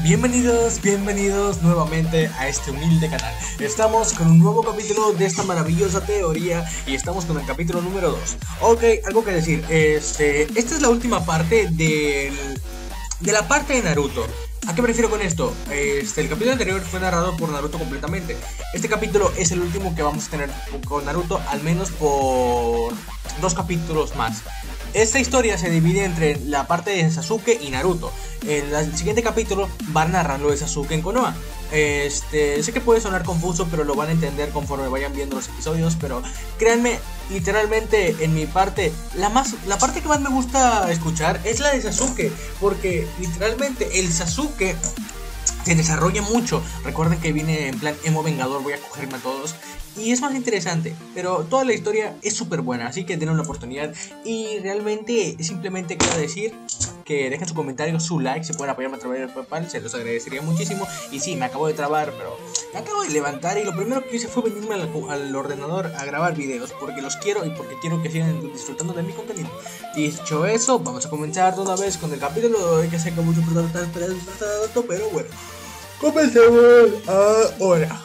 Bienvenidos nuevamente a este humilde canal. Estamos con un nuevo capítulo de esta maravillosa teoría y estamos con el capítulo número 2. Ok, algo que decir, esta es la última parte de la parte de Naruto. ¿A qué me refiero con esto? El capítulo anterior fue narrado por Naruto completamente. Este capítulo es el último que vamos a tener con Naruto, al menos por 2 capítulos más. Esta historia se divide entre la parte de Sasuke y Naruto. En el siguiente capítulo va a narrar lo de Sasuke en Konoha. Sé que puede sonar confuso, pero lo van a entender conforme vayan viendo los episodios. Pero créanme, literalmente en mi parte, la parte que más me gusta escuchar es la de Sasuke. Porque literalmente el Sasuke se desarrolla mucho. Recuerden que viene en plan emo vengador, voy a cogerme a todos. Y es más interesante, pero toda la historia es súper buena, así que denle una oportunidad. Y realmente simplemente quiero decir que dejen su comentario, su like, si pueden apoyarme a través del PayPal, se los agradecería muchísimo. Y sí, me acabo de trabar, pero me acabo de levantar y lo primero que hice fue venirme al ordenador a grabar videos, porque los quiero y porque quiero que sigan disfrutando de mi contenido. Dicho eso, vamos a comenzar de una vez con el capítulo, que sé que muchos están esperando, pero bueno, comencemos ahora.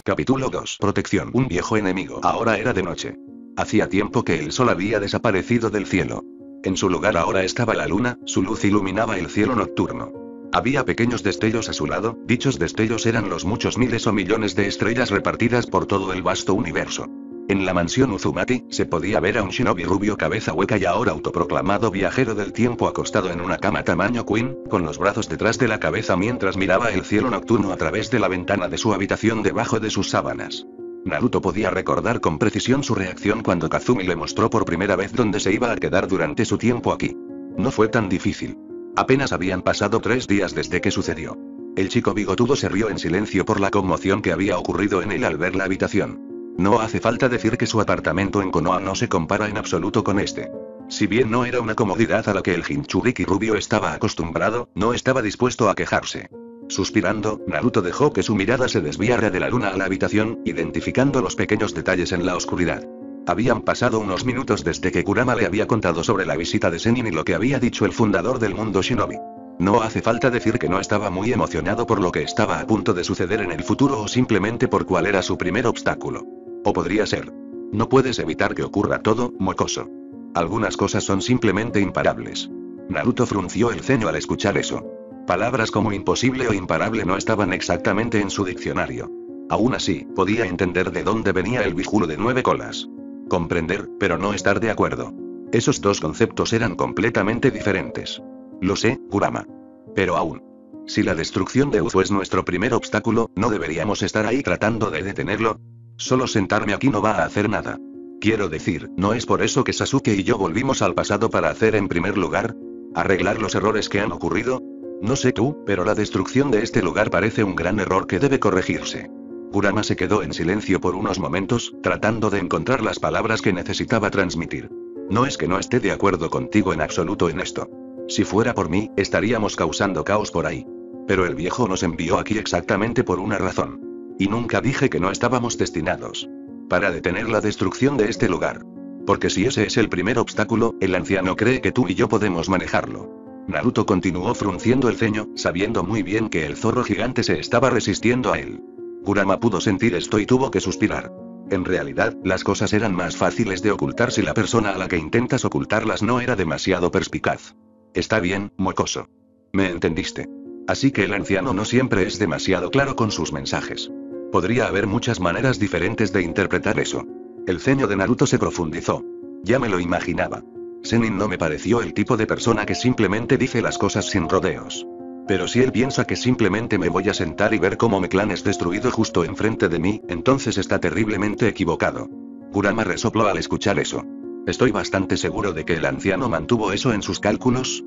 Capítulo 2. Protección. Un viejo enemigo. Ahora era de noche. Hacía tiempo que el sol había desaparecido del cielo. En su lugar ahora estaba la luna, su luz iluminaba el cielo nocturno. Había pequeños destellos a su lado, dichos destellos eran los muchos miles o millones de estrellas repartidas por todo el vasto universo. En la mansión Uzumaki, se podía ver a un shinobi rubio cabeza hueca y ahora autoproclamado viajero del tiempo acostado en una cama tamaño queen, con los brazos detrás de la cabeza mientras miraba el cielo nocturno a través de la ventana de su habitación debajo de sus sábanas. Naruto podía recordar con precisión su reacción cuando Kazumi le mostró por primera vez dónde se iba a quedar durante su tiempo aquí. No fue tan difícil. Apenas habían pasado 3 días desde que sucedió. El chico bigotudo se rió en silencio por la conmoción que había ocurrido en él al ver la habitación. No hace falta decir que su apartamento en Konoha no se compara en absoluto con este. Si bien no era una comodidad a la que el Jinchuriki rubio estaba acostumbrado, no estaba dispuesto a quejarse. Suspirando, Naruto dejó que su mirada se desviara de la luna a la habitación, identificando los pequeños detalles en la oscuridad. Habían pasado unos minutos desde que Kurama le había contado sobre la visita de Zenin y lo que había dicho el fundador del mundo shinobi. No hace falta decir que no estaba muy emocionado por lo que estaba a punto de suceder en el futuro o simplemente por cuál era su primer obstáculo. O podría ser. No puedes evitar que ocurra todo, mocoso. Algunas cosas son simplemente imparables. Naruto frunció el ceño al escuchar eso. Palabras como imposible o imparable no estaban exactamente en su diccionario. Aún así, podía entender de dónde venía el viejulo de 9 colas. Comprender, pero no estar de acuerdo. Esos dos conceptos eran completamente diferentes. Lo sé, Kurama. Pero aún. Si la destrucción de Uzu es nuestro primer obstáculo, ¿no deberíamos estar ahí tratando de detenerlo? Solo sentarme aquí no va a hacer nada. Quiero decir, ¿no es por eso que Sasuke y yo volvimos al pasado para hacer en primer lugar? ¿Arreglar los errores que han ocurrido? No sé tú, pero la destrucción de este lugar parece un gran error que debe corregirse. Kurama se quedó en silencio por unos momentos, tratando de encontrar las palabras que necesitaba transmitir. No es que no esté de acuerdo contigo en absoluto en esto. Si fuera por mí, estaríamos causando caos por ahí. Pero el viejo nos envió aquí exactamente por una razón. Y nunca dije que no estábamos destinados. Para detener la destrucción de este lugar. Porque si ese es el primer obstáculo, el anciano cree que tú y yo podemos manejarlo. Naruto continuó frunciendo el ceño, sabiendo muy bien que el zorro gigante se estaba resistiendo a él. Kurama pudo sentir esto y tuvo que suspirar. En realidad, las cosas eran más fáciles de ocultar si la persona a la que intentas ocultarlas no era demasiado perspicaz. Está bien, mocoso. Me entendiste. Así que el anciano no siempre es demasiado claro con sus mensajes. Podría haber muchas maneras diferentes de interpretar eso. El ceño de Naruto se profundizó. Ya me lo imaginaba. Zenin no me pareció el tipo de persona que simplemente dice las cosas sin rodeos. Pero si él piensa que simplemente me voy a sentar y ver cómo mi clan es destruido justo enfrente de mí, entonces está terriblemente equivocado. Kurama resopló al escuchar eso. Estoy bastante seguro de que el anciano mantuvo eso en sus cálculos.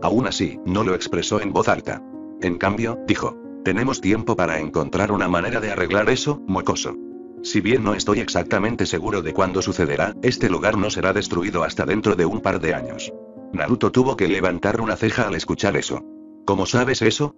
Aún así, no lo expresó en voz alta. En cambio, dijo. Tenemos tiempo para encontrar una manera de arreglar eso, mocoso. Si bien no estoy exactamente seguro de cuándo sucederá, este lugar no será destruido hasta dentro de un par de años. Naruto tuvo que levantar una ceja al escuchar eso. ¿Cómo sabes eso?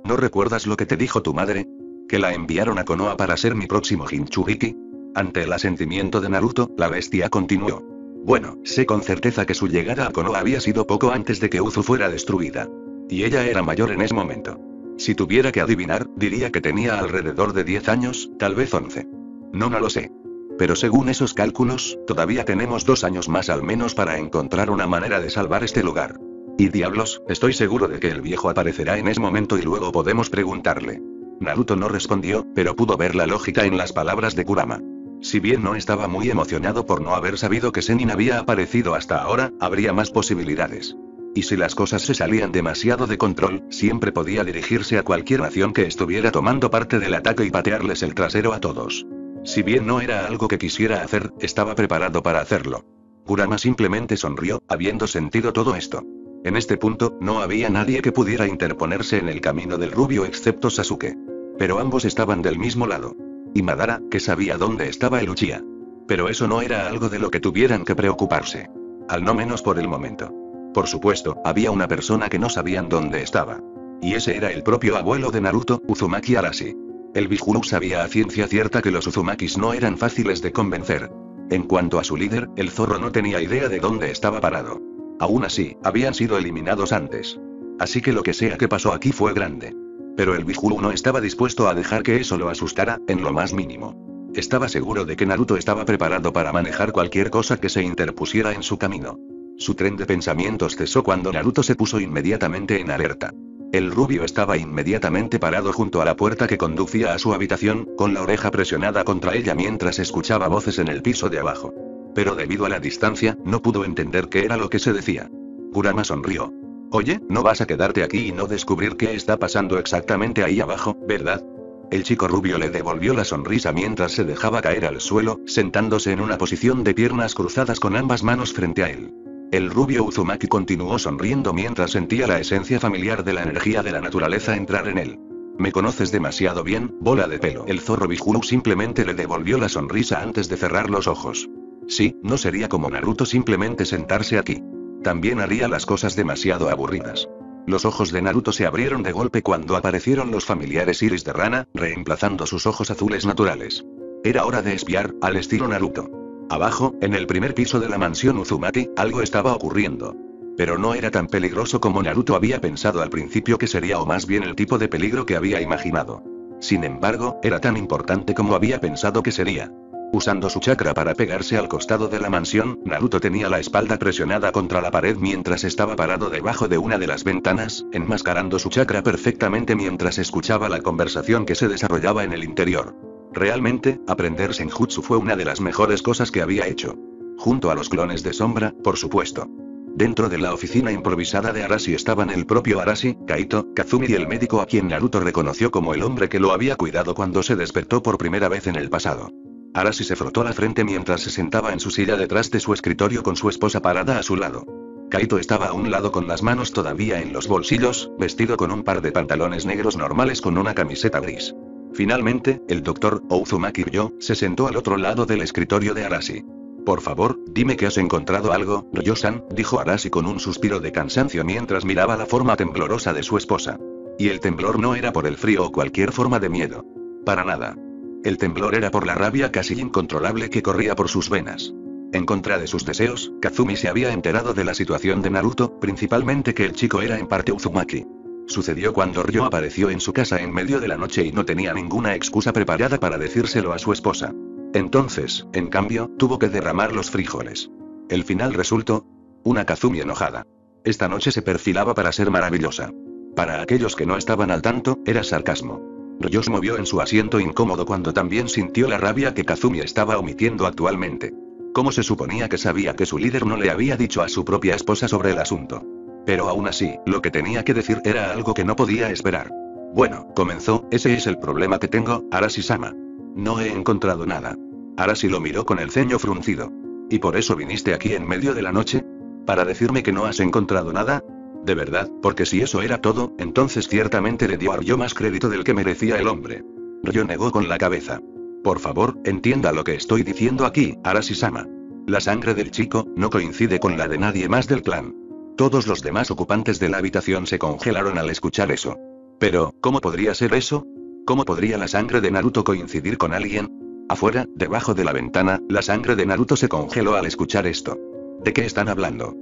¿No recuerdas lo que te dijo tu madre? ¿Que la enviaron a Konoha para ser mi próximo Jinchuriki? Ante el asentimiento de Naruto, la bestia continuó. Bueno, sé con certeza que su llegada a Konoha había sido poco antes de que Uzu fuera destruida. Y ella era mayor en ese momento. Si tuviera que adivinar, diría que tenía alrededor de 10 años, tal vez 11. No lo sé. Pero según esos cálculos, todavía tenemos 2 años más al menos para encontrar una manera de salvar este lugar. Y diablos, estoy seguro de que el viejo aparecerá en ese momento y luego podemos preguntarle. Naruto no respondió, pero pudo ver la lógica en las palabras de Kurama. Si bien no estaba muy emocionado por no haber sabido que Zenin había aparecido hasta ahora, habría más posibilidades. Y si las cosas se salían demasiado de control, siempre podía dirigirse a cualquier nación que estuviera tomando parte del ataque y patearles el trasero a todos. Si bien no era algo que quisiera hacer, estaba preparado para hacerlo. Kurama simplemente sonrió, habiendo sentido todo esto. En este punto, no había nadie que pudiera interponerse en el camino del rubio excepto Sasuke. Pero ambos estaban del mismo lado. Y Madara, que sabía dónde estaba el Uchiha. Pero eso no era algo de lo que tuvieran que preocuparse. Al no menos por el momento. Por supuesto, había una persona que no sabían dónde estaba. Y ese era el propio abuelo de Naruto, Uzumaki Arashi. El Biju sabía a ciencia cierta que los Uzumakis no eran fáciles de convencer. En cuanto a su líder, el zorro no tenía idea de dónde estaba parado. Aún así, habían sido eliminados antes. Así que lo que sea que pasó aquí fue grande. Pero el Biju no estaba dispuesto a dejar que eso lo asustara, en lo más mínimo. Estaba seguro de que Naruto estaba preparado para manejar cualquier cosa que se interpusiera en su camino. Su tren de pensamientos cesó cuando Naruto se puso inmediatamente en alerta. El rubio estaba inmediatamente parado junto a la puerta que conducía a su habitación, con la oreja presionada contra ella mientras escuchaba voces en el piso de abajo. Pero debido a la distancia, no pudo entender qué era lo que se decía. Kurama sonrió. Oye, no vas a quedarte aquí y no descubrir qué está pasando exactamente ahí abajo, ¿verdad? El chico rubio le devolvió la sonrisa mientras se dejaba caer al suelo, sentándose en una posición de piernas cruzadas con ambas manos frente a él. El rubio Uzumaki continuó sonriendo mientras sentía la esencia familiar de la energía de la naturaleza entrar en él. Me conoces demasiado bien, bola de pelo. El zorro Biju simplemente le devolvió la sonrisa antes de cerrar los ojos. Sí, no sería como Naruto simplemente sentarse aquí. También haría las cosas demasiado aburridas. Los ojos de Naruto se abrieron de golpe cuando aparecieron los familiares iris de rana, reemplazando sus ojos azules naturales. Era hora de espiar, al estilo Naruto. Abajo, en el primer piso de la mansión Uzumaki, algo estaba ocurriendo. Pero no era tan peligroso como Naruto había pensado al principio que sería, o más bien el tipo de peligro que había imaginado. Sin embargo, era tan importante como había pensado que sería. Usando su chakra para pegarse al costado de la mansión, Naruto tenía la espalda presionada contra la pared mientras estaba parado debajo de una de las ventanas, enmascarando su chakra perfectamente mientras escuchaba la conversación que se desarrollaba en el interior. Realmente, aprender Senjutsu fue una de las mejores cosas que había hecho. Junto a los clones de sombra, por supuesto. Dentro de la oficina improvisada de Arashi estaban el propio Arashi, Kaito, Kazumi y el médico a quien Naruto reconoció como el hombre que lo había cuidado cuando se despertó por primera vez en el pasado. Arashi se frotó la frente mientras se sentaba en su silla detrás de su escritorio con su esposa parada a su lado. Kaito estaba a un lado con las manos todavía en los bolsillos, vestido con un par de pantalones negros normales con una camiseta gris. Finalmente, el Dr. Uzumaki Ryo se sentó al otro lado del escritorio de Arashi. Por favor, dime que has encontrado algo, Ryo-san, dijo Arashi con un suspiro de cansancio mientras miraba la forma temblorosa de su esposa. Y el temblor no era por el frío o cualquier forma de miedo. Para nada. El temblor era por la rabia casi incontrolable que corría por sus venas. En contra de sus deseos, Kazumi se había enterado de la situación de Naruto, principalmente que el chico era en parte Uzumaki. Sucedió cuando Ryo apareció en su casa en medio de la noche y no tenía ninguna excusa preparada para decírselo a su esposa. Entonces, en cambio, tuvo que derramar los frijoles. El final resultó una Kazumi enojada. Esta noche se perfilaba para ser maravillosa. Para aquellos que no estaban al tanto, era sarcasmo. Ryo se movió en su asiento incómodo cuando también sintió la rabia que Kazumi estaba omitiendo actualmente. ¿Cómo se suponía que sabía que su líder no le había dicho a su propia esposa sobre el asunto? Pero aún así, lo que tenía que decir era algo que no podía esperar. Bueno, comenzó, ese es el problema que tengo, Arashi-sama. No he encontrado nada. Arashi lo miró con el ceño fruncido. ¿Y por eso viniste aquí en medio de la noche? ¿Para decirme que no has encontrado nada? De verdad, porque si eso era todo, entonces ciertamente le dio a Ryo más crédito del que merecía el hombre. Ryo negó con la cabeza. Por favor, entienda lo que estoy diciendo aquí, Arashi-sama. La sangre del chico no coincide con la de nadie más del clan. Todos los demás ocupantes de la habitación se congelaron al escuchar eso. Pero, ¿cómo podría ser eso? ¿Cómo podría la sangre de Naruto coincidir con alguien? Afuera, debajo de la ventana, la sangre de Naruto se congeló al escuchar esto. ¿De qué están hablando?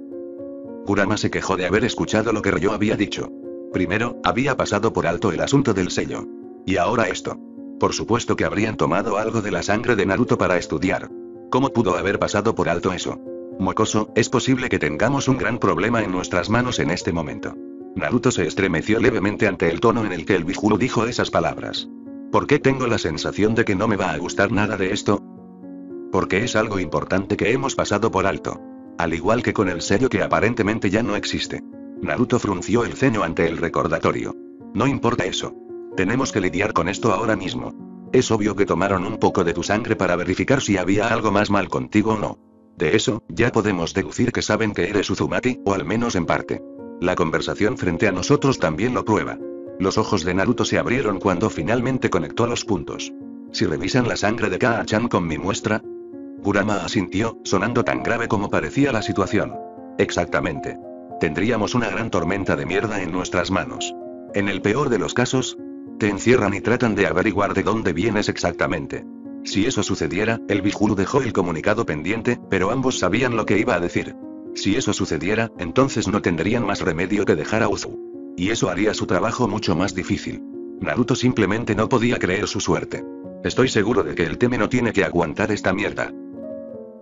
Kurama se quejó de haber escuchado lo que Ryo había dicho. Primero, había pasado por alto el asunto del sello. Y ahora esto. Por supuesto que habrían tomado algo de la sangre de Naruto para estudiar. ¿Cómo pudo haber pasado por alto eso? Mocoso, es posible que tengamos un gran problema en nuestras manos en este momento. Naruto se estremeció levemente ante el tono en el que el Bihuru dijo esas palabras. ¿Por qué tengo la sensación de que no me va a gustar nada de esto? Porque es algo importante que hemos pasado por alto. Al igual que con el sello que aparentemente ya no existe. Naruto frunció el ceño ante el recordatorio. No importa eso. Tenemos que lidiar con esto ahora mismo. Es obvio que tomaron un poco de tu sangre para verificar si había algo más mal contigo o no. De eso, ya podemos deducir que saben que eres Uzumaki, o al menos en parte. La conversación frente a nosotros también lo prueba. Los ojos de Naruto se abrieron cuando finalmente conectó los puntos. Si revisan la sangre de Kaa-chan con mi muestra. Kurama asintió, sonando tan grave como parecía la situación. Exactamente. Tendríamos una gran tormenta de mierda en nuestras manos. En el peor de los casos, te encierran y tratan de averiguar de dónde vienes exactamente. Si eso sucediera, el Bihuru dejó el comunicado pendiente, pero ambos sabían lo que iba a decir. Si eso sucediera, entonces no tendrían más remedio que dejar a Uzu. Y eso haría su trabajo mucho más difícil. Naruto simplemente no podía creer su suerte. Estoy seguro de que el Teme no tiene que aguantar esta mierda.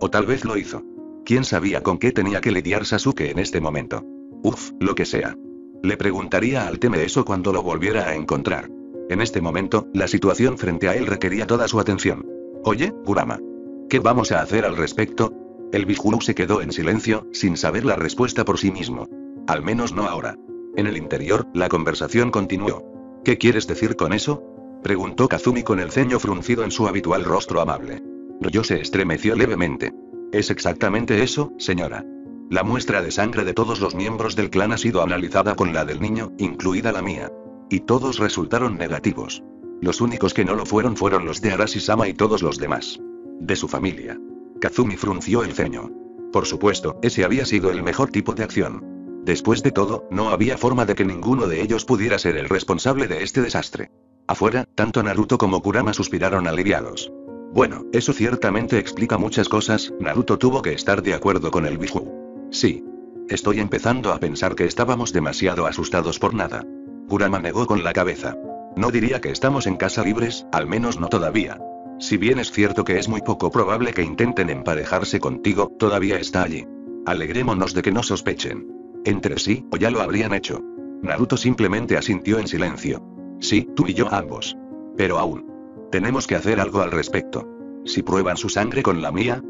O tal vez lo hizo. ¿Quién sabía con qué tenía que lidiar Sasuke en este momento? Uf, lo que sea. Le preguntaría al Teme eso cuando lo volviera a encontrar. En este momento, la situación frente a él requería toda su atención. Oye, Kurama. ¿Qué vamos a hacer al respecto? El Bihuru se quedó en silencio, sin saber la respuesta por sí mismo. Al menos no ahora. En el interior, la conversación continuó. ¿Qué quieres decir con eso? Preguntó Kazumi con el ceño fruncido en su habitual rostro amable. Ryo se estremeció levemente. Es exactamente eso, señora. La muestra de sangre de todos los miembros del clan ha sido analizada con la del niño, incluida la mía. Y todos resultaron negativos. Los únicos que no lo fueron los de Arashi-sama y todos los demás. De su familia. Kazumi frunció el ceño. Por supuesto, ese había sido el mejor tipo de acción. Después de todo, no había forma de que ninguno de ellos pudiera ser el responsable de este desastre. Afuera, tanto Naruto como Kurama suspiraron aliviados. Bueno, eso ciertamente explica muchas cosas, Naruto tuvo que estar de acuerdo con el Bihuru. Sí. Estoy empezando a pensar que estábamos demasiado asustados por nada. Kurama negó con la cabeza. No diría que estamos en casa libres, al menos no todavía. Si bien es cierto que es muy poco probable que intenten emparejarse contigo, todavía está allí. Alegrémonos de que no sospechen. Entre sí, o ya lo habrían hecho. Naruto simplemente asintió en silencio. Sí, tú y yo ambos. Pero aún. Tenemos que hacer algo al respecto. Si prueban su sangre con la mía.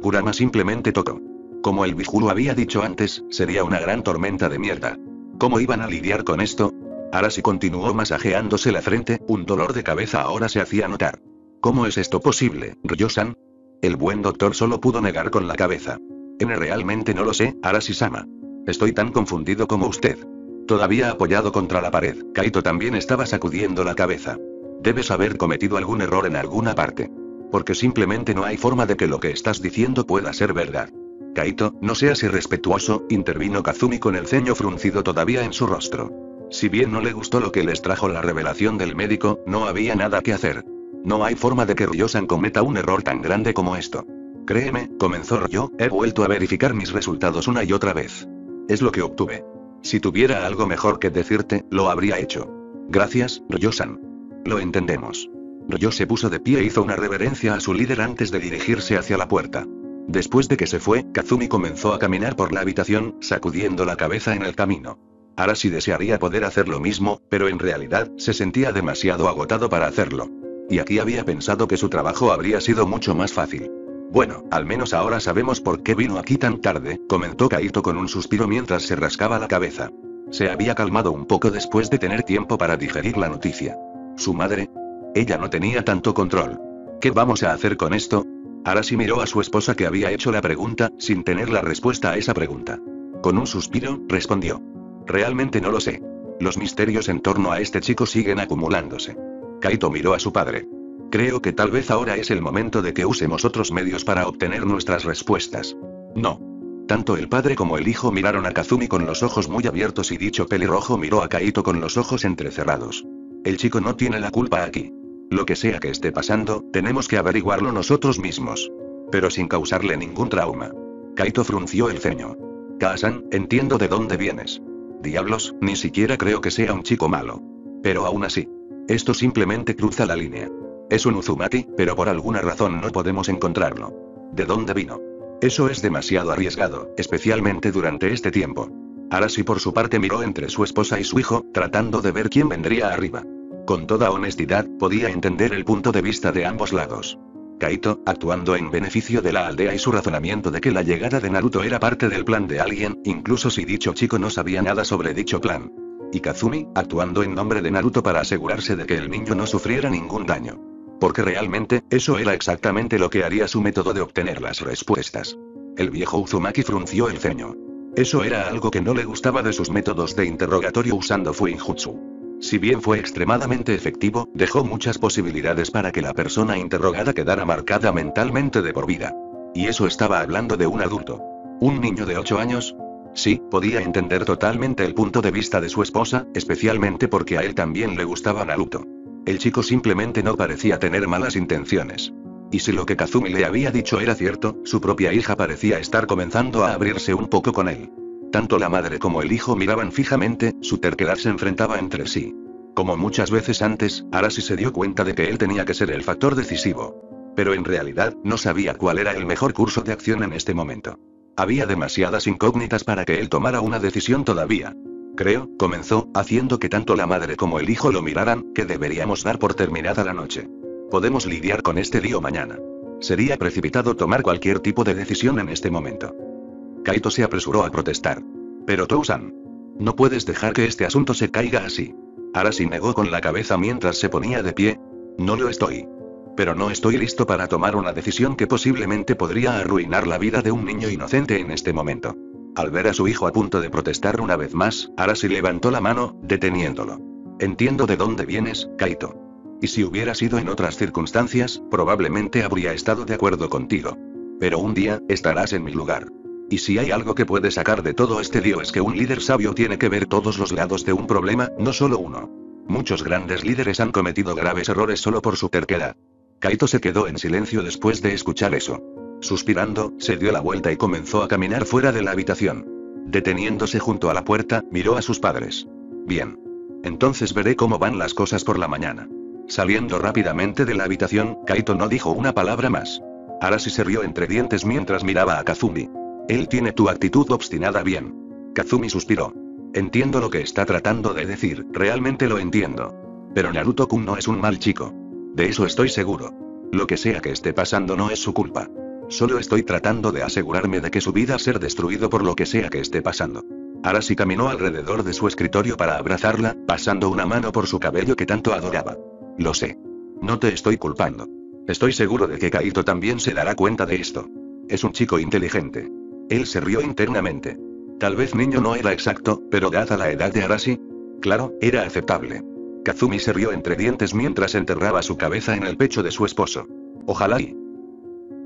Kurama simplemente tocó. Como el Bihuru había dicho antes, sería una gran tormenta de mierda. ¿Cómo iban a lidiar con esto? Arashi continuó masajeándose la frente, un dolor de cabeza ahora se hacía notar. ¿Cómo es esto posible, Ryo-san? El buen doctor solo pudo negar con la cabeza. Realmente no lo sé, Arashi-sama. Estoy tan confundido como usted. Todavía apoyado contra la pared, Kaito también estaba sacudiendo la cabeza. Debes haber cometido algún error en alguna parte. Porque simplemente no hay forma de que lo que estás diciendo pueda ser verdad. Kaito, no seas irrespetuoso, intervino Kazumi con el ceño fruncido todavía en su rostro. Si bien no le gustó lo que les trajo la revelación del médico, no había nada que hacer. No hay forma de que Ryo-san cometa un error tan grande como esto. Créeme, comenzó Ryo, he vuelto a verificar mis resultados una y otra vez. Es lo que obtuve. Si tuviera algo mejor que decirte, lo habría hecho. Gracias, Ryo-san. Lo entendemos. Ryo se puso de pie e hizo una reverencia a su líder antes de dirigirse hacia la puerta. Después de que se fue, Kazumi comenzó a caminar por la habitación, sacudiendo la cabeza en el camino. Arashi desearía poder hacer lo mismo, pero en realidad, se sentía demasiado agotado para hacerlo. Y aquí había pensado que su trabajo habría sido mucho más fácil. Bueno, al menos ahora sabemos por qué vino aquí tan tarde, comentó Kaito con un suspiro mientras se rascaba la cabeza. Se había calmado un poco después de tener tiempo para digerir la noticia. ¿Su madre? Ella no tenía tanto control. ¿Qué vamos a hacer con esto? Arashi miró a su esposa que había hecho la pregunta, sin tener la respuesta a esa pregunta. Con un suspiro, respondió. Realmente no lo sé. Los misterios en torno a este chico siguen acumulándose. Kaito miró a su padre. Creo que tal vez ahora es el momento de que usemos otros medios para obtener nuestras respuestas. No. Tanto el padre como el hijo miraron a Kazumi con los ojos muy abiertos y dicho pelirrojo miró a Kaito con los ojos entrecerrados. El chico no tiene la culpa aquí. Lo que sea que esté pasando, tenemos que averiguarlo nosotros mismos. Pero sin causarle ningún trauma. Kaito frunció el ceño. Kaa-san, entiendo de dónde vienes. Diablos, ni siquiera creo que sea un chico malo. Pero aún así, esto simplemente cruza la línea. Es un Uzumaki, pero por alguna razón no podemos encontrarlo. ¿De dónde vino? Eso es demasiado arriesgado, especialmente durante este tiempo. Arashi por su parte miró entre su esposa y su hijo, tratando de ver quién vendría arriba. Con toda honestidad, podía entender el punto de vista de ambos lados. Kaito, actuando en beneficio de la aldea y su razonamiento de que la llegada de Naruto era parte del plan de alguien, incluso si dicho chico no sabía nada sobre dicho plan. Y Kazumi, actuando en nombre de Naruto para asegurarse de que el niño no sufriera ningún daño. Porque realmente, eso era exactamente lo que haría su método de obtener las respuestas. El viejo Uzumaki frunció el ceño. Eso era algo que no le gustaba de sus métodos de interrogatorio usando Fuinjutsu. Si bien fue extremadamente efectivo, dejó muchas posibilidades para que la persona interrogada quedara marcada mentalmente de por vida. Y eso estaba hablando de un adulto. ¿Un niño de 8 años? Sí, podía entender totalmente el punto de vista de su esposa, especialmente porque a él también le gustaba Naruto. El chico simplemente no parecía tener malas intenciones. Y si lo que Kazumi le había dicho era cierto, su propia hija parecía estar comenzando a abrirse un poco con él. Tanto la madre como el hijo miraban fijamente, su terquedad se enfrentaba entre sí. Como muchas veces antes, Arashi se dio cuenta de que él tenía que ser el factor decisivo. Pero en realidad, no sabía cuál era el mejor curso de acción en este momento. Había demasiadas incógnitas para que él tomara una decisión todavía. Creo, comenzó, haciendo que tanto la madre como el hijo lo miraran, que deberíamos dar por terminada la noche. Podemos lidiar con este lío mañana. Sería precipitado tomar cualquier tipo de decisión en este momento. Kaito se apresuró a protestar. Pero Tou-san, no puedes dejar que este asunto se caiga así. Arashi negó con la cabeza mientras se ponía de pie. No lo estoy. Pero no estoy listo para tomar una decisión que posiblemente podría arruinar la vida de un niño inocente en este momento. Al ver a su hijo a punto de protestar una vez más, Arashi levantó la mano, deteniéndolo. Entiendo de dónde vienes, Kaito. Y si hubiera sido en otras circunstancias, probablemente habría estado de acuerdo contigo. Pero un día, estarás en mi lugar. Y si hay algo que puede sacar de todo este lío es que un líder sabio tiene que ver todos los lados de un problema, no solo uno. Muchos grandes líderes han cometido graves errores solo por su terquedad. Kaito se quedó en silencio después de escuchar eso. Suspirando, se dio la vuelta y comenzó a caminar fuera de la habitación. Deteniéndose junto a la puerta, miró a sus padres. Bien. Entonces veré cómo van las cosas por la mañana. Saliendo rápidamente de la habitación, Kaito no dijo una palabra más. Arashi se rió entre dientes mientras miraba a Kazumi. Él tiene tu actitud obstinada bien. Kazumi suspiró. Entiendo lo que está tratando de decir, realmente lo entiendo. Pero Naruto-kun no es un mal chico. De eso estoy seguro. Lo que sea que esté pasando no es su culpa. Solo estoy tratando de asegurarme de que su vida ser destruido por lo que sea que esté pasando. Arashi caminó alrededor de su escritorio para abrazarla, pasando una mano por su cabello que tanto adoraba. Lo sé. No te estoy culpando. Estoy seguro de que Kaito también se dará cuenta de esto. Es un chico inteligente. Él se rió internamente. Tal vez niño no era exacto, pero dada la edad de Arashi, claro, era aceptable. Kazumi se rió entre dientes mientras enterraba su cabeza en el pecho de su esposo. Ojalá y...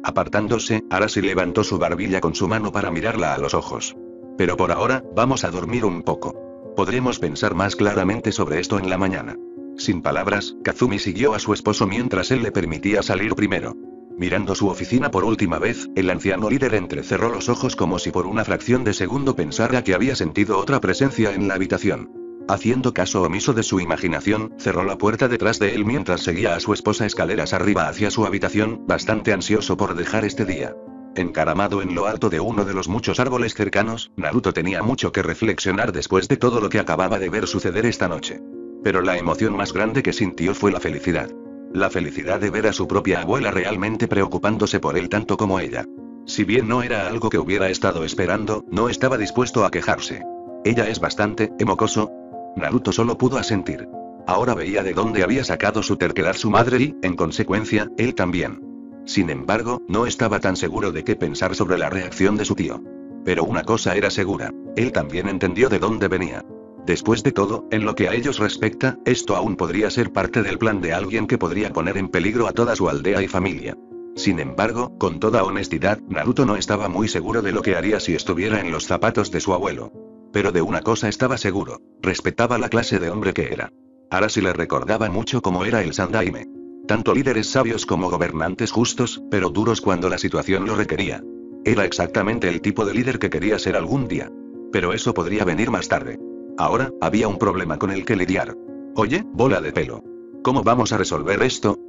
Apartándose, Arashi levantó su barbilla con su mano para mirarla a los ojos. Pero por ahora, vamos a dormir un poco. Podremos pensar más claramente sobre esto en la mañana. Sin palabras, Kazumi siguió a su esposo mientras él le permitía salir primero. Mirando su oficina por última vez, el anciano líder entrecerró los ojos como si por una fracción de segundo pensara que había sentido otra presencia en la habitación. Haciendo caso omiso de su imaginación, cerró la puerta detrás de él mientras seguía a su esposa escaleras arriba hacia su habitación, bastante ansioso por dejar este día. Encaramado en lo alto de uno de los muchos árboles cercanos, Naruto tenía mucho que reflexionar después de todo lo que acababa de ver suceder esta noche. Pero la emoción más grande que sintió fue la felicidad. La felicidad de ver a su propia abuela realmente preocupándose por él tanto como ella. Si bien no era algo que hubiera estado esperando, no estaba dispuesto a quejarse. Ella es bastante mocoso. Naruto solo pudo asentir. Ahora veía de dónde había sacado su terquedad su madre y, en consecuencia, él también. Sin embargo, no estaba tan seguro de qué pensar sobre la reacción de su tío. Pero una cosa era segura. Él también entendió de dónde venía. Después de todo, en lo que a ellos respecta, esto aún podría ser parte del plan de alguien que podría poner en peligro a toda su aldea y familia. Sin embargo, con toda honestidad, Naruto no estaba muy seguro de lo que haría si estuviera en los zapatos de su abuelo. Pero de una cosa estaba seguro, respetaba la clase de hombre que era. Arashi le recordaba mucho cómo era el Sandaime. Tanto líderes sabios como gobernantes justos, pero duros cuando la situación lo requería. Era exactamente el tipo de líder que quería ser algún día. Pero eso podría venir más tarde. Ahora, había un problema con el que lidiar. Oye, bola de pelo. ¿Cómo vamos a resolver esto?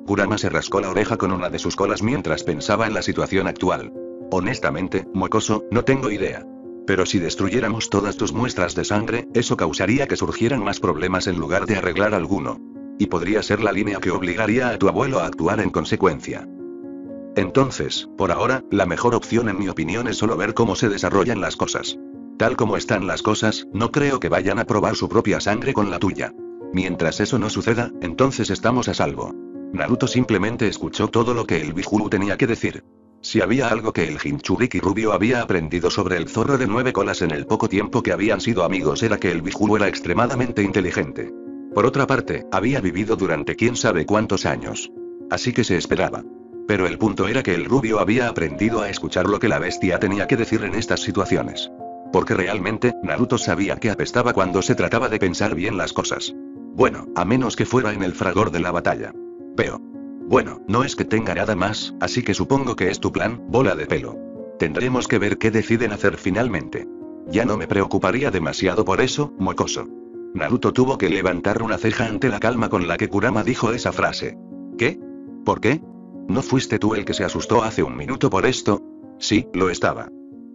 Kurama se rascó la oreja con una de sus colas mientras pensaba en la situación actual. Honestamente, mocoso, no tengo idea. Pero si destruyéramos todas tus muestras de sangre, eso causaría que surgieran más problemas en lugar de arreglar alguno. Y podría ser la línea que obligaría a tu abuelo a actuar en consecuencia. Entonces, por ahora, la mejor opción en mi opinión es solo ver cómo se desarrollan las cosas. Tal como están las cosas, no creo que vayan a probar su propia sangre con la tuya. Mientras eso no suceda, entonces estamos a salvo. Naruto simplemente escuchó todo lo que el Bihulu tenía que decir. Si había algo que el Jinchuriki rubio había aprendido sobre el zorro de 9 colas en el poco tiempo que habían sido amigos era que el Bihulu era extremadamente inteligente. Por otra parte, había vivido durante quién sabe cuántos años. Así que se esperaba. Pero el punto era que el rubio había aprendido a escuchar lo que la bestia tenía que decir en estas situaciones. Porque realmente, Naruto sabía que apestaba cuando se trataba de pensar bien las cosas. Bueno, a menos que fuera en el fragor de la batalla. Veo. Bueno, no es que tenga nada más, así que supongo que es tu plan, bola de pelo. Tendremos que ver qué deciden hacer finalmente. Ya no me preocuparía demasiado por eso, mocoso. Naruto tuvo que levantar una ceja ante la calma con la que Kurama dijo esa frase. ¿Qué? ¿Por qué? ¿No fuiste tú el que se asustó hace un minuto por esto? Sí, lo estaba.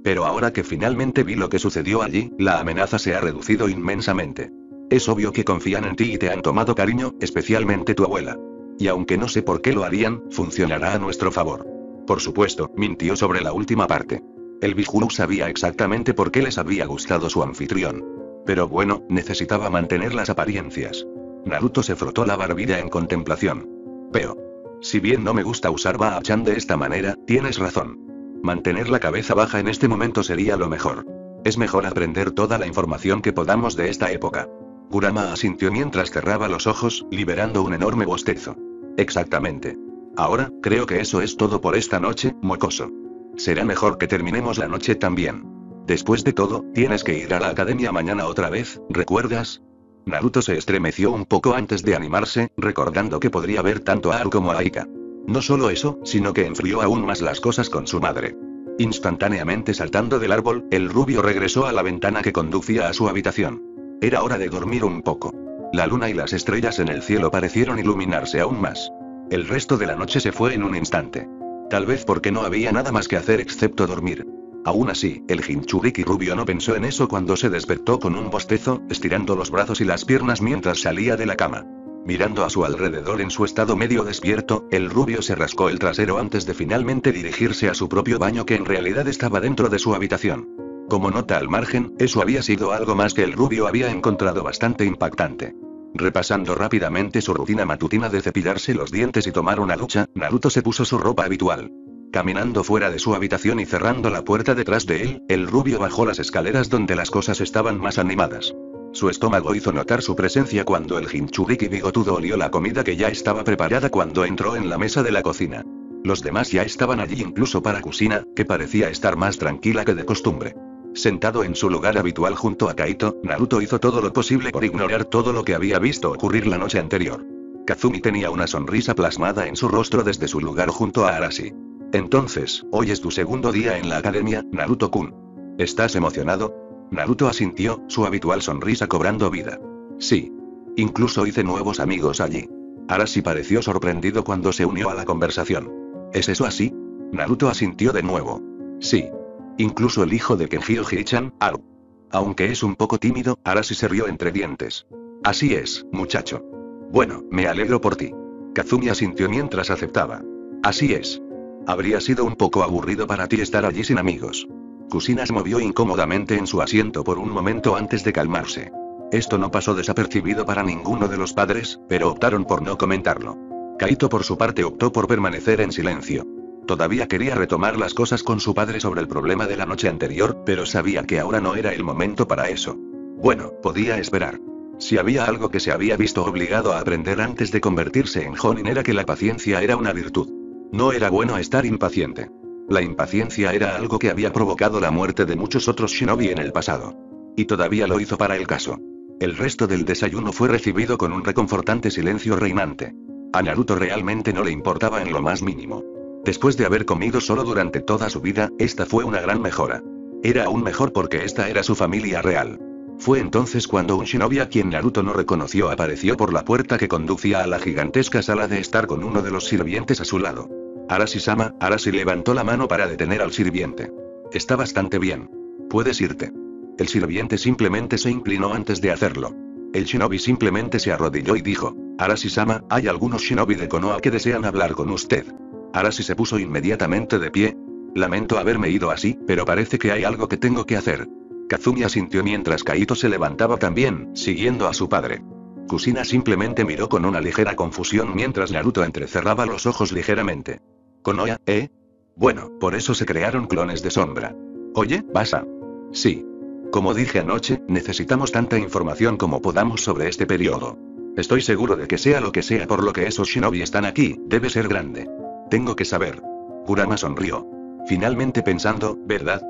Pero ahora que finalmente vi lo que sucedió allí, la amenaza se ha reducido inmensamente. Es obvio que confían en ti y te han tomado cariño, especialmente tu abuela. Y aunque no sé por qué lo harían, funcionará a nuestro favor. Por supuesto, mintió sobre la última parte. El Bihulu sabía exactamente por qué les había gustado su anfitrión. Pero bueno, necesitaba mantener las apariencias. Naruto se frotó la barbilla en contemplación. Pero, si bien no me gusta usar Baa-chan de esta manera, tienes razón. Mantener la cabeza baja en este momento sería lo mejor. Es mejor aprender toda la información que podamos de esta época. Kurama asintió mientras cerraba los ojos, liberando un enorme bostezo. Exactamente. Ahora, creo que eso es todo por esta noche, mocoso. Será mejor que terminemos la noche también. Después de todo, tienes que ir a la academia mañana otra vez, ¿recuerdas? Naruto se estremeció un poco antes de animarse, recordando que podría ver tanto a Aru como a Aika. No solo eso, sino que enfrió aún más las cosas con su madre. Instantáneamente saltando del árbol, el rubio regresó a la ventana que conducía a su habitación. Era hora de dormir un poco. La luna y las estrellas en el cielo parecieron iluminarse aún más. El resto de la noche se fue en un instante. Tal vez porque no había nada más que hacer excepto dormir. Aún así, el Jinchuriki rubio no pensó en eso cuando se despertó con un bostezo, estirando los brazos y las piernas mientras salía de la cama. Mirando a su alrededor en su estado medio despierto, el rubio se rascó el trasero antes de finalmente dirigirse a su propio baño que en realidad estaba dentro de su habitación. Como nota al margen, eso había sido algo más que el rubio había encontrado bastante impactante. Repasando rápidamente su rutina matutina de cepillarse los dientes y tomar una ducha, Naruto se puso su ropa habitual. Caminando fuera de su habitación y cerrando la puerta detrás de él, el rubio bajó las escaleras donde las cosas estaban más animadas. Su estómago hizo notar su presencia cuando el Jinchuriki bigotudo olió la comida que ya estaba preparada cuando entró en la mesa de la cocina. Los demás ya estaban allí incluso para Kusina, que parecía estar más tranquila que de costumbre. Sentado en su lugar habitual junto a Kaito, Naruto hizo todo lo posible por ignorar todo lo que había visto ocurrir la noche anterior. Kazumi tenía una sonrisa plasmada en su rostro desde su lugar junto a Arashi. Entonces, hoy es tu segundo día en la academia, Naruto-kun. ¿Estás emocionado? Naruto asintió, su habitual sonrisa cobrando vida. Sí. Incluso hice nuevos amigos allí. Arashi pareció sorprendido cuando se unió a la conversación. ¿Es eso así? Naruto asintió de nuevo. Sí. Incluso el hijo de Kenjiro Hichan, Aru. Aunque es un poco tímido, Arashi se rió entre dientes. Así es, muchacho. Bueno, me alegro por ti. Kazumi asintió mientras aceptaba. Así es. Habría sido un poco aburrido para ti estar allí sin amigos. Kusina se movió incómodamente en su asiento por un momento antes de calmarse. Esto no pasó desapercibido para ninguno de los padres, pero optaron por no comentarlo. Kaito por su parte optó por permanecer en silencio. Todavía quería retomar las cosas con su padre sobre el problema de la noche anterior, pero sabía que ahora no era el momento para eso. Bueno, podía esperar. Si había algo que se había visto obligado a aprender antes de convertirse en Jonin era que la paciencia era una virtud. No era bueno estar impaciente. La impaciencia era algo que había provocado la muerte de muchos otros shinobi en el pasado. Y todavía lo hizo para el caso. El resto del desayuno fue recibido con un reconfortante silencio reinante. A Naruto realmente no le importaba en lo más mínimo. Después de haber comido solo durante toda su vida, esta fue una gran mejora. Era aún mejor porque esta era su familia real. Fue entonces cuando un shinobi a quien Naruto no reconoció apareció por la puerta que conducía a la gigantesca sala de estar con uno de los sirvientes a su lado. Arashi-sama, Arashi levantó la mano para detener al sirviente. Está bastante bien. Puedes irte. El sirviente simplemente se inclinó antes de hacerlo. El shinobi simplemente se arrodilló y dijo, Arashi-sama, hay algunos shinobi de Konoha que desean hablar con usted. Arashi se puso inmediatamente de pie. Lamento haberme ido así, pero parece que hay algo que tengo que hacer. Kazumi asintió mientras Kaito se levantaba también, siguiendo a su padre. Kusina simplemente miró con una ligera confusión mientras Naruto entrecerraba los ojos ligeramente. ¿Konoha, eh? Bueno, por eso se crearon clones de sombra. Oye, ¿vas a? Sí. Como dije anoche, necesitamos tanta información como podamos sobre este periodo. Estoy seguro de que sea lo que sea por lo que esos shinobi están aquí, debe ser grande. Tengo que saber. Kurama sonrió. Finalmente pensando, ¿verdad?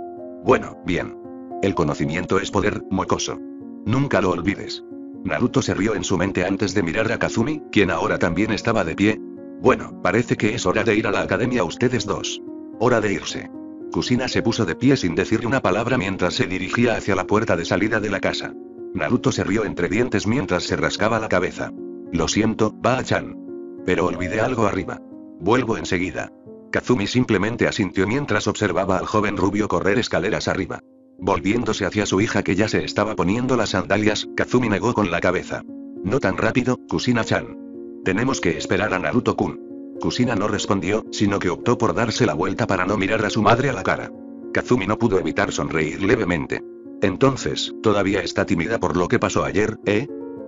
Bueno, bien. El conocimiento es poder, mocoso. Nunca lo olvides. Naruto se rió en su mente antes de mirar a Kazumi, quien ahora también estaba de pie. Bueno, parece que es hora de ir a la academia ustedes dos. Hora de irse. Kusina se puso de pie sin decir una palabra mientras se dirigía hacia la puerta de salida de la casa. Naruto se rió entre dientes mientras se rascaba la cabeza. Lo siento, Ba-chan. Pero olvidé algo arriba. Vuelvo enseguida. Kazumi simplemente asintió mientras observaba al joven rubio correr escaleras arriba. Volviéndose hacia su hija que ya se estaba poniendo las sandalias, Kazumi negó con la cabeza. No tan rápido, Kusina-chan. Tenemos que esperar a Naruto-kun. Kusina no respondió, sino que optó por darse la vuelta para no mirar a su madre a la cara. Kazumi no pudo evitar sonreír levemente. Entonces, ¿todavía está tímida por lo que pasó ayer, eh?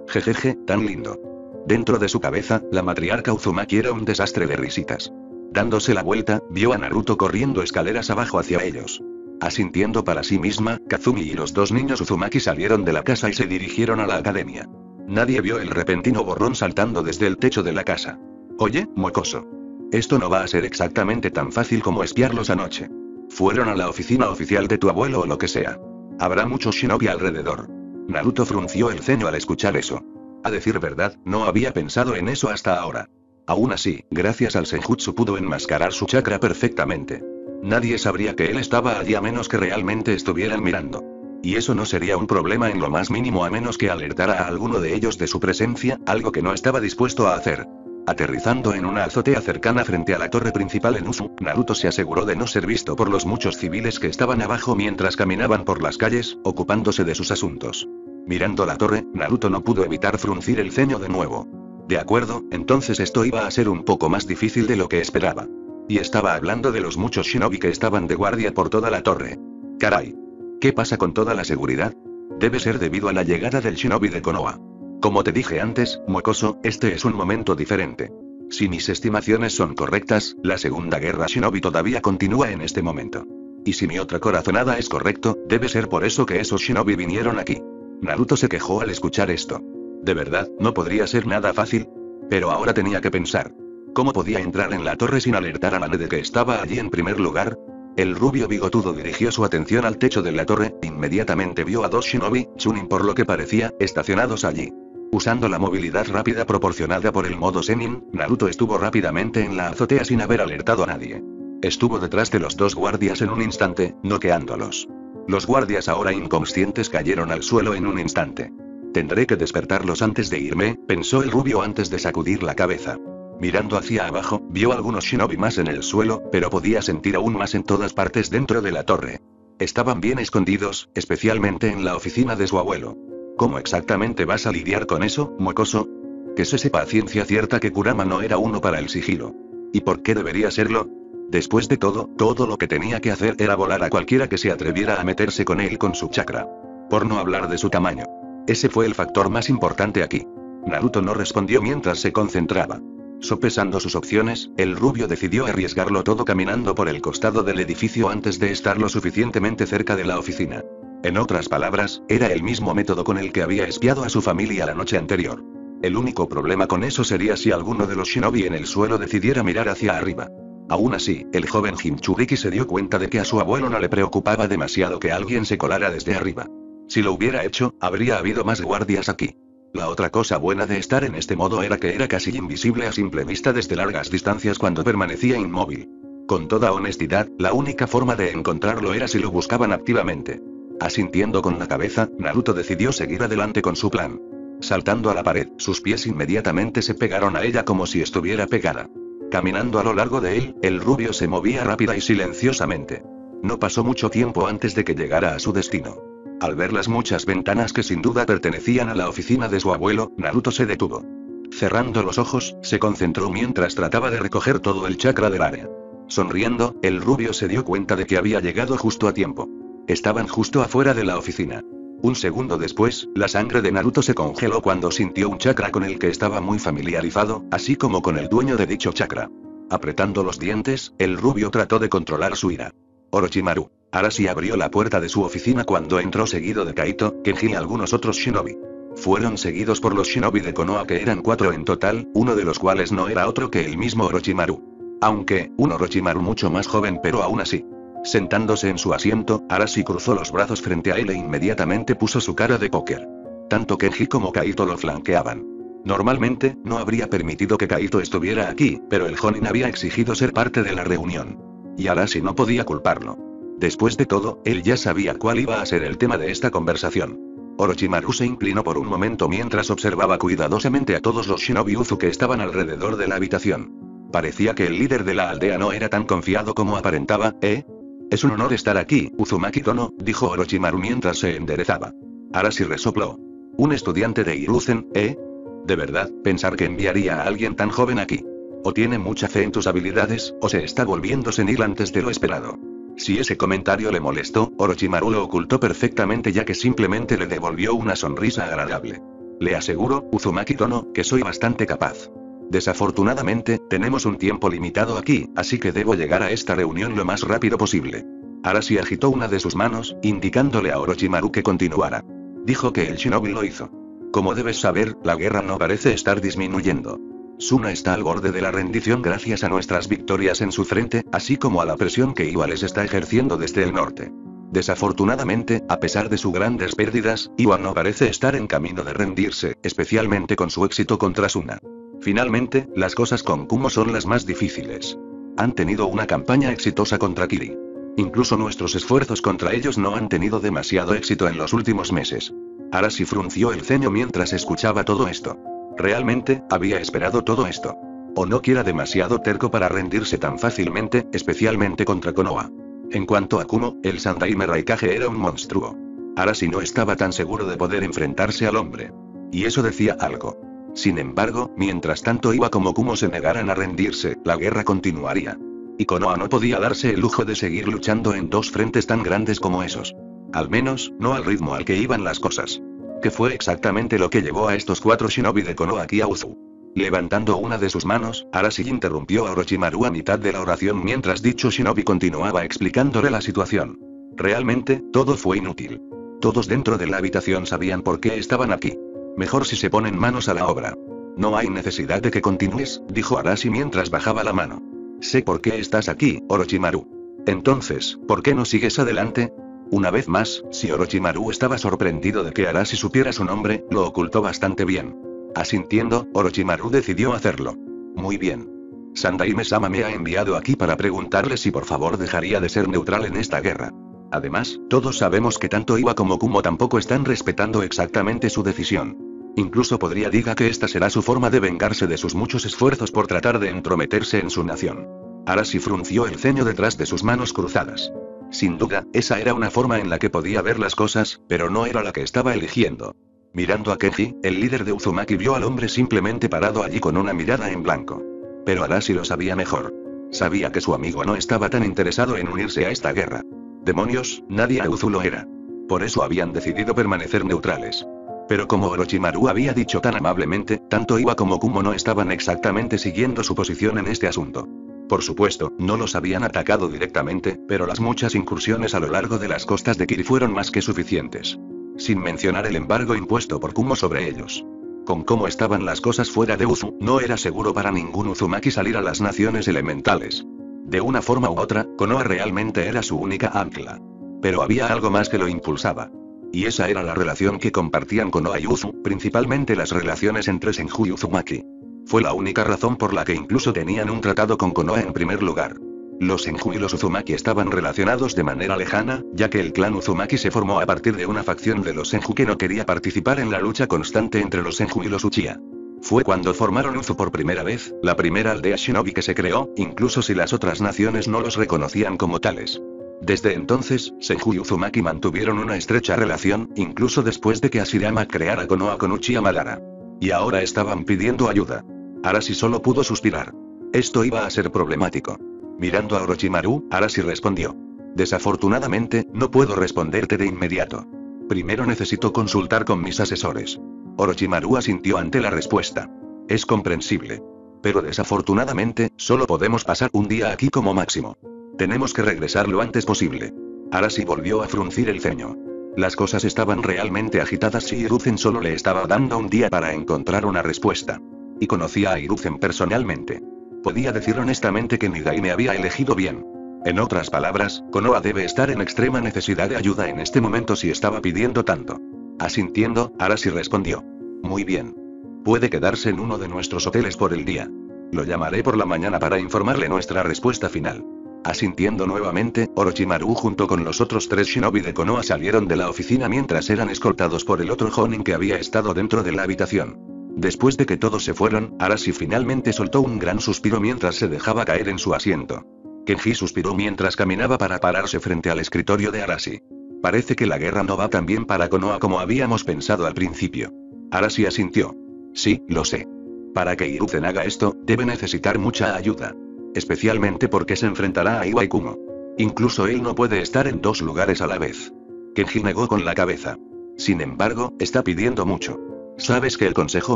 Jejeje, tan lindo. Dentro de su cabeza, la matriarca Uzumaki era un desastre de risitas. Dándose la vuelta, vio a Naruto corriendo escaleras abajo hacia ellos. Asintiendo para sí misma, Kazumi y los dos niños Uzumaki salieron de la casa y se dirigieron a la academia. Nadie vio el repentino borrón saltando desde el techo de la casa. Oye, mocoso. Esto no va a ser exactamente tan fácil como espiarlos anoche. Fueron a la oficina oficial de tu abuelo o lo que sea. Habrá muchos shinobi alrededor. Naruto frunció el ceño al escuchar eso. A decir verdad, no había pensado en eso hasta ahora. Aún así, gracias al Senjutsu pudo enmascarar su chakra perfectamente. Nadie sabría que él estaba allí a menos que realmente estuvieran mirando. Y eso no sería un problema en lo más mínimo a menos que alertara a alguno de ellos de su presencia, algo que no estaba dispuesto a hacer. Aterrizando en una azotea cercana frente a la torre principal en Usu, Naruto se aseguró de no ser visto por los muchos civiles que estaban abajo mientras caminaban por las calles, ocupándose de sus asuntos. Mirando la torre, Naruto no pudo evitar fruncir el ceño de nuevo. De acuerdo, entonces esto iba a ser un poco más difícil de lo que esperaba. Y estaba hablando de los muchos shinobi que estaban de guardia por toda la torre. Caray. ¿Qué pasa con toda la seguridad? Debe ser debido a la llegada del shinobi de Konoha. Como te dije antes, mocoso, este es un momento diferente. Si mis estimaciones son correctas, la segunda guerra shinobi todavía continúa en este momento. Y si mi otra corazonada es correcto, debe ser por eso que esos shinobi vinieron aquí. Naruto se quejó al escuchar esto. De verdad, no podría ser nada fácil. Pero ahora tenía que pensar. ¿Cómo podía entrar en la torre sin alertar a Nane de que estaba allí en primer lugar? El rubio bigotudo dirigió su atención al techo de la torre, inmediatamente vio a dos shinobi, Chunin por lo que parecía, estacionados allí. Usando la movilidad rápida proporcionada por el modo Zenin, Naruto estuvo rápidamente en la azotea sin haber alertado a nadie. Estuvo detrás de los dos guardias en un instante, noqueándolos. Los guardias ahora inconscientes cayeron al suelo en un instante. Tendré que despertarlos antes de irme, pensó el rubio antes de sacudir la cabeza. Mirando hacia abajo, vio algunos shinobi más en el suelo, pero podía sentir aún más en todas partes dentro de la torre. Estaban bien escondidos, especialmente en la oficina de su abuelo. ¿Cómo exactamente vas a lidiar con eso, mocoso? Que se sepa a ciencia cierta que Kurama no era uno para el sigilo. ¿Y por qué debería serlo? Después de todo lo que tenía que hacer era volar a cualquiera que se atreviera a meterse con él con su chakra. Por no hablar de su tamaño. Ese fue el factor más importante aquí. Naruto no respondió mientras se concentraba. Sopesando sus opciones, el rubio decidió arriesgarlo todo caminando por el costado del edificio antes de estar lo suficientemente cerca de la oficina. En otras palabras, era el mismo método con el que había espiado a su familia la noche anterior. El único problema con eso sería si alguno de los shinobi en el suelo decidiera mirar hacia arriba. Aún así, el joven Jinchuriki se dio cuenta de que a su abuelo no le preocupaba demasiado que alguien se colara desde arriba. Si lo hubiera hecho, habría habido más guardias aquí. La otra cosa buena de estar en este modo era que era casi invisible a simple vista desde largas distancias cuando permanecía inmóvil. Con toda honestidad, la única forma de encontrarlo era si lo buscaban activamente. Asintiendo con la cabeza, Naruto decidió seguir adelante con su plan. Saltando a la pared, sus pies inmediatamente se pegaron a ella como si estuviera pegada. Caminando a lo largo de él, el rubio se movía rápida y silenciosamente. No pasó mucho tiempo antes de que llegara a su destino. Al ver las muchas ventanas que sin duda pertenecían a la oficina de su abuelo, Naruto se detuvo. Cerrando los ojos, se concentró mientras trataba de recoger todo el chakra del área. Sonriendo, el rubio se dio cuenta de que había llegado justo a tiempo. Estaban justo afuera de la oficina. Un segundo después, la sangre de Naruto se congeló cuando sintió un chakra con el que estaba muy familiarizado, así como con el dueño de dicho chakra. Apretando los dientes, el rubio trató de controlar su ira. Orochimaru. Arashi abrió la puerta de su oficina cuando entró seguido de Kaito, Kenji y algunos otros shinobi. Fueron seguidos por los shinobi de Konoha que eran 4 en total, uno de los cuales no era otro que el mismo Orochimaru. Aunque, un Orochimaru mucho más joven pero aún así. Sentándose en su asiento, Arashi cruzó los brazos frente a él e inmediatamente puso su cara de póker. Tanto Kenji como Kaito lo flanqueaban. Normalmente, no habría permitido que Kaito estuviera aquí, pero el Jonin había exigido ser parte de la reunión. Y Arashi no podía culparlo. Después de todo, él ya sabía cuál iba a ser el tema de esta conversación. Orochimaru se inclinó por un momento mientras observaba cuidadosamente a todos los shinobi Uzu que estaban alrededor de la habitación. Parecía que el líder de la aldea no era tan confiado como aparentaba, ¿eh? Es un honor estar aquí, Uzumaki Tono, dijo Orochimaru mientras se enderezaba. Arashi resopló. Un estudiante de Hiruzen, ¿eh? De verdad, pensar que enviaría a alguien tan joven aquí. O tiene mucha fe en tus habilidades, o se está volviendo senil antes de lo esperado. Si ese comentario le molestó, Orochimaru lo ocultó perfectamente ya que simplemente le devolvió una sonrisa agradable. Le aseguro, Uzumaki Tono, que soy bastante capaz. Desafortunadamente, tenemos un tiempo limitado aquí, así que debo llegar a esta reunión lo más rápido posible. Arashi agitó una de sus manos, indicándole a Orochimaru que continuara. Dijo que el shinobi lo hizo. Como debes saber, la guerra no parece estar disminuyendo. Suna está al borde de la rendición gracias a nuestras victorias en su frente, así como a la presión que Iwa les está ejerciendo desde el norte. Desafortunadamente, a pesar de sus grandes pérdidas, Iwa no parece estar en camino de rendirse, especialmente con su éxito contra Suna. Finalmente, las cosas con Kumo son las más difíciles. Han tenido una campaña exitosa contra Kiri. Incluso nuestros esfuerzos contra ellos no han tenido demasiado éxito en los últimos meses. Arashi frunció el ceño mientras escuchaba todo esto. Realmente, había esperado todo esto. O no que era demasiado terco para rendirse tan fácilmente, especialmente contra Konoha. En cuanto a Kumo, el Sandaime Raikage era un monstruo. Arashi no estaba tan seguro de poder enfrentarse al hombre. Y eso decía algo. Sin embargo, mientras tanto Iwa como Kumo se negaran a rendirse, la guerra continuaría. Y Konoha no podía darse el lujo de seguir luchando en dos frentes tan grandes como esos. Al menos, no al ritmo al que iban las cosas. Que fue exactamente lo que llevó a estos 4 shinobi de Konoha aquí a Uzu. Levantando una de sus manos, Arashi interrumpió a Orochimaru a mitad de la oración mientras dicho shinobi continuaba explicándole la situación. Realmente, todo fue inútil. Todos dentro de la habitación sabían por qué estaban aquí. Mejor si se ponen manos a la obra. No hay necesidad de que continúes, dijo Arashi mientras bajaba la mano. Sé por qué estás aquí, Orochimaru. Entonces, ¿por qué no sigues adelante? Una vez más, si Orochimaru estaba sorprendido de que Arashi supiera su nombre, lo ocultó bastante bien. Asintiendo, Orochimaru decidió hacerlo. Muy bien. Sandaime-sama me ha enviado aquí para preguntarle si por favor dejaría de ser neutral en esta guerra. Además, todos sabemos que tanto Iwa como Kumo tampoco están respetando exactamente su decisión. Incluso podría diga que esta será su forma de vengarse de sus muchos esfuerzos por tratar de entrometerse en su nación. Arashi frunció el ceño detrás de sus manos cruzadas. Sin duda, esa era una forma en la que podía ver las cosas, pero no era la que estaba eligiendo. Mirando a Kenji, el líder de Uzumaki vio al hombre simplemente parado allí con una mirada en blanco. Pero Arashi lo sabía mejor. Sabía que su amigo no estaba tan interesado en unirse a esta guerra. Demonios, nadie a Uzu lo era. Por eso habían decidido permanecer neutrales. Pero como Orochimaru había dicho tan amablemente, tanto Iwa como Kumo no estaban exactamente siguiendo su posición en este asunto. Por supuesto, no los habían atacado directamente, pero las muchas incursiones a lo largo de las costas de Kiri fueron más que suficientes. Sin mencionar el embargo impuesto por Kumo sobre ellos. Con cómo estaban las cosas fuera de Uzu, no era seguro para ningún Uzumaki salir a las naciones elementales. De una forma u otra, Konoha realmente era su única ancla. Pero había algo más que lo impulsaba. Y esa era la relación que compartían Konoha y Uzu, principalmente las relaciones entre Senju y Uzumaki. Fue la única razón por la que incluso tenían un tratado con Konoha en primer lugar. Los Senju y los Uzumaki estaban relacionados de manera lejana, ya que el clan Uzumaki se formó a partir de una facción de los Senju que no quería participar en la lucha constante entre los Senju y los Uchiha. Fue cuando formaron Uzu por primera vez, la primera aldea shinobi que se creó, incluso si las otras naciones no los reconocían como tales. Desde entonces, Senju y Uzumaki mantuvieron una estrecha relación, incluso después de que Hashirama creara Konoha con Uchiha Madara. Y ahora estaban pidiendo ayuda. Arashi solo pudo suspirar. Esto iba a ser problemático. Mirando a Orochimaru, Arashi respondió. Desafortunadamente, no puedo responderte de inmediato. Primero necesito consultar con mis asesores. Orochimaru asintió ante la respuesta. Es comprensible. Pero desafortunadamente, solo podemos pasar un día aquí como máximo. Tenemos que regresar lo antes posible. Arashi volvió a fruncir el ceño. Las cosas estaban realmente agitadas y Hiruzen solo le estaba dando un día para encontrar una respuesta. Y conocía a Hiruzen personalmente. Podía decir honestamente que Nigai me había elegido bien. En otras palabras, Konoha debe estar en extrema necesidad de ayuda en este momento si estaba pidiendo tanto. Asintiendo, Arashi respondió. Muy bien. Puede quedarse en uno de nuestros hoteles por el día. Lo llamaré por la mañana para informarle nuestra respuesta final. Asintiendo nuevamente, Orochimaru junto con los otros 3 shinobi de Konoha salieron de la oficina mientras eran escoltados por el otro Jonin que había estado dentro de la habitación. Después de que todos se fueron, Arashi finalmente soltó un gran suspiro mientras se dejaba caer en su asiento. Kenji suspiró mientras caminaba para pararse frente al escritorio de Arashi. Parece que la guerra no va tan bien para Konoha como habíamos pensado al principio. Arashi asintió. Sí, lo sé. Para que Hiruzen haga esto, debe necesitar mucha ayuda. Especialmente porque se enfrentará a Iwai-Kumo. Incluso él no puede estar en 2 lugares a la vez. Kenji negó con la cabeza. Sin embargo, está pidiendo mucho. Sabes que el consejo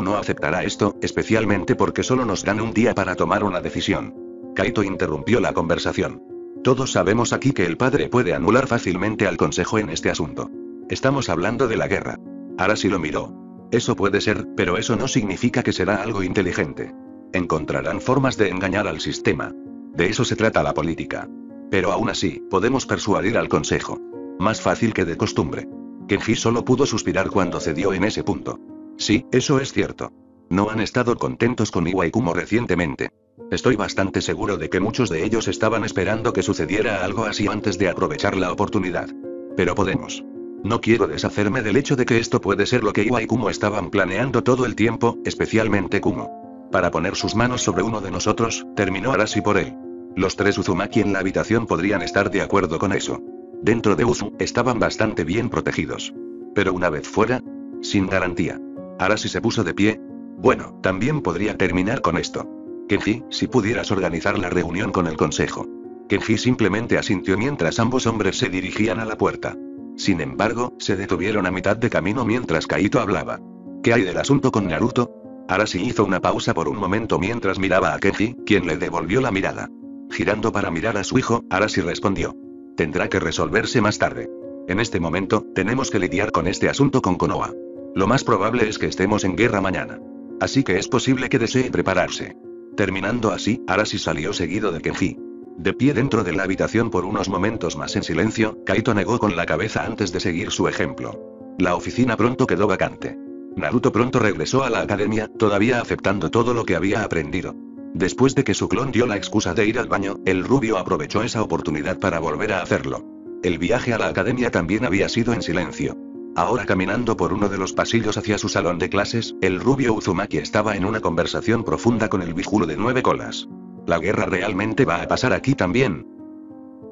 no aceptará esto, especialmente porque solo nos dan un día para tomar una decisión. Kaito interrumpió la conversación. Todos sabemos aquí que el padre puede anular fácilmente al consejo en este asunto. Estamos hablando de la guerra. Arashi lo miró. Eso puede ser, pero eso no significa que será algo inteligente. Encontrarán formas de engañar al sistema. De eso se trata la política. Pero aún así, podemos persuadir al consejo. Más fácil que de costumbre. Kenji solo pudo suspirar cuando cedió en ese punto. Sí, eso es cierto. No han estado contentos con Iwai-Kumo recientemente. Estoy bastante seguro de que muchos de ellos estaban esperando que sucediera algo así antes de aprovechar la oportunidad. Pero podemos. No quiero deshacerme del hecho de que esto puede ser lo que Iwai-Kumo estaban planeando todo el tiempo, especialmente Kumo. Para poner sus manos sobre uno de nosotros, terminó Arashi por él. Los 3 Uzumaki en la habitación podrían estar de acuerdo con eso. Dentro de Uzu, estaban bastante bien protegidos. Pero una vez fuera, sin garantía. Arashi se puso de pie. Bueno, también podría terminar con esto. Kenji, si pudieras organizar la reunión con el consejo. Kenji simplemente asintió mientras ambos hombres se dirigían a la puerta. Sin embargo, se detuvieron a mitad de camino mientras Kaito hablaba. ¿Qué hay del asunto con Naruto? Arashi hizo una pausa por un momento mientras miraba a Kenji, quien le devolvió la mirada. Girando para mirar a su hijo, Arashi respondió. Tendrá que resolverse más tarde. En este momento, tenemos que lidiar con este asunto con Konoha. Lo más probable es que estemos en guerra mañana. Así que es posible que desee prepararse. Terminando así, Arashi salió seguido de Kenji. De pie dentro de la habitación por unos momentos más en silencio, Kaito negó con la cabeza antes de seguir su ejemplo. La oficina pronto quedó vacante. Naruto pronto regresó a la academia, todavía aceptando todo lo que había aprendido. Después de que su clon dio la excusa de ir al baño, el rubio aprovechó esa oportunidad para volver a hacerlo. El viaje a la academia también había sido en silencio. Ahora caminando por uno de los pasillos hacia su salón de clases, el rubio Uzumaki estaba en una conversación profunda con el viejulo de 9 colas. ¿La guerra realmente va a pasar aquí también?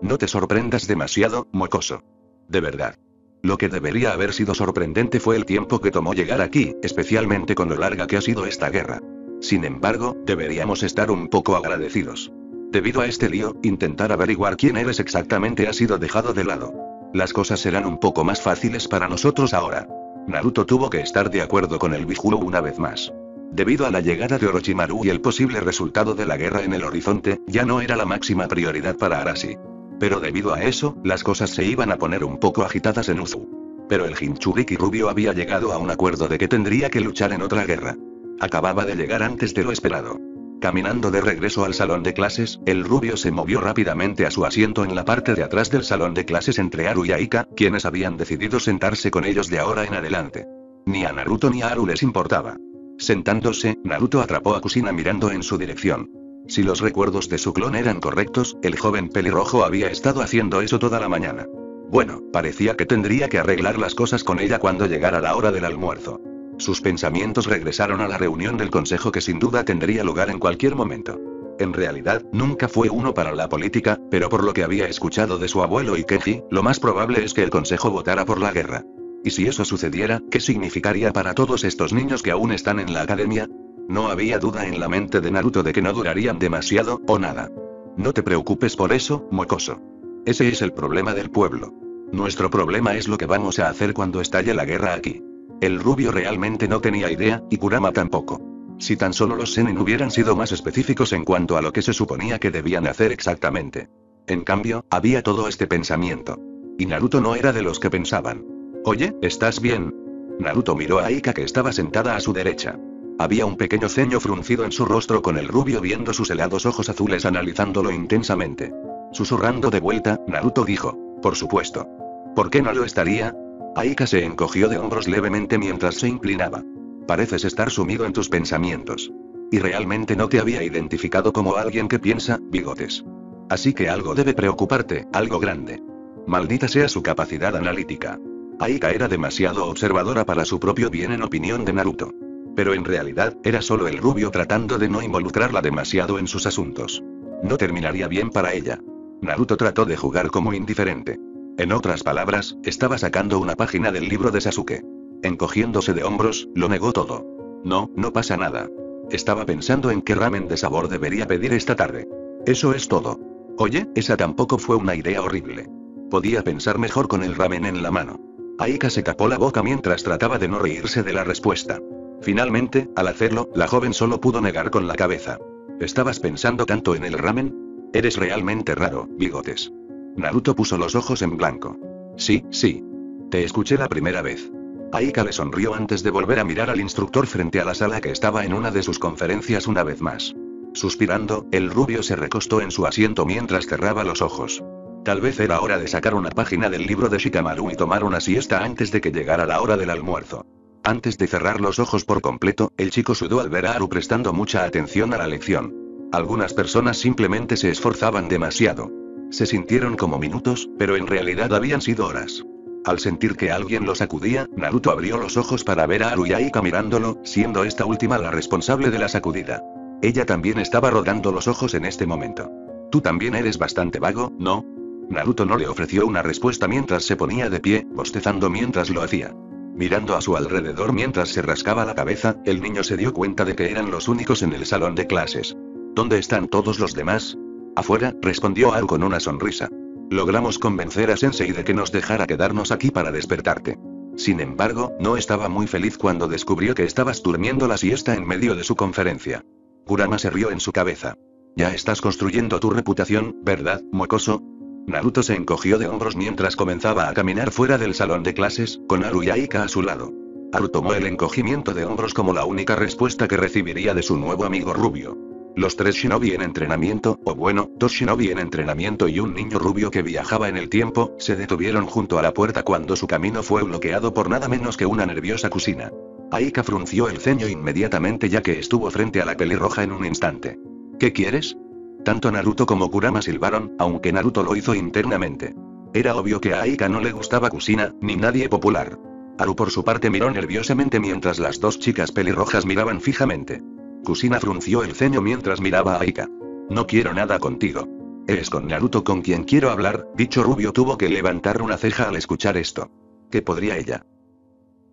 No te sorprendas demasiado, mocoso. De verdad. Lo que debería haber sido sorprendente fue el tiempo que tomó llegar aquí, especialmente con lo larga que ha sido esta guerra. Sin embargo, deberíamos estar un poco agradecidos. Debido a este lío, intentar averiguar quién eres exactamente ha sido dejado de lado. Las cosas serán un poco más fáciles para nosotros ahora. Naruto tuvo que estar de acuerdo con el viejulo una vez más. Debido a la llegada de Orochimaru y el posible resultado de la guerra en el horizonte, ya no era la máxima prioridad para Arashi. Pero debido a eso, las cosas se iban a poner un poco agitadas en Uzu. Pero el Jinchuriki rubio había llegado a un acuerdo de que tendría que luchar en otra guerra. Acababa de llegar antes de lo esperado. Caminando de regreso al salón de clases, el rubio se movió rápidamente a su asiento en la parte de atrás del salón de clases entre Haru y Aika, quienes habían decidido sentarse con ellos de ahora en adelante. Ni a Naruto ni a Haru les importaba. Sentándose, Naruto atrapó a Kushina mirando en su dirección. Si los recuerdos de su clon eran correctos, el joven pelirrojo había estado haciendo eso toda la mañana. Bueno, parecía que tendría que arreglar las cosas con ella cuando llegara la hora del almuerzo. Sus pensamientos regresaron a la reunión del consejo que sin duda tendría lugar en cualquier momento. En realidad, nunca fue uno para la política, pero por lo que había escuchado de su abuelo y Keiji, lo más probable es que el consejo votara por la guerra. Y si eso sucediera, ¿qué significaría para todos estos niños que aún están en la academia? No había duda en la mente de Naruto de que no durarían demasiado, o nada. No te preocupes por eso, mocoso. Ese es el problema del pueblo. Nuestro problema es lo que vamos a hacer cuando estalle la guerra aquí. El rubio realmente no tenía idea, y Kurama tampoco. Si tan solo los Zenin hubieran sido más específicos en cuanto a lo que se suponía que debían hacer exactamente. En cambio, había todo este pensamiento. Y Naruto no era de los que pensaban. Oye, ¿estás bien? Naruto miró a Aika que estaba sentada a su derecha. Había un pequeño ceño fruncido en su rostro con el rubio viendo sus helados ojos azules analizándolo intensamente. Susurrando de vuelta, Naruto dijo, por supuesto. ¿Por qué no lo estaría? Aika se encogió de hombros levemente mientras se inclinaba. Pareces estar sumido en tus pensamientos. Y realmente no te había identificado como alguien que piensa, bigotes. Así que algo debe preocuparte, algo grande. Maldita sea su capacidad analítica. Aika era demasiado observadora para su propio bien en opinión de Naruto. Pero en realidad, era solo el rubio tratando de no involucrarla demasiado en sus asuntos. No terminaría bien para ella. Naruto trató de jugar como indiferente. En otras palabras, estaba sacando una página del libro de Sasuke. Encogiéndose de hombros, lo negó todo. No, no pasa nada. Estaba pensando en qué ramen de sabor debería pedir esta tarde. Eso es todo. Oye, esa tampoco fue una idea horrible. Podía pensar mejor con el ramen en la mano. Aika se tapó la boca mientras trataba de no reírse de la respuesta. Finalmente, al hacerlo, la joven solo pudo negar con la cabeza. ¿Estabas pensando tanto en el ramen? Eres realmente raro, bigotes. Naruto puso los ojos en blanco. Sí, sí. Te escuché la primera vez. Aika le sonrió antes de volver a mirar al instructor frente a la sala que estaba en una de sus conferencias una vez más. Suspirando, el rubio se recostó en su asiento mientras cerraba los ojos. Tal vez era hora de sacar una página del libro de Shikamaru y tomar una siesta antes de que llegara la hora del almuerzo. Antes de cerrar los ojos por completo, el chico sudó al ver a Haru prestando mucha atención a la lección. Algunas personas simplemente se esforzaban demasiado. Se sintieron como minutos, pero en realidad habían sido horas. Al sentir que alguien lo sacudía, Naruto abrió los ojos para ver a Haru y Aika mirándolo, siendo esta última la responsable de la sacudida. Ella también estaba rodando los ojos en este momento. Tú también eres bastante vago, ¿no? Naruto no le ofreció una respuesta mientras se ponía de pie, bostezando mientras lo hacía. Mirando a su alrededor mientras se rascaba la cabeza, el niño se dio cuenta de que eran los únicos en el salón de clases. ¿Dónde están todos los demás? Afuera, respondió Haru con una sonrisa. Logramos convencer a Sensei de que nos dejara quedarnos aquí para despertarte. Sin embargo, no estaba muy feliz cuando descubrió que estabas durmiendo la siesta en medio de su conferencia. Kurama se rió en su cabeza. Ya estás construyendo tu reputación, ¿verdad, mocoso? Naruto se encogió de hombros mientras comenzaba a caminar fuera del salón de clases, con Haru y Aika a su lado. Haru tomó el encogimiento de hombros como la única respuesta que recibiría de su nuevo amigo rubio. Los 3 shinobi en entrenamiento, o bueno, 2 shinobi en entrenamiento y un niño rubio que viajaba en el tiempo, se detuvieron junto a la puerta cuando su camino fue bloqueado por nada menos que una nerviosa Kusina. Aika frunció el ceño inmediatamente ya que estuvo frente a la pelirroja en un instante. ¿Qué quieres? Tanto Naruto como Kurama silbaron, aunque Naruto lo hizo internamente. Era obvio que a Aika no le gustaba Kusina, ni nadie popular. Haru por su parte miró nerviosamente mientras las 2 chicas pelirrojas miraban fijamente. Kusina frunció el ceño mientras miraba a Aika. No quiero nada contigo. Es con Naruto con quien quiero hablar, dicho rubio tuvo que levantar una ceja al escuchar esto. ¿Qué podría ella?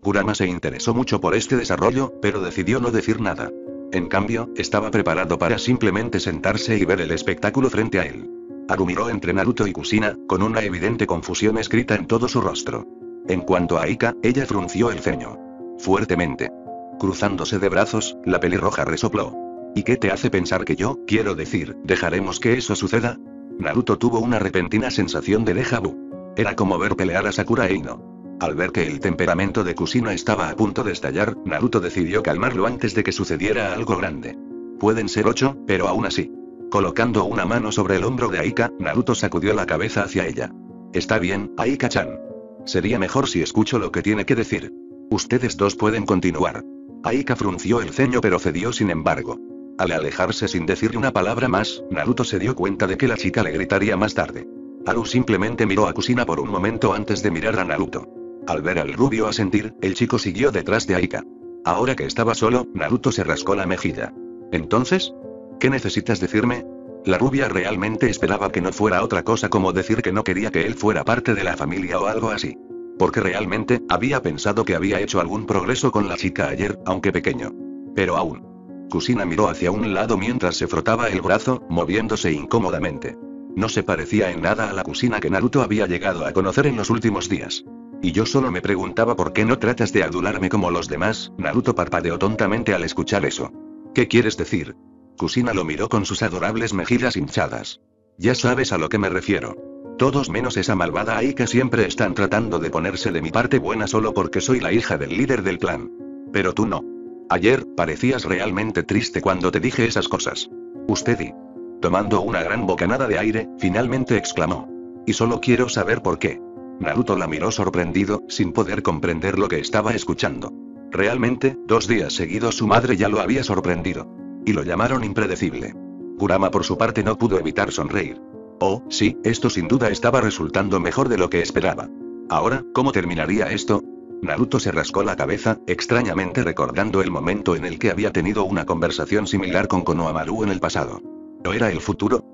Kurama se interesó mucho por este desarrollo, pero decidió no decir nada. En cambio, estaba preparado para simplemente sentarse y ver el espectáculo frente a él. Haru miró entre Naruto y Kusina, con una evidente confusión escrita en todo su rostro. En cuanto a Aika, ella frunció el ceño. Fuertemente. Cruzándose de brazos, la pelirroja resopló. ¿Y qué te hace pensar que yo, quiero decir, dejaremos que eso suceda? Naruto tuvo una repentina sensación de déjà vu. Era como ver pelear a Sakura e Ino. Al ver que el temperamento de Kusina estaba a punto de estallar, Naruto decidió calmarlo antes de que sucediera algo grande. Pueden ser 8, pero aún así. Colocando una mano sobre el hombro de Aika, Naruto sacudió la cabeza hacia ella. Está bien, Aika-chan. Sería mejor si escucho lo que tiene que decir. Ustedes 2 pueden continuar. Aika frunció el ceño pero cedió sin embargo. Al alejarse sin decirle una palabra más, Naruto se dio cuenta de que la chica le gritaría más tarde. Haru simplemente miró a Kushina por un momento antes de mirar a Naruto. Al ver al rubio asentir, el chico siguió detrás de Aika. Ahora que estaba solo, Naruto se rascó la mejilla. ¿Entonces? ¿Qué necesitas decirme? La rubia realmente esperaba que no fuera otra cosa como decir que no quería que él fuera parte de la familia o algo así. Porque realmente, había pensado que había hecho algún progreso con la chica ayer, aunque pequeño. Pero aún. Kushina miró hacia un lado mientras se frotaba el brazo, moviéndose incómodamente. No se parecía en nada a la Kushina que Naruto había llegado a conocer en los últimos días. Y yo solo me preguntaba por qué no tratas de adularme como los demás. Naruto parpadeó tontamente al escuchar eso. ¿Qué quieres decir? Kushina lo miró con sus adorables mejillas hinchadas. Ya sabes a lo que me refiero. Todos menos esa malvada Aika siempre están tratando de ponerse de mi parte buena solo porque soy la hija del líder del clan. Pero tú no. Ayer, parecías realmente triste cuando te dije esas cosas. Usted y... Tomando una gran bocanada de aire, finalmente exclamó. Y solo quiero saber por qué. Naruto la miró sorprendido, sin poder comprender lo que estaba escuchando. Realmente, 2 días seguidos su madre ya lo había sorprendido. Y lo llamaron impredecible. Kurama por su parte no pudo evitar sonreír. Oh, sí, esto sin duda estaba resultando mejor de lo que esperaba. Ahora, ¿cómo terminaría esto? Naruto se rascó la cabeza, extrañamente recordando el momento en el que había tenido una conversación similar con Konohamaru en el pasado. ¿No era el futuro?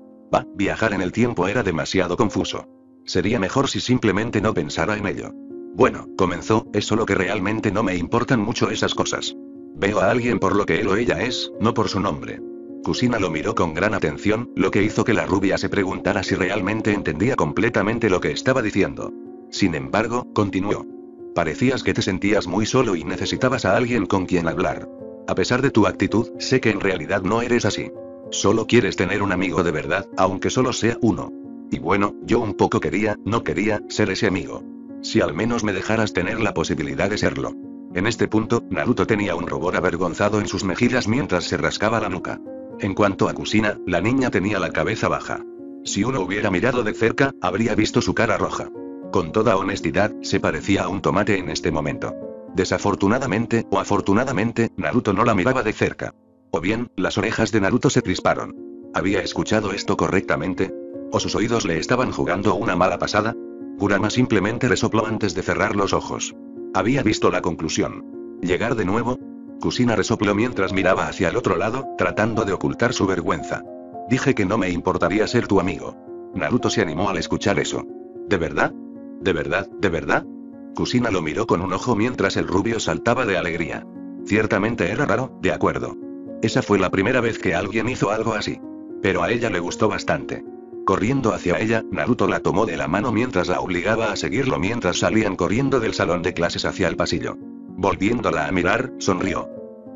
Viajar en el tiempo era demasiado confuso. Sería mejor si simplemente no pensara en ello. Bueno, comenzó, es solo que realmente no me importan mucho esas cosas. Veo a alguien por lo que él o ella es, no por su nombre. Kushina lo miró con gran atención, lo que hizo que la rubia se preguntara si realmente entendía completamente lo que estaba diciendo. Sin embargo, continuó. Parecías que te sentías muy solo y necesitabas a alguien con quien hablar. A pesar de tu actitud, sé que en realidad no eres así. Solo quieres tener un amigo de verdad, aunque solo sea uno. Y bueno, yo un poco no quería, ser ese amigo. Si al menos me dejaras tener la posibilidad de serlo. En este punto, Naruto tenía un rubor avergonzado en sus mejillas mientras se rascaba la nuca. En cuanto a Kushina, la niña tenía la cabeza baja. Si uno hubiera mirado de cerca, habría visto su cara roja. Con toda honestidad, se parecía a un tomate en este momento. Desafortunadamente, o afortunadamente, Naruto no la miraba de cerca. O bien, las orejas de Naruto se crisparon. ¿Había escuchado esto correctamente? ¿O sus oídos le estaban jugando una mala pasada? Kurama simplemente resopló antes de cerrar los ojos. Había visto la conclusión. ¿Llegar de nuevo? Kushina resopló mientras miraba hacia el otro lado, tratando de ocultar su vergüenza. Dije que no me importaría ser tu amigo. Naruto se animó al escuchar eso. ¿De verdad? ¿De verdad, de verdad? Kushina lo miró con un ojo mientras el rubio saltaba de alegría. Ciertamente era raro, de acuerdo. Esa fue la primera vez que alguien hizo algo así. Pero a ella le gustó bastante. Corriendo hacia ella, Naruto la tomó de la mano mientras la obligaba a seguirlo mientras salían corriendo del salón de clases hacia el pasillo. Volviéndola a mirar, sonrió.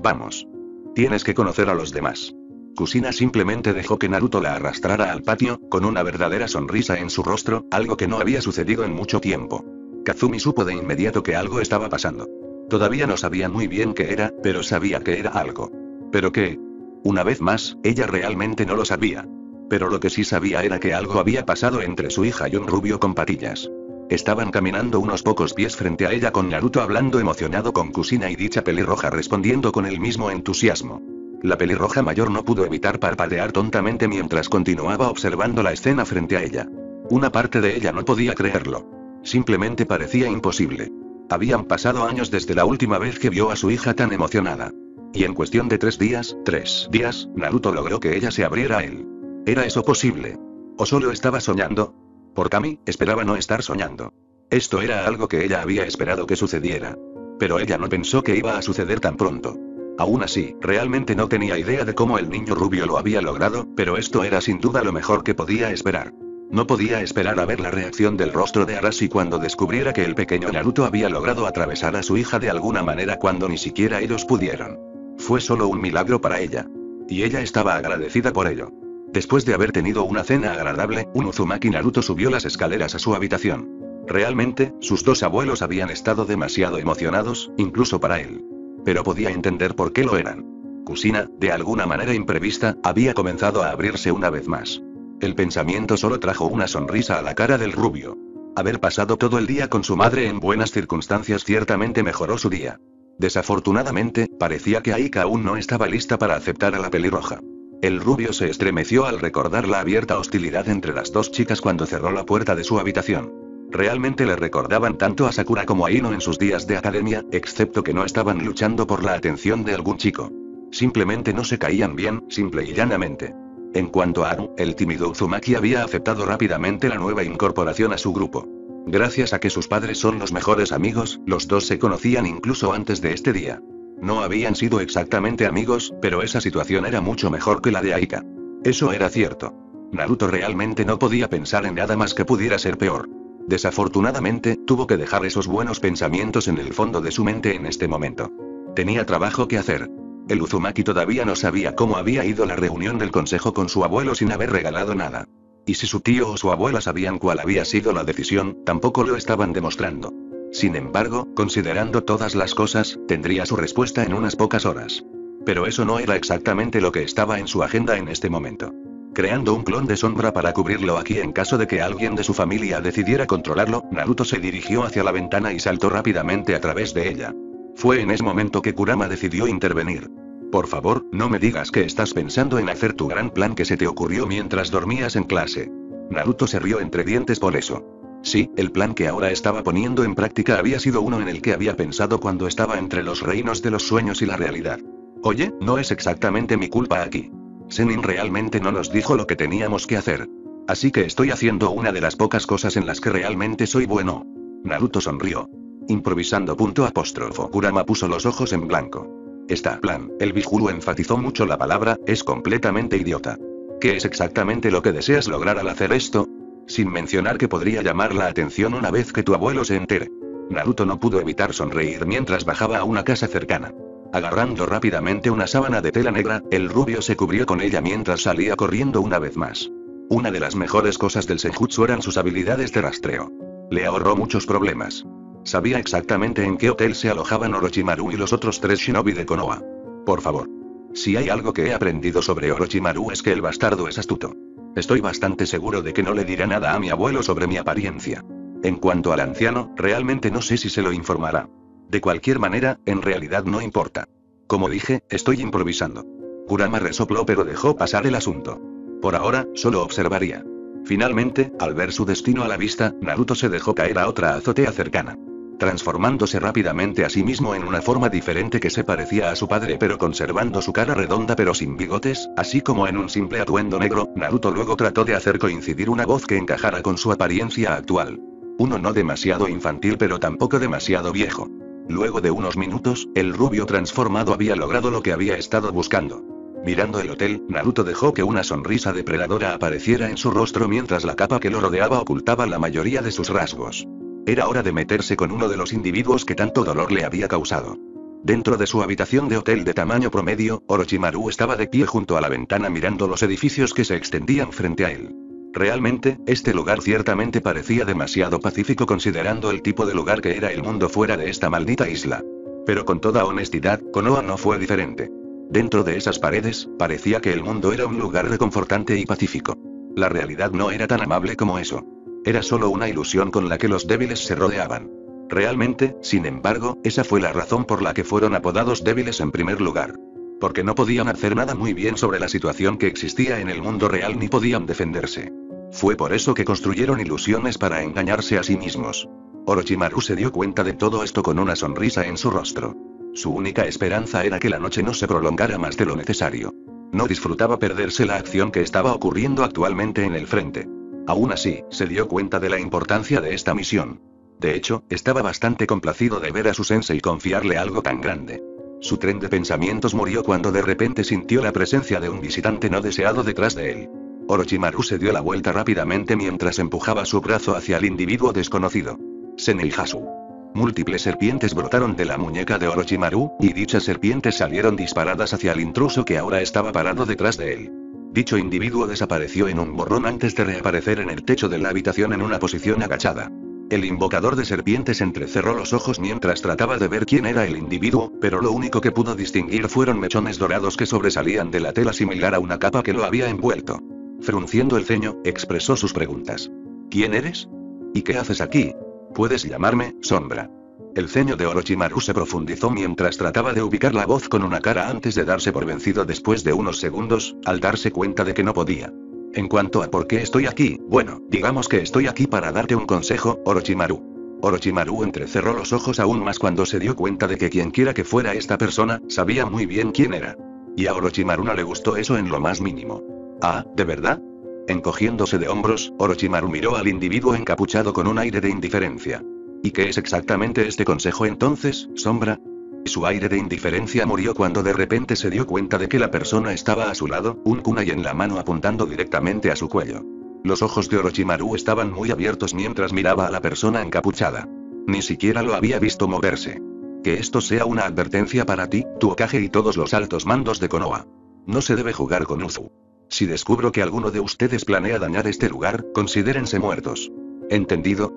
Vamos. Tienes que conocer a los demás. Kushina simplemente dejó que Naruto la arrastrara al patio, con una verdadera sonrisa en su rostro, algo que no había sucedido en mucho tiempo. Kazumi supo de inmediato que algo estaba pasando. Todavía no sabía muy bien qué era, pero sabía que era algo. ¿Pero qué? Una vez más, ella realmente no lo sabía. Pero lo que sí sabía era que algo había pasado entre su hija y un rubio con patillas. Estaban caminando unos pocos pies frente a ella con Naruto hablando emocionado con Kushina y dicha pelirroja respondiendo con el mismo entusiasmo. La pelirroja mayor no pudo evitar parpadear tontamente mientras continuaba observando la escena frente a ella. Una parte de ella no podía creerlo. Simplemente parecía imposible. Habían pasado años desde la última vez que vio a su hija tan emocionada. Y en cuestión de 3 días, Naruto logró que ella se abriera a él. ¿Era eso posible? ¿O solo estaba soñando? Por Kami, esperaba no estar soñando. Esto era algo que ella había esperado que sucediera. Pero ella no pensó que iba a suceder tan pronto. Aún así, realmente no tenía idea de cómo el niño rubio lo había logrado, pero esto era sin duda lo mejor que podía esperar. No podía esperar a ver la reacción del rostro de Arashi cuando descubriera que el pequeño Naruto había logrado atravesar a su hija de alguna manera cuando ni siquiera ellos pudieron. Fue solo un milagro para ella. Y ella estaba agradecida por ello. Después de haber tenido una cena agradable, un Uzumaki Naruto subió las escaleras a su habitación. Realmente, sus 2 abuelos habían estado demasiado emocionados, incluso para él. Pero podía entender por qué lo eran. Kushina, de alguna manera imprevista, había comenzado a abrirse una vez más. El pensamiento solo trajo una sonrisa a la cara del rubio. Haber pasado todo el día con su madre en buenas circunstancias ciertamente mejoró su día. Desafortunadamente, parecía que Aika aún no estaba lista para aceptar a la pelirroja. El rubio se estremeció al recordar la abierta hostilidad entre las dos chicas cuando cerró la puerta de su habitación. Realmente le recordaban tanto a Sakura como a Ino en sus días de academia, excepto que no estaban luchando por la atención de algún chico. Simplemente no se caían bien, simple y llanamente. En cuanto a Haru, el tímido Uzumaki había aceptado rápidamente la nueva incorporación a su grupo. Gracias a que sus padres son los mejores amigos, los dos se conocían incluso antes de este día. No habían sido exactamente amigos, pero esa situación era mucho mejor que la de Aika. Eso era cierto. Naruto realmente no podía pensar en nada más que pudiera ser peor. Desafortunadamente, tuvo que dejar esos buenos pensamientos en el fondo de su mente en este momento. Tenía trabajo que hacer. El Uzumaki todavía no sabía cómo había ido la reunión del consejo con su abuelo sin haber regalado nada. Y si su tío o su abuela sabían cuál había sido la decisión, tampoco lo estaban demostrando. Sin embargo, considerando todas las cosas, tendría su respuesta en unas pocas horas. Pero eso no era exactamente lo que estaba en su agenda en este momento. Creando un clon de sombra para cubrirlo aquí en caso de que alguien de su familia decidiera controlarlo, Naruto se dirigió hacia la ventana y saltó rápidamente a través de ella. Fue en ese momento que Kurama decidió intervenir. Por favor, no me digas que estás pensando en hacer tu gran plan que se te ocurrió mientras dormías en clase. Naruto se rió entre dientes por eso. Sí, el plan que ahora estaba poniendo en práctica había sido uno en el que había pensado cuando estaba entre los reinos de los sueños y la realidad. Oye, no es exactamente mi culpa aquí. Zenin realmente no nos dijo lo que teníamos que hacer. Así que estoy haciendo una de las pocas cosas en las que realmente soy bueno. Naruto sonrió. Improvisando . Kurama puso los ojos en blanco. Esta plan, el Bijuru enfatizó mucho la palabra, es completamente idiota. ¿Qué es exactamente lo que deseas lograr al hacer esto? Sin mencionar que podría llamar la atención una vez que tu abuelo se entere. Naruto no pudo evitar sonreír mientras bajaba a una casa cercana. Agarrando rápidamente una sábana de tela negra, el rubio se cubrió con ella mientras salía corriendo una vez más. Una de las mejores cosas del Senjutsu eran sus habilidades de rastreo. Le ahorró muchos problemas. Sabía exactamente en qué hotel se alojaban Orochimaru y los otros 3 shinobi de Konoha. Por favor. Si hay algo que he aprendido sobre Orochimaru es que el bastardo es astuto. Estoy bastante seguro de que no le dirá nada a mi abuelo sobre mi apariencia. En cuanto al anciano, realmente no sé si se lo informará. De cualquier manera, en realidad no importa. Como dije, estoy improvisando. Kurama resopló pero dejó pasar el asunto. Por ahora, solo observaría. Finalmente, al ver su destino a la vista, Naruto se dejó caer a otra azotea cercana. Transformándose rápidamente a sí mismo en una forma diferente que se parecía a su padre pero conservando su cara redonda pero sin bigotes, así como en un simple atuendo negro, Naruto luego trató de hacer coincidir una voz que encajara con su apariencia actual. Uno no demasiado infantil pero tampoco demasiado viejo. Luego de unos minutos, el rubio transformado había logrado lo que había estado buscando. Mirando el hotel, Naruto dejó que una sonrisa depredadora apareciera en su rostro mientras la capa que lo rodeaba ocultaba la mayoría de sus rasgos. Era hora de meterse con uno de los individuos que tanto dolor le había causado. Dentro de su habitación de hotel de tamaño promedio, Orochimaru estaba de pie junto a la ventana mirando los edificios que se extendían frente a él. Realmente, este lugar ciertamente parecía demasiado pacífico considerando el tipo de lugar que era el mundo fuera de esta maldita isla. Pero con toda honestidad, Konoha no fue diferente. Dentro de esas paredes, parecía que el mundo era un lugar reconfortante y pacífico. La realidad no era tan amable como eso. Era solo una ilusión con la que los débiles se rodeaban. Realmente, sin embargo, esa fue la razón por la que fueron apodados débiles en primer lugar. Porque no podían hacer nada muy bien sobre la situación que existía en el mundo real ni podían defenderse. Fue por eso que construyeron ilusiones para engañarse a sí mismos. Orochimaru se dio cuenta de todo esto con una sonrisa en su rostro. Su única esperanza era que la noche no se prolongara más de lo necesario. No disfrutaba perderse la acción que estaba ocurriendo actualmente en el frente. Aún así, se dio cuenta de la importancia de esta misión. De hecho, estaba bastante complacido de ver a su sensei confiarle algo tan grande. Su tren de pensamientos murió cuando de repente sintió la presencia de un visitante no deseado detrás de él. Orochimaru se dio la vuelta rápidamente mientras empujaba su brazo hacia el individuo desconocido. Zenitsu. Múltiples serpientes brotaron de la muñeca de Orochimaru, y dichas serpientes salieron disparadas hacia el intruso que ahora estaba parado detrás de él. Dicho individuo desapareció en un borrón antes de reaparecer en el techo de la habitación en una posición agachada. El invocador de serpientes entrecerró los ojos mientras trataba de ver quién era el individuo, pero lo único que pudo distinguir fueron mechones dorados que sobresalían de la tela similar a una capa que lo había envuelto. Frunciendo el ceño, expresó sus preguntas. ¿Quién eres? ¿Y qué haces aquí? Puedes llamarme Sombra. El ceño de Orochimaru se profundizó mientras trataba de ubicar la voz con una cara antes de darse por vencido después de unos segundos, al darse cuenta de que no podía. En cuanto a por qué estoy aquí, bueno, digamos que estoy aquí para darte un consejo, Orochimaru. Orochimaru entrecerró los ojos aún más cuando se dio cuenta de que quienquiera que fuera esta persona, sabía muy bien quién era. Y a Orochimaru no le gustó eso en lo más mínimo. Ah, ¿de verdad? Encogiéndose de hombros, Orochimaru miró al individuo encapuchado con un aire de indiferencia. ¿Y qué es exactamente este consejo entonces, Sombra? Su aire de indiferencia murió cuando de repente se dio cuenta de que la persona estaba a su lado, un kunai en la mano apuntando directamente a su cuello. Los ojos de Orochimaru estaban muy abiertos mientras miraba a la persona encapuchada. Ni siquiera lo había visto moverse. Que esto sea una advertencia para ti, tu Hokage y todos los altos mandos de Konoha. No se debe jugar con Uzu. Si descubro que alguno de ustedes planea dañar este lugar, considérense muertos. ¿Entendido?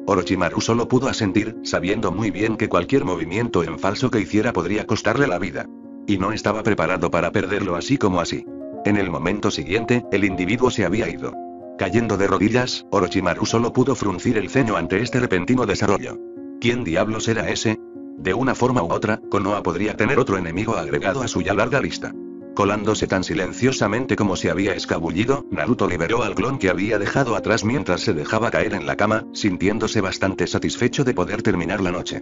Orochimaru solo pudo asentir, sabiendo muy bien que cualquier movimiento en falso que hiciera podría costarle la vida. Y no estaba preparado para perderlo así como así. En el momento siguiente, el individuo se había ido. Cayendo de rodillas, Orochimaru solo pudo fruncir el ceño ante este repentino desarrollo. ¿Quién diablos era ese? De una forma u otra, Konoha podría tener otro enemigo agregado a su ya larga lista. Colándose tan silenciosamente como se había escabullido, Naruto liberó al clon que había dejado atrás mientras se dejaba caer en la cama, sintiéndose bastante satisfecho de poder terminar la noche.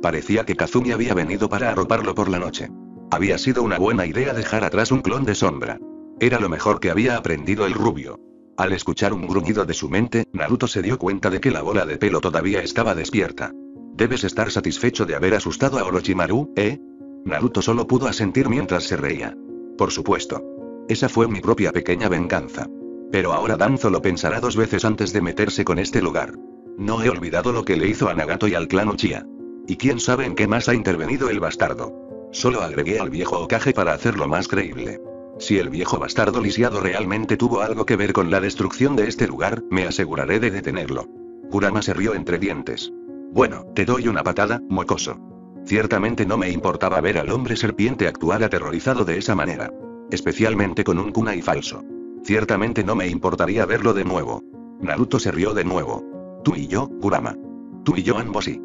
Parecía que Kazumi había venido para arroparlo por la noche. Había sido una buena idea dejar atrás un clon de sombra. Era lo mejor que había aprendido el rubio. Al escuchar un gruñido de su mente, Naruto se dio cuenta de que la bola de pelo todavía estaba despierta. Debes estar satisfecho de haber asustado a Orochimaru, ¿eh? Naruto solo pudo asentir mientras se reía. Por supuesto. Esa fue mi propia pequeña venganza. Pero ahora Danzo lo pensará 2 veces antes de meterse con este lugar. No he olvidado lo que le hizo a Nagato y al clan Uchiha. Y quién sabe en qué más ha intervenido el bastardo. Solo agregué al viejo Hokage para hacerlo más creíble. Si el viejo bastardo lisiado realmente tuvo algo que ver con la destrucción de este lugar, me aseguraré de detenerlo. Kurama se rió entre dientes. Bueno, te doy una patada, mocoso. Ciertamente no me importaba ver al hombre serpiente actuar aterrorizado de esa manera. Especialmente con un kunai falso. Ciertamente no me importaría verlo de nuevo. Naruto se rió de nuevo. Tú y yo, Kurama. Tú y yo ambos sí.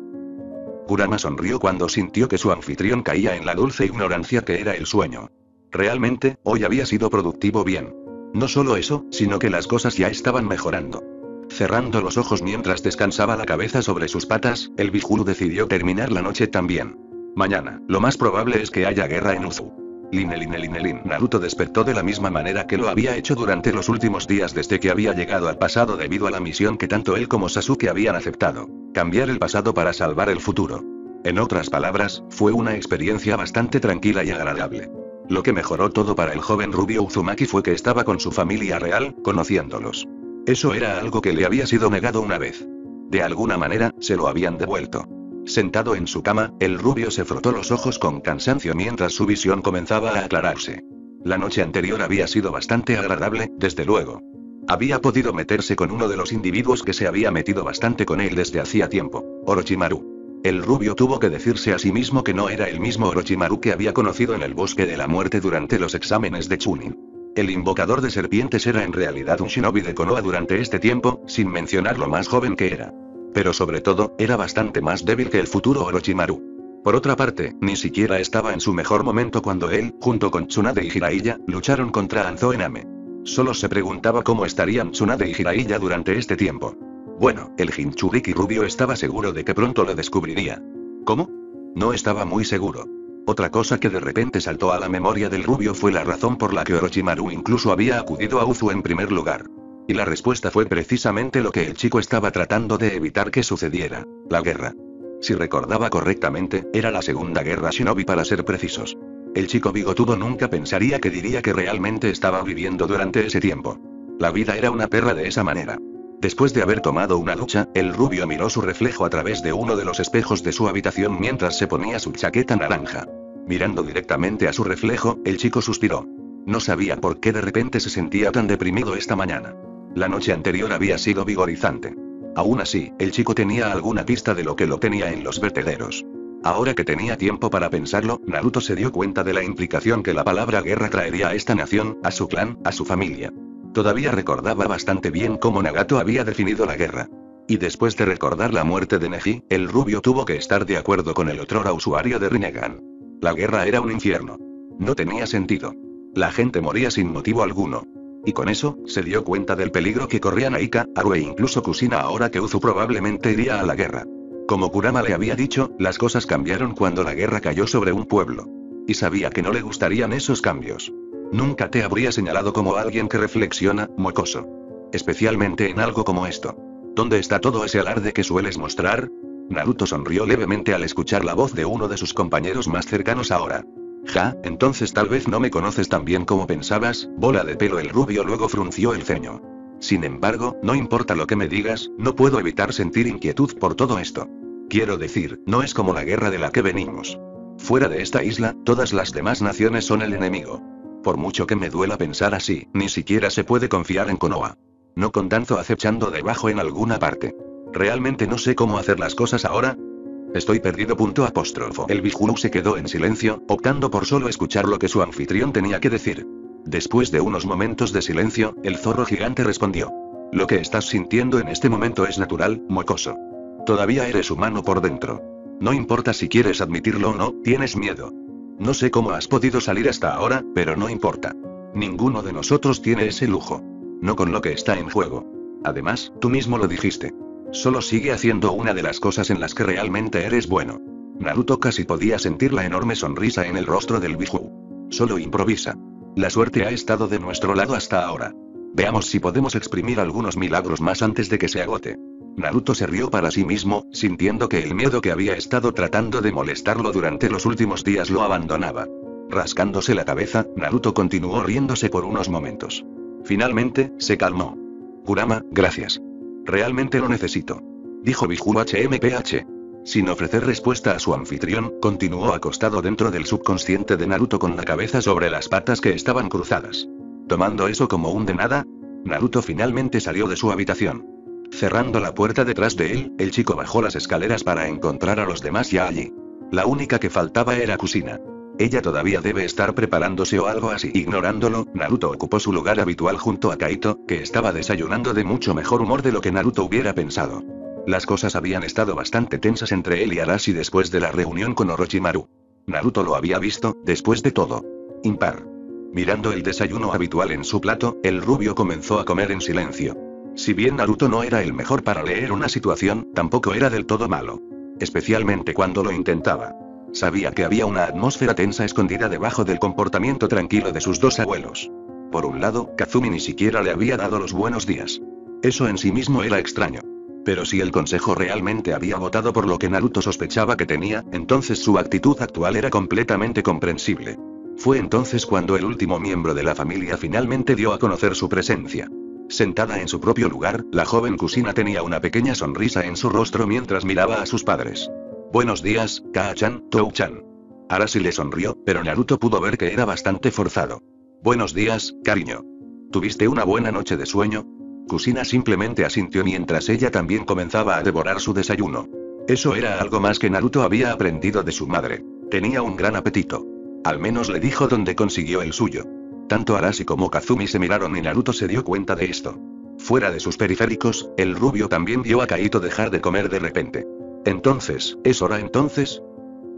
Kurama sonrió cuando sintió que su anfitrión caía en la dulce ignorancia que era el sueño. Realmente, hoy había sido productivo bien. No solo eso, sino que las cosas ya estaban mejorando. Cerrando los ojos mientras descansaba la cabeza sobre sus patas, el Bihuru decidió terminar la noche también. Mañana, lo más probable es que haya guerra en Uzu. Lin. Naruto despertó de la misma manera que lo había hecho durante los últimos días desde que había llegado al pasado debido a la misión que tanto él como Sasuke habían aceptado. Cambiar el pasado para salvar el futuro. En otras palabras, fue una experiencia bastante tranquila y agradable. Lo que mejoró todo para el joven rubio Uzumaki fue que estaba con su familia real, conociéndolos. Eso era algo que le había sido negado una vez. De alguna manera, se lo habían devuelto. Sentado en su cama, el rubio se frotó los ojos con cansancio mientras su visión comenzaba a aclararse. La noche anterior había sido bastante agradable, desde luego. Había podido meterse con uno de los individuos que se había metido bastante con él desde hacía tiempo, Orochimaru. El rubio tuvo que decirse a sí mismo que no era el mismo Orochimaru que había conocido en el bosque de la muerte durante los exámenes de Chunin. El invocador de serpientes era en realidad un shinobi de Konoha durante este tiempo, sin mencionar lo más joven que era. Pero sobre todo, era bastante más débil que el futuro Orochimaru. Por otra parte, ni siquiera estaba en su mejor momento cuando él, junto con Tsunade y Jiraiya, lucharon contra Anzo Ename. Solo se preguntaba cómo estarían Tsunade y Jiraiya durante este tiempo. Bueno, el Jinchuriki rubio estaba seguro de que pronto lo descubriría. ¿Cómo? No estaba muy seguro. Otra cosa que de repente saltó a la memoria del rubio fue la razón por la que Orochimaru incluso había acudido a Uzu en primer lugar. Y la respuesta fue precisamente lo que el chico estaba tratando de evitar que sucediera: la guerra. Si recordaba correctamente, era la segunda guerra shinobi para ser precisos. El chico bigotudo nunca pensaría que diría que realmente estaba viviendo durante ese tiempo. La vida era una perra de esa manera. Después de haber tomado una ducha, el rubio miró su reflejo a través de uno de los espejos de su habitación mientras se ponía su chaqueta naranja. Mirando directamente a su reflejo, el chico suspiró. No sabía por qué de repente se sentía tan deprimido esta mañana. La noche anterior había sido vigorizante. Aún así, el chico tenía alguna pista de lo que lo tenía en los vertederos. Ahora que tenía tiempo para pensarlo, Naruto se dio cuenta de la implicación que la palabra guerra traería a esta nación, a su clan, a su familia. Todavía recordaba bastante bien cómo Nagato había definido la guerra. Y después de recordar la muerte de Neji, el rubio tuvo que estar de acuerdo con el otrora usuario de Rinnegan. La guerra era un infierno. No tenía sentido. La gente moría sin motivo alguno. Y con eso, se dio cuenta del peligro que corrían Aika, Haru e incluso Kusina ahora que Uzu probablemente iría a la guerra. Como Kurama le había dicho, las cosas cambiaron cuando la guerra cayó sobre un pueblo. Y sabía que no le gustarían esos cambios. Nunca te habría señalado como alguien que reflexiona, mocoso. Especialmente en algo como esto. ¿Dónde está todo ese alarde que sueles mostrar? Naruto sonrió levemente al escuchar la voz de uno de sus compañeros más cercanos ahora. Ja, entonces tal vez no me conoces tan bien como pensabas, bola de pelo. El rubio luego frunció el ceño. Sin embargo, no importa lo que me digas, no puedo evitar sentir inquietud por todo esto. Quiero decir, no es como la guerra de la que venimos. Fuera de esta isla, todas las demás naciones son el enemigo. Por mucho que me duela pensar así, ni siquiera se puede confiar en Konoha. No con Danzo acechando debajo en alguna parte. Realmente no sé cómo hacer las cosas ahora. Estoy perdido. El Biju se quedó en silencio, optando por solo escuchar lo que su anfitrión tenía que decir. Después de unos momentos de silencio, el zorro gigante respondió. Lo que estás sintiendo en este momento es natural, mocoso. Todavía eres humano por dentro. No importa si quieres admitirlo o no, tienes miedo. No sé cómo has podido salir hasta ahora, pero no importa. Ninguno de nosotros tiene ese lujo. No con lo que está en juego. Además, tú mismo lo dijiste. Solo sigue haciendo una de las cosas en las que realmente eres bueno. Naruto casi podía sentir la enorme sonrisa en el rostro del Biju. Solo improvisa. La suerte ha estado de nuestro lado hasta ahora. Veamos si podemos exprimir algunos milagros más antes de que se agote. Naruto se rió para sí mismo, sintiendo que el miedo que había estado tratando de molestarlo durante los últimos días lo abandonaba. Rascándose la cabeza, Naruto continuó riéndose por unos momentos. Finalmente, se calmó. Kurama, gracias. Realmente lo necesito. Dijo Biju HMPH. Sin ofrecer respuesta a su anfitrión, continuó acostado dentro del subconsciente de Naruto con la cabeza sobre las patas que estaban cruzadas. Tomando eso como un de nada, Naruto finalmente salió de su habitación. Cerrando la puerta detrás de él, el chico bajó las escaleras para encontrar a los demás ya allí. La única que faltaba era Kusina. Ella todavía debe estar preparándose o algo así. Ignorándolo, Naruto ocupó su lugar habitual junto a Kaito, que estaba desayunando de mucho mejor humor de lo que Naruto hubiera pensado. Las cosas habían estado bastante tensas entre él y Arashi después de la reunión con Orochimaru. Naruto lo había visto, después de todo. Impar. Mirando el desayuno habitual en su plato, el rubio comenzó a comer en silencio. Si bien Naruto no era el mejor para leer una situación, tampoco era del todo malo. Especialmente cuando lo intentaba. Sabía que había una atmósfera tensa escondida debajo del comportamiento tranquilo de sus dos abuelos. Por un lado, Kazumi ni siquiera le había dado los buenos días. Eso en sí mismo era extraño. Pero si el consejo realmente había votado por lo que Naruto sospechaba que tenía, entonces su actitud actual era completamente comprensible. Fue entonces cuando el último miembro de la familia finalmente dio a conocer su presencia. Sentada en su propio lugar, la joven Kusina tenía una pequeña sonrisa en su rostro mientras miraba a sus padres. Buenos días, Kaa-chan, Tou-chan. Arashi le sonrió, pero Naruto pudo ver que era bastante forzado. Buenos días, cariño. ¿Tuviste una buena noche de sueño? Kusina simplemente asintió mientras ella también comenzaba a devorar su desayuno. Eso era algo más que Naruto había aprendido de su madre. Tenía un gran apetito. Al menos le dijo dónde consiguió el suyo. Tanto Arashi como Kazumi se miraron y Naruto se dio cuenta de esto. Fuera de sus periféricos, el rubio también vio a Kaito dejar de comer de repente. Entonces, ¿es hora entonces?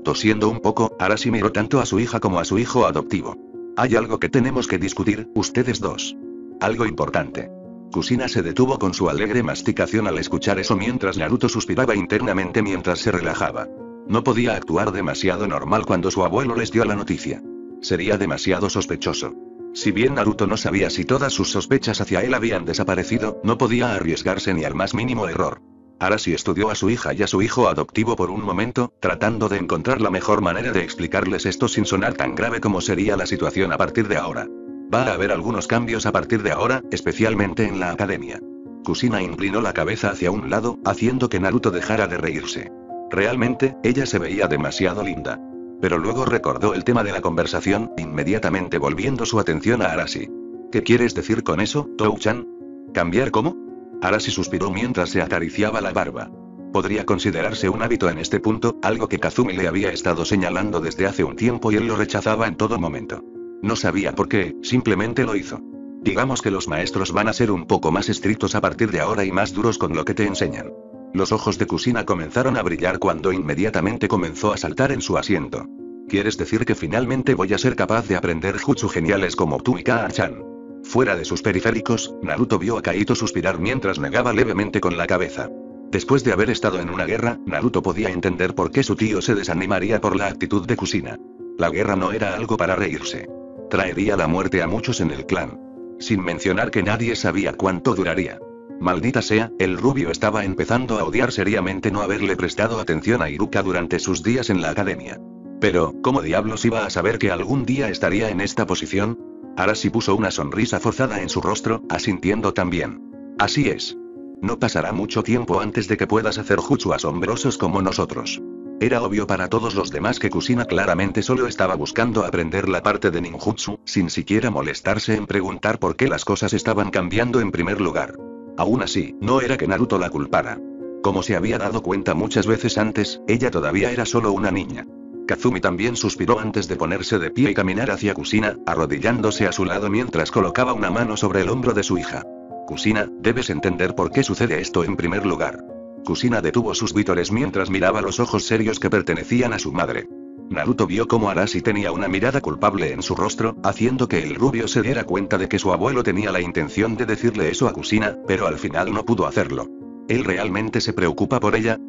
Tosiendo un poco, Arashi miró tanto a su hija como a su hijo adoptivo. Hay algo que tenemos que discutir, ustedes dos. Algo importante. Kusina se detuvo con su alegre masticación al escuchar eso mientras Naruto suspiraba internamente mientras se relajaba. No podía actuar demasiado normal cuando su abuelo les dio la noticia. Sería demasiado sospechoso. Si bien Naruto no sabía si todas sus sospechas hacia él habían desaparecido, no podía arriesgarse ni al más mínimo error. Arashi estudió a su hija y a su hijo adoptivo por un momento, tratando de encontrar la mejor manera de explicarles esto sin sonar tan grave como sería la situación a partir de ahora. Va a haber algunos cambios a partir de ahora, especialmente en la academia. Kusina inclinó la cabeza hacia un lado, haciendo que Naruto dejara de reírse. Realmente, ella se veía demasiado linda. Pero luego recordó el tema de la conversación, inmediatamente volviendo su atención a Arashi. ¿Qué quieres decir con eso, Tou-chan? ¿Cambiar cómo? Arashi suspiró mientras se acariciaba la barba. Podría considerarse un hábito en este punto, algo que Kazumi le había estado señalando desde hace un tiempo y él lo rechazaba en todo momento. No sabía por qué, simplemente lo hizo. Digamos que los maestros van a ser un poco más estrictos a partir de ahora y más duros con lo que te enseñan. Los ojos de Kusina comenzaron a brillar cuando inmediatamente comenzó a saltar en su asiento. ¿Quieres decir que finalmente voy a ser capaz de aprender jutsu geniales como tú y Kaa-chan? Fuera de sus periféricos, Naruto vio a Kaito suspirar mientras negaba levemente con la cabeza. Después de haber estado en una guerra, Naruto podía entender por qué su tío se desanimaría por la actitud de Kusina. La guerra no era algo para reírse. Traería la muerte a muchos en el clan. Sin mencionar que nadie sabía cuánto duraría. Maldita sea, el rubio estaba empezando a odiar seriamente no haberle prestado atención a Iruka durante sus días en la academia. Pero, ¿cómo diablos iba a saber que algún día estaría en esta posición? Arashi puso una sonrisa forzada en su rostro, asintiendo también. Así es. No pasará mucho tiempo antes de que puedas hacer jutsu asombrosos como nosotros. Era obvio para todos los demás que Kusina claramente solo estaba buscando aprender la parte de ninjutsu, sin siquiera molestarse en preguntar por qué las cosas estaban cambiando en primer lugar. Aún así, no era que Naruto la culpara. Como se había dado cuenta muchas veces antes, ella todavía era solo una niña. Kazumi también suspiró antes de ponerse de pie y caminar hacia Kusina, arrodillándose a su lado mientras colocaba una mano sobre el hombro de su hija. Kusina, debes entender por qué sucede esto en primer lugar. Kusina detuvo sus vítores mientras miraba los ojos serios que pertenecían a su madre. Naruto vio cómo Arashi tenía una mirada culpable en su rostro, haciendo que el rubio se diera cuenta de que su abuelo tenía la intención de decirle eso a Kusina, pero al final no pudo hacerlo. ¿Él realmente se preocupa por ella?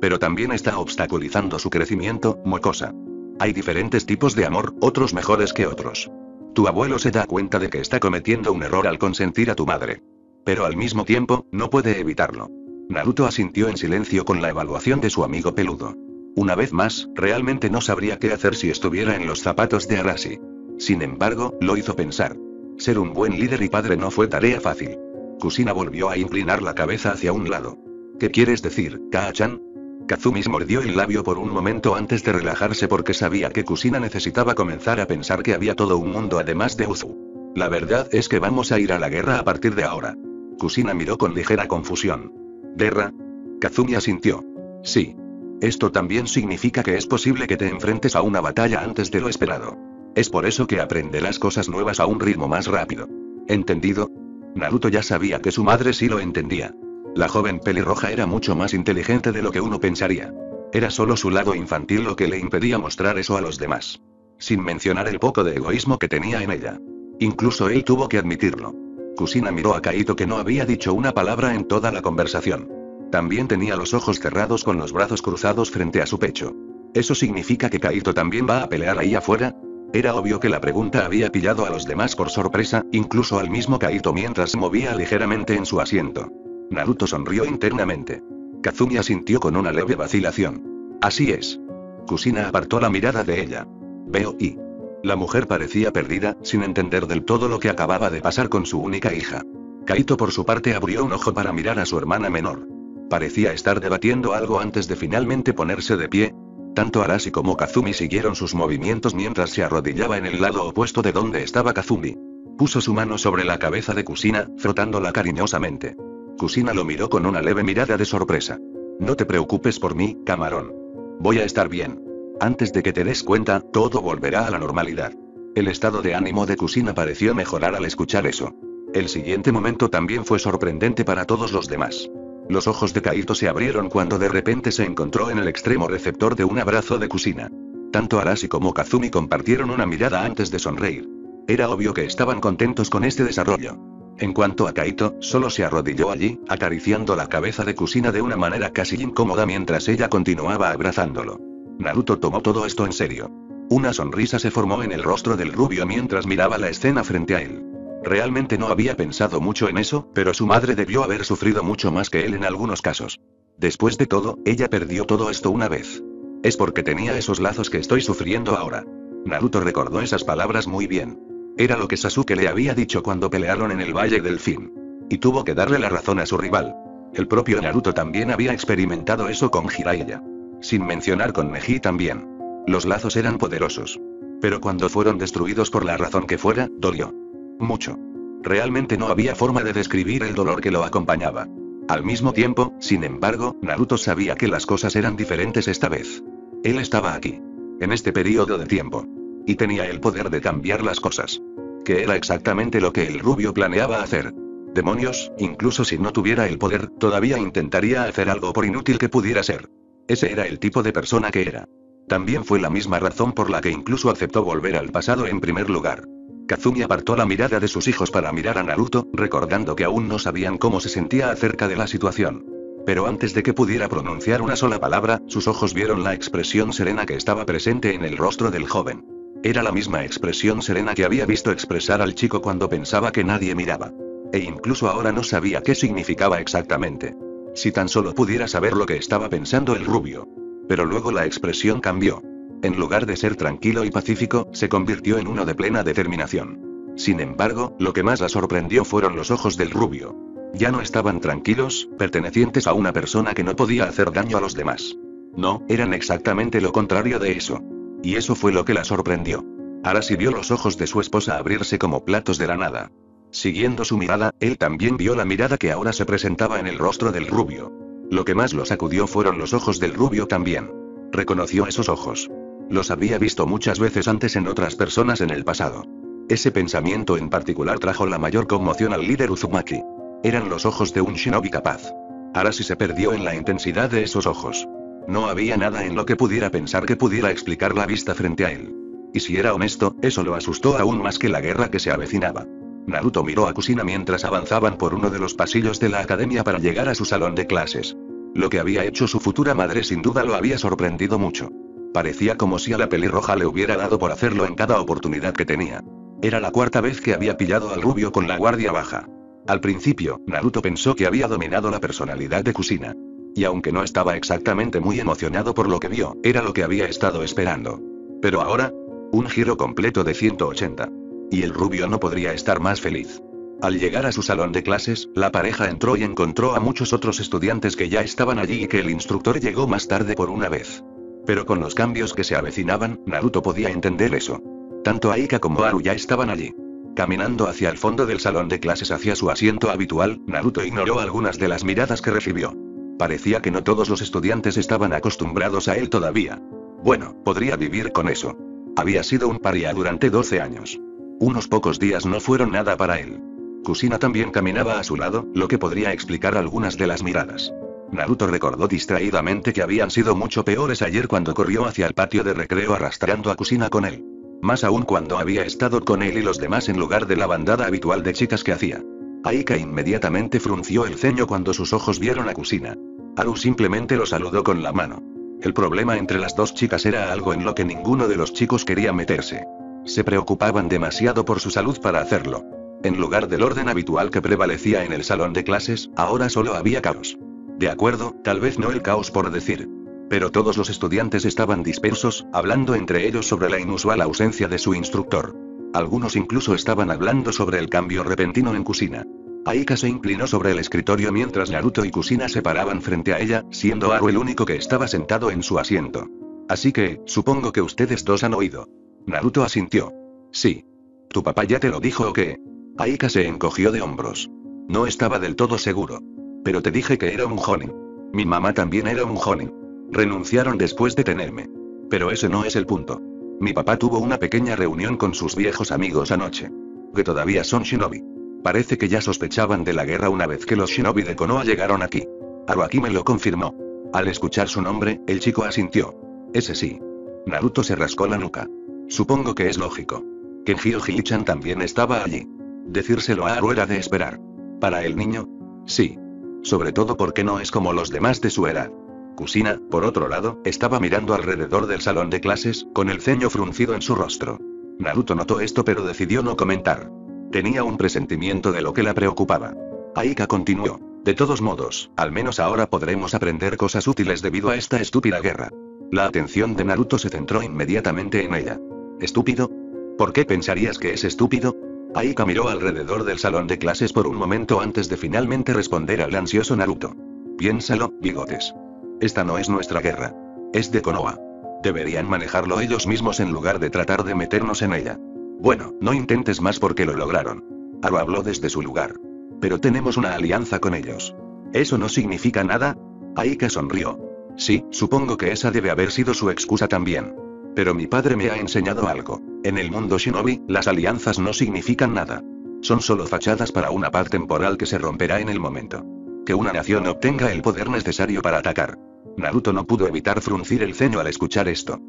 Pero también está obstaculizando su crecimiento, mocosa. Hay diferentes tipos de amor, otros mejores que otros. Tu abuelo se da cuenta de que está cometiendo un error al consentir a tu madre. Pero al mismo tiempo, no puede evitarlo. Naruto asintió en silencio con la evaluación de su amigo peludo. Una vez más, realmente no sabría qué hacer si estuviera en los zapatos de Arashi. Sin embargo, lo hizo pensar. Ser un buen líder y padre no fue tarea fácil. Kusina volvió a inclinar la cabeza hacia un lado. ¿Qué quieres decir, Kaa-chan? Kazumi mordió el labio por un momento antes de relajarse porque sabía que Kusina necesitaba comenzar a pensar que había todo un mundo además de Uzu. La verdad es que vamos a ir a la guerra a partir de ahora. Kusina miró con ligera confusión. ¿Guerra? Kazumi asintió. Sí. Esto también significa que es posible que te enfrentes a una batalla antes de lo esperado. Es por eso que aprenderás cosas nuevas a un ritmo más rápido. ¿Entendido? Naruto ya sabía que su madre sí lo entendía. La joven pelirroja era mucho más inteligente de lo que uno pensaría. Era solo su lado infantil lo que le impedía mostrar eso a los demás. Sin mencionar el poco de egoísmo que tenía en ella. Incluso él tuvo que admitirlo. Kusina miró a Kaito que no había dicho una palabra en toda la conversación. También tenía los ojos cerrados con los brazos cruzados frente a su pecho. ¿Eso significa que Kaito también va a pelear ahí afuera? Era obvio que la pregunta había pillado a los demás por sorpresa, incluso al mismo Kaito mientras se movía ligeramente en su asiento. Naruto sonrió internamente. Kazumi asintió con una leve vacilación. Así es. Kusina apartó la mirada de ella. Veo y... La mujer parecía perdida, sin entender del todo lo que acababa de pasar con su única hija. Kaito por su parte abrió un ojo para mirar a su hermana menor. Parecía estar debatiendo algo antes de finalmente ponerse de pie. Tanto Arashi como Kazumi siguieron sus movimientos mientras se arrodillaba en el lado opuesto de donde estaba Kazumi. Puso su mano sobre la cabeza de Kusina, frotándola cariñosamente. Kusina lo miró con una leve mirada de sorpresa. No te preocupes por mí, camarón. Voy a estar bien. Antes de que te des cuenta, todo volverá a la normalidad. El estado de ánimo de Kusina pareció mejorar al escuchar eso. El siguiente momento también fue sorprendente para todos los demás. Los ojos de Kaito se abrieron cuando de repente se encontró en el extremo receptor de un abrazo de Kusina. Tanto Arashi como Kazumi compartieron una mirada antes de sonreír. Era obvio que estaban contentos con este desarrollo. En cuanto a Kaito, solo se arrodilló allí, acariciando la cabeza de Kusina de una manera casi incómoda mientras ella continuaba abrazándolo. Naruto tomó todo esto en serio. Una sonrisa se formó en el rostro del rubio mientras miraba la escena frente a él. Realmente no había pensado mucho en eso, pero su madre debió haber sufrido mucho más que él en algunos casos. Después de todo, ella perdió todo esto una vez. Es porque tenía esos lazos que estoy sufriendo ahora. Naruto recordó esas palabras muy bien. Era lo que Sasuke le había dicho cuando pelearon en el Valle del Fin. Y tuvo que darle la razón a su rival. El propio Naruto también había experimentado eso con Jiraiya. Sin mencionar con Neji también. Los lazos eran poderosos. Pero cuando fueron destruidos por la razón que fuera, dolió. Mucho. Realmente no había forma de describir el dolor que lo acompañaba. Al mismo tiempo, sin embargo, Naruto sabía que las cosas eran diferentes esta vez. Él estaba aquí. En este periodo de tiempo. Y tenía el poder de cambiar las cosas. que era exactamente lo que el rubio planeaba hacer. Demonios, incluso si no tuviera el poder, todavía intentaría hacer algo por inútil que pudiera ser. Ese era el tipo de persona que era. También fue la misma razón por la que incluso aceptó volver al pasado en primer lugar. Kazumi apartó la mirada de sus hijos para mirar a Naruto, recordando que aún no sabían cómo se sentía acerca de la situación. Pero antes de que pudiera pronunciar una sola palabra, sus ojos vieron la expresión serena que estaba presente en el rostro del joven. Era la misma expresión serena que había visto expresar al chico cuando pensaba que nadie miraba. E incluso ahora no sabía qué significaba exactamente. Si tan solo pudiera saber lo que estaba pensando el rubio. Pero luego la expresión cambió. En lugar de ser tranquilo y pacífico, se convirtió en uno de plena determinación. Sin embargo, lo que más la sorprendió fueron los ojos del rubio. Ya no estaban tranquilos, pertenecientes a una persona que no podía hacer daño a los demás. No, eran exactamente lo contrario de eso. Y eso fue lo que la sorprendió. Arasi vio los ojos de su esposa abrirse como platos de la nada. Siguiendo su mirada, él también vio la mirada que ahora se presentaba en el rostro del rubio. Lo que más lo sacudió fueron los ojos del rubio también. Reconoció esos ojos. Los había visto muchas veces antes en otras personas en el pasado. Ese pensamiento en particular trajo la mayor conmoción al líder Uzumaki. Eran los ojos de un shinobi capaz. Arasi se perdió en la intensidad de esos ojos. No había nada en lo que pudiera pensar que pudiera explicar la vista frente a él. Y si era honesto, eso lo asustó aún más que la guerra que se avecinaba. Naruto miró a Kushina mientras avanzaban por uno de los pasillos de la academia para llegar a su salón de clases. Lo que había hecho su futura madre sin duda lo había sorprendido mucho. Parecía como si a la pelirroja le hubiera dado por hacerlo en cada oportunidad que tenía. Era la cuarta vez que había pillado al rubio con la guardia baja. Al principio, Naruto pensó que había dominado la personalidad de Kushina. Y aunque no estaba exactamente muy emocionado por lo que vio, era lo que había estado esperando. Pero ahora, un giro completo de 180. Y el rubio no podría estar más feliz. Al llegar a su salón de clases, la pareja entró y encontró a muchos otros estudiantes que ya estaban allí y que el instructor llegó más tarde por una vez. Pero con los cambios que se avecinaban, Naruto podía entender eso. Tanto Aika como Haru ya estaban allí. Caminando hacia el fondo del salón de clases hacia su asiento habitual, Naruto ignoró algunas de las miradas que recibió. Parecía que no todos los estudiantes estaban acostumbrados a él todavía. Bueno, podría vivir con eso. Había sido un paria durante 12 años. Unos pocos días no fueron nada para él. Kushina también caminaba a su lado, lo que podría explicar algunas de las miradas. Naruto recordó distraídamente que habían sido mucho peores ayer cuando corrió hacia el patio de recreo arrastrando a Kushina con él. Más aún cuando había estado con él y los demás en lugar de la bandada habitual de chicas que hacía. Aika inmediatamente frunció el ceño cuando sus ojos vieron a Kushina. Haru simplemente lo saludó con la mano. El problema entre las dos chicas era algo en lo que ninguno de los chicos quería meterse. Se preocupaban demasiado por su salud para hacerlo. En lugar del orden habitual que prevalecía en el salón de clases, ahora solo había caos. De acuerdo, tal vez no el caos por decir. Pero todos los estudiantes estaban dispersos, hablando entre ellos sobre la inusual ausencia de su instructor. Algunos incluso estaban hablando sobre el cambio repentino en Kushina. Aika se inclinó sobre el escritorio mientras Naruto y Kushina se paraban frente a ella, siendo Haru el único que estaba sentado en su asiento. Así que, supongo que ustedes dos han oído. Naruto asintió. Sí. ¿Tu papá ya te lo dijo o qué? Aika se encogió de hombros. No estaba del todo seguro. Pero te dije que era un jonin. Mi mamá también era un jonin. Renunciaron después de tenerme. Pero ese no es el punto. Mi papá tuvo una pequeña reunión con sus viejos amigos anoche. Que todavía son shinobi. Parece que ya sospechaban de la guerra una vez que los shinobi de Konoha llegaron aquí. Haruaki me lo confirmó. Al escuchar su nombre, el chico asintió. Ese sí. Naruto se rascó la nuca. Supongo que es lógico. Kenji Oji-chan también estaba allí. Decírselo a Haru era de esperar. ¿Para el niño? Sí. Sobre todo porque no es como los demás de su edad. Kushina, por otro lado, estaba mirando alrededor del salón de clases, con el ceño fruncido en su rostro. Naruto notó esto pero decidió no comentar. Tenía un presentimiento de lo que la preocupaba. Aika continuó. De todos modos, al menos ahora podremos aprender cosas útiles debido a esta estúpida guerra. La atención de Naruto se centró inmediatamente en ella. ¿Estúpido? ¿Por qué pensarías que es estúpido? Aika miró alrededor del salón de clases por un momento antes de finalmente responder al ansioso Naruto. Piénsalo, bigotes. Esta no es nuestra guerra. Es de Konoha. Deberían manejarlo ellos mismos en lugar de tratar de meternos en ella. Bueno, no intentes más porque lo lograron. Haru habló desde su lugar. Pero tenemos una alianza con ellos. ¿Eso no significa nada? Aika sonrió. Sí, supongo que esa debe haber sido su excusa también. Pero mi padre me ha enseñado algo. En el mundo shinobi, las alianzas no significan nada. Son solo fachadas para una paz temporal que se romperá en el momento que una nación obtenga el poder necesario para atacar. Naruto no pudo evitar fruncir el ceño al escuchar esto.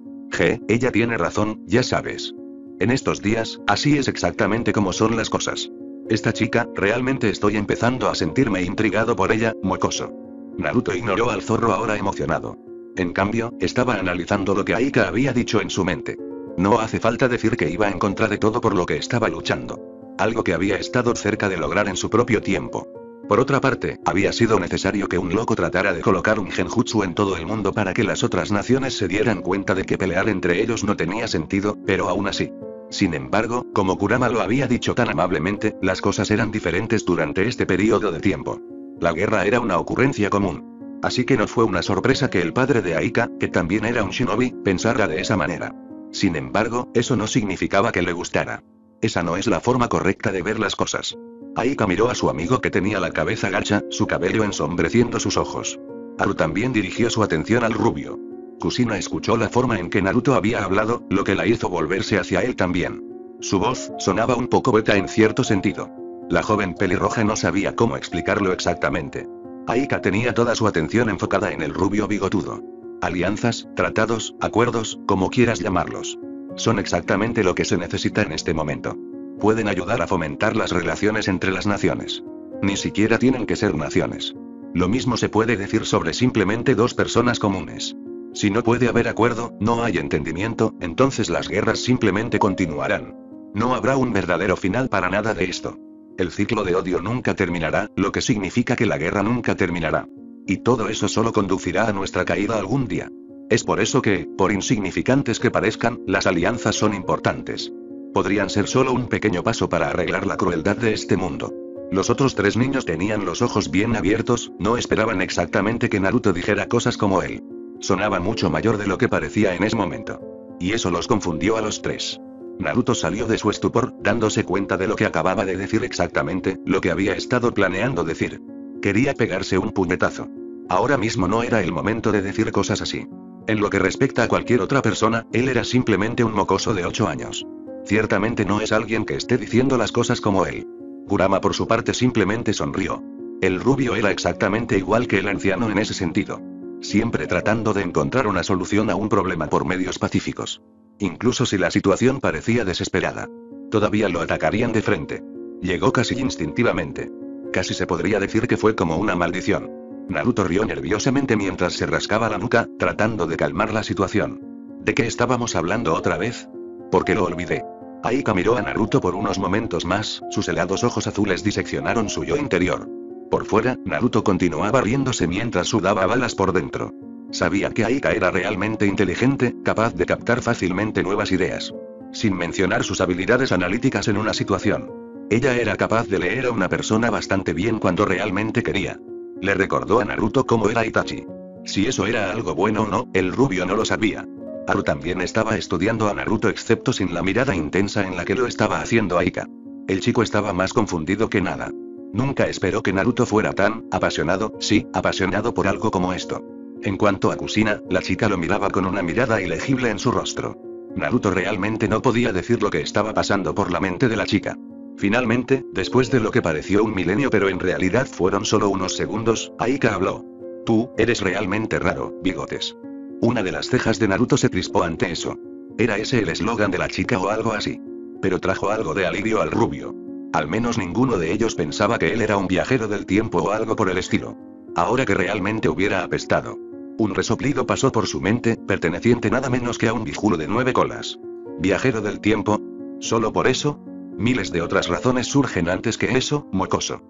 Ella tiene razón, ya sabes. En estos días, así es exactamente como son las cosas. Esta chica, realmente estoy empezando a sentirme intrigado por ella, mocoso. Naruto ignoró al zorro ahora emocionado. En cambio, estaba analizando lo que Aika había dicho en su mente. No hace falta decir que iba en contra de todo por lo que estaba luchando. Algo que había estado cerca de lograr en su propio tiempo. Por otra parte, había sido necesario que un loco tratara de colocar un genjutsu en todo el mundo para que las otras naciones se dieran cuenta de que pelear entre ellos no tenía sentido, pero aún así. Sin embargo, como Kurama lo había dicho tan amablemente, las cosas eran diferentes durante este periodo de tiempo. La guerra era una ocurrencia común. Así que no fue una sorpresa que el padre de Aika, que también era un shinobi, pensara de esa manera. Sin embargo, eso no significaba que le gustara. Esa no es la forma correcta de ver las cosas. Aika miró a su amigo que tenía la cabeza gacha, su cabello ensombreciendo sus ojos. Haru también dirigió su atención al rubio. Kusina escuchó la forma en que Naruto había hablado, lo que la hizo volverse hacia él también. Su voz sonaba un poco beta en cierto sentido. La joven pelirroja no sabía cómo explicarlo exactamente. Aika tenía toda su atención enfocada en el rubio bigotudo. Alianzas, tratados, acuerdos, como quieras llamarlos. Son exactamente lo que se necesita en este momento. Pueden ayudar a fomentar las relaciones entre las naciones. Ni siquiera tienen que ser naciones. Lo mismo se puede decir sobre simplemente dos personas comunes. Si no puede haber acuerdo, no hay entendimiento, entonces las guerras simplemente continuarán. No habrá un verdadero final para nada de esto. El ciclo de odio nunca terminará, lo que significa que la guerra nunca terminará. Y todo eso solo conducirá a nuestra caída algún día. Es por eso que, por insignificantes que parezcan, las alianzas son importantes. Podrían ser solo un pequeño paso para arreglar la crueldad de este mundo. Los otros tres niños tenían los ojos bien abiertos, no esperaban exactamente que Naruto dijera cosas como él. Sonaba mucho mayor de lo que parecía en ese momento. Y eso los confundió a los tres. Naruto salió de su estupor, dándose cuenta de lo que acababa de decir exactamente, lo que había estado planeando decir. Quería pegarse un puñetazo. Ahora mismo no era el momento de decir cosas así. En lo que respecta a cualquier otra persona, él era simplemente un mocoso de 8 años. Ciertamente no es alguien que esté diciendo las cosas como él. Kurama por su parte simplemente sonrió. El rubio era exactamente igual que el anciano en ese sentido. Siempre tratando de encontrar una solución a un problema por medios pacíficos. Incluso si la situación parecía desesperada. Todavía lo atacarían de frente. Llegó casi instintivamente. Casi se podría decir que fue como una maldición. Naruto rió nerviosamente mientras se rascaba la nuca, tratando de calmar la situación. ¿De qué estábamos hablando otra vez? Porque lo olvidé. Aika miró a Naruto por unos momentos más, sus helados ojos azules diseccionaron su yo interior. Por fuera, Naruto continuaba riéndose mientras sudaba balas por dentro. Sabía que Aika era realmente inteligente, capaz de captar fácilmente nuevas ideas. Sin mencionar sus habilidades analíticas en una situación. Ella era capaz de leer a una persona bastante bien cuando realmente quería. Le recordó a Naruto cómo era Itachi. Si eso era algo bueno o no, el rubio no lo sabía. Haru también estaba estudiando a Naruto excepto sin la mirada intensa en la que lo estaba haciendo Aika. El chico estaba más confundido que nada. Nunca esperó que Naruto fuera tan apasionado, sí, apasionado por algo como esto. En cuanto a Kusina, la chica lo miraba con una mirada ilegible en su rostro. Naruto realmente no podía decir lo que estaba pasando por la mente de la chica. Finalmente, después de lo que pareció un milenio pero en realidad fueron solo unos segundos, Aika habló. Tú, eres realmente raro, bigotes. Una de las cejas de Naruto se crispó ante eso. ¿Era ese el eslogan de la chica o algo así? Pero trajo algo de alivio al rubio. Al menos ninguno de ellos pensaba que él era un viajero del tiempo o algo por el estilo. Ahora que realmente hubiera apestado. Un resoplido pasó por su mente, perteneciente nada menos que a un viejulo de 9 colas. ¿Viajero del tiempo? ¿Solo por eso? Miles de otras razones surgen antes que eso, mocoso.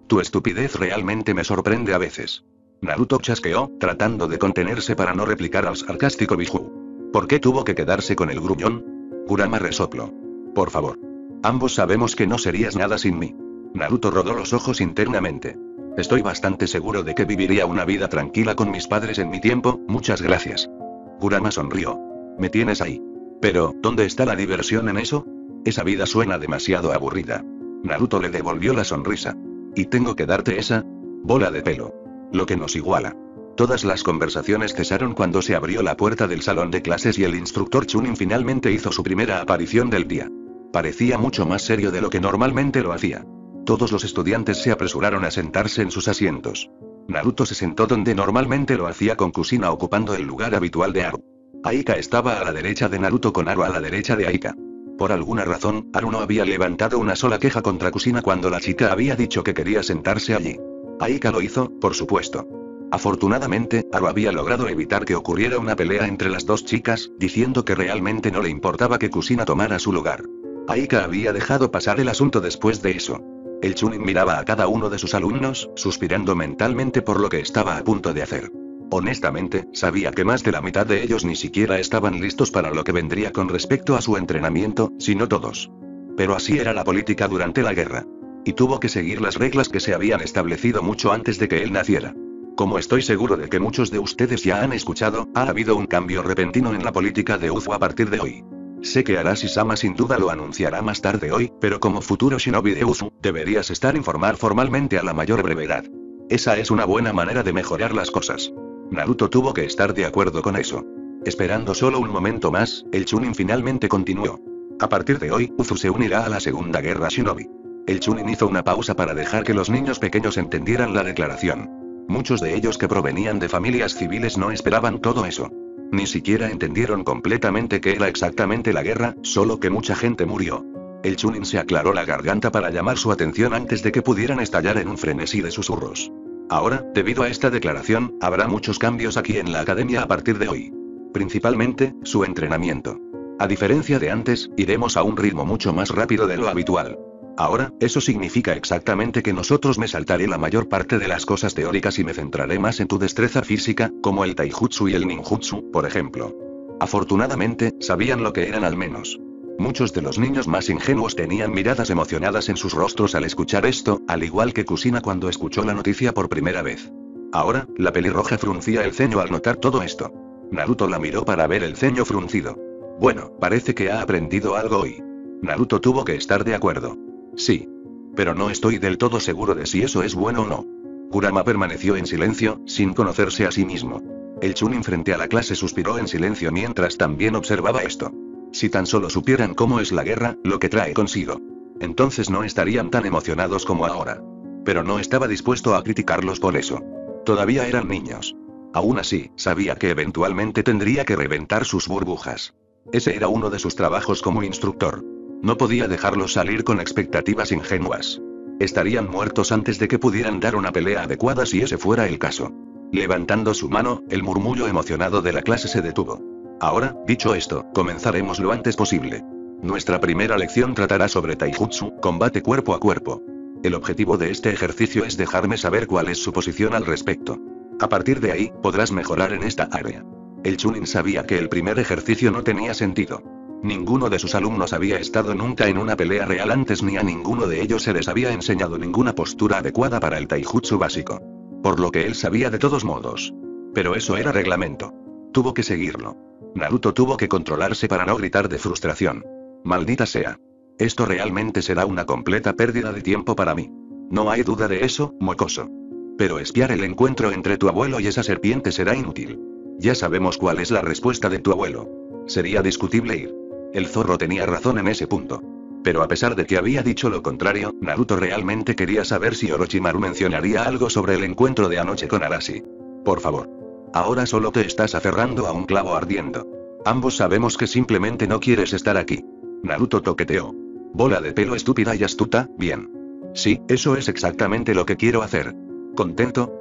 Tu estupidez realmente me sorprende a veces. Naruto chasqueó, tratando de contenerse para no replicar al sarcástico Biju. ¿Por qué tuvo que quedarse con el gruñón? Kurama resopló. Por favor. Ambos sabemos que no serías nada sin mí. Naruto rodó los ojos internamente. Estoy bastante seguro de que viviría una vida tranquila con mis padres en mi tiempo, muchas gracias. Kurama sonrió. Me tienes ahí. Pero, ¿dónde está la diversión en eso? Esa vida suena demasiado aburrida. Naruto le devolvió la sonrisa. ¿Y tengo que darte esa bola de pelo? Lo que nos iguala. Todas las conversaciones cesaron cuando se abrió la puerta del salón de clases y el instructor Chunin finalmente hizo su primera aparición del día. Parecía mucho más serio de lo que normalmente lo hacía. Todos los estudiantes se apresuraron a sentarse en sus asientos. Naruto se sentó donde normalmente lo hacía con Kusina ocupando el lugar habitual de Haru. Aika estaba a la derecha de Naruto con Haru a la derecha de Aika. Por alguna razón, Haru no había levantado una sola queja contra Kusina cuando la chica había dicho que quería sentarse allí. Aika lo hizo, por supuesto. Afortunadamente, Haru había logrado evitar que ocurriera una pelea entre las dos chicas, diciendo que realmente no le importaba que Kusina tomara su lugar. Aika había dejado pasar el asunto después de eso. El Chunin miraba a cada uno de sus alumnos, suspirando mentalmente por lo que estaba a punto de hacer. Honestamente, sabía que más de la mitad de ellos ni siquiera estaban listos para lo que vendría con respecto a su entrenamiento, si no todos. Pero así era la política durante la guerra. Y tuvo que seguir las reglas que se habían establecido mucho antes de que él naciera. Como estoy seguro de que muchos de ustedes ya han escuchado, ha habido un cambio repentino en la política de Uzu a partir de hoy. Sé que Arashi-sama sin duda lo anunciará más tarde hoy, pero como futuro shinobi de Uzu, deberías informar formalmente a la mayor brevedad. Esa es una buena manera de mejorar las cosas. Naruto tuvo que estar de acuerdo con eso. Esperando solo un momento más, el Chunin finalmente continuó. A partir de hoy, Uzu se unirá a la Segunda Guerra Shinobi. El Chunin hizo una pausa para dejar que los niños pequeños entendieran la declaración. Muchos de ellos que provenían de familias civiles no esperaban todo eso. Ni siquiera entendieron completamente qué era exactamente la guerra, solo que mucha gente murió. El Chunin se aclaró la garganta para llamar su atención antes de que pudieran estallar en un frenesí de susurros. Ahora, debido a esta declaración, habrá muchos cambios aquí en la academia a partir de hoy. Principalmente, su entrenamiento. A diferencia de antes, iremos a un ritmo mucho más rápido de lo habitual. Ahora, eso significa exactamente que me saltaré la mayor parte de las cosas teóricas y me centraré más en tu destreza física, como el taijutsu y el ninjutsu, por ejemplo. Afortunadamente, sabían lo que eran al menos. Muchos de los niños más ingenuos tenían miradas emocionadas en sus rostros al escuchar esto, al igual que Kusina cuando escuchó la noticia por primera vez. Ahora, la pelirroja fruncía el ceño al notar todo esto. Naruto la miró para ver el ceño fruncido. Bueno, parece que ha aprendido algo hoy. Naruto tuvo que estar de acuerdo. Sí. Pero no estoy del todo seguro de si eso es bueno o no. Kurama permaneció en silencio, sin conocerse a sí mismo. El Chunin frente a la clase suspiró en silencio mientras también observaba esto. Si tan solo supieran cómo es la guerra, lo que trae consigo. Entonces no estarían tan emocionados como ahora. Pero no estaba dispuesto a criticarlos por eso. Todavía eran niños. Aún así, sabía que eventualmente tendría que reventar sus burbujas. Ese era uno de sus trabajos como instructor. No podía dejarlos salir con expectativas ingenuas. Estarían muertos antes de que pudieran dar una pelea adecuada si ese fuera el caso. Levantando su mano, el murmullo emocionado de la clase se detuvo. Ahora, dicho esto, comenzaremos lo antes posible. Nuestra primera lección tratará sobre taijutsu, combate cuerpo a cuerpo. El objetivo de este ejercicio es dejarme saber cuál es su posición al respecto. A partir de ahí, podrás mejorar en esta área. El Chunin sabía que el primer ejercicio no tenía sentido. Ninguno de sus alumnos había estado nunca en una pelea real antes ni a ninguno de ellos se les había enseñado ninguna postura adecuada para el taijutsu básico. Por lo que él sabía de todos modos. Pero eso era reglamento. Tuvo que seguirlo. Naruto tuvo que controlarse para no gritar de frustración. Maldita sea. Esto realmente será una completa pérdida de tiempo para mí. No hay duda de eso, mocoso. Pero espiar el encuentro entre tu abuelo y esa serpiente será inútil. Ya sabemos cuál es la respuesta de tu abuelo. Sería discutible ir. El zorro tenía razón en ese punto. Pero a pesar de que había dicho lo contrario, Naruto realmente quería saber si Orochimaru mencionaría algo sobre el encuentro de anoche con Arashi. Por favor. Ahora solo te estás aferrando a un clavo ardiendo. Ambos sabemos que simplemente no quieres estar aquí. Naruto toqueteó. Bola de pelo estúpida y astuta, bien. Sí, eso es exactamente lo que quiero hacer. ¿Contento?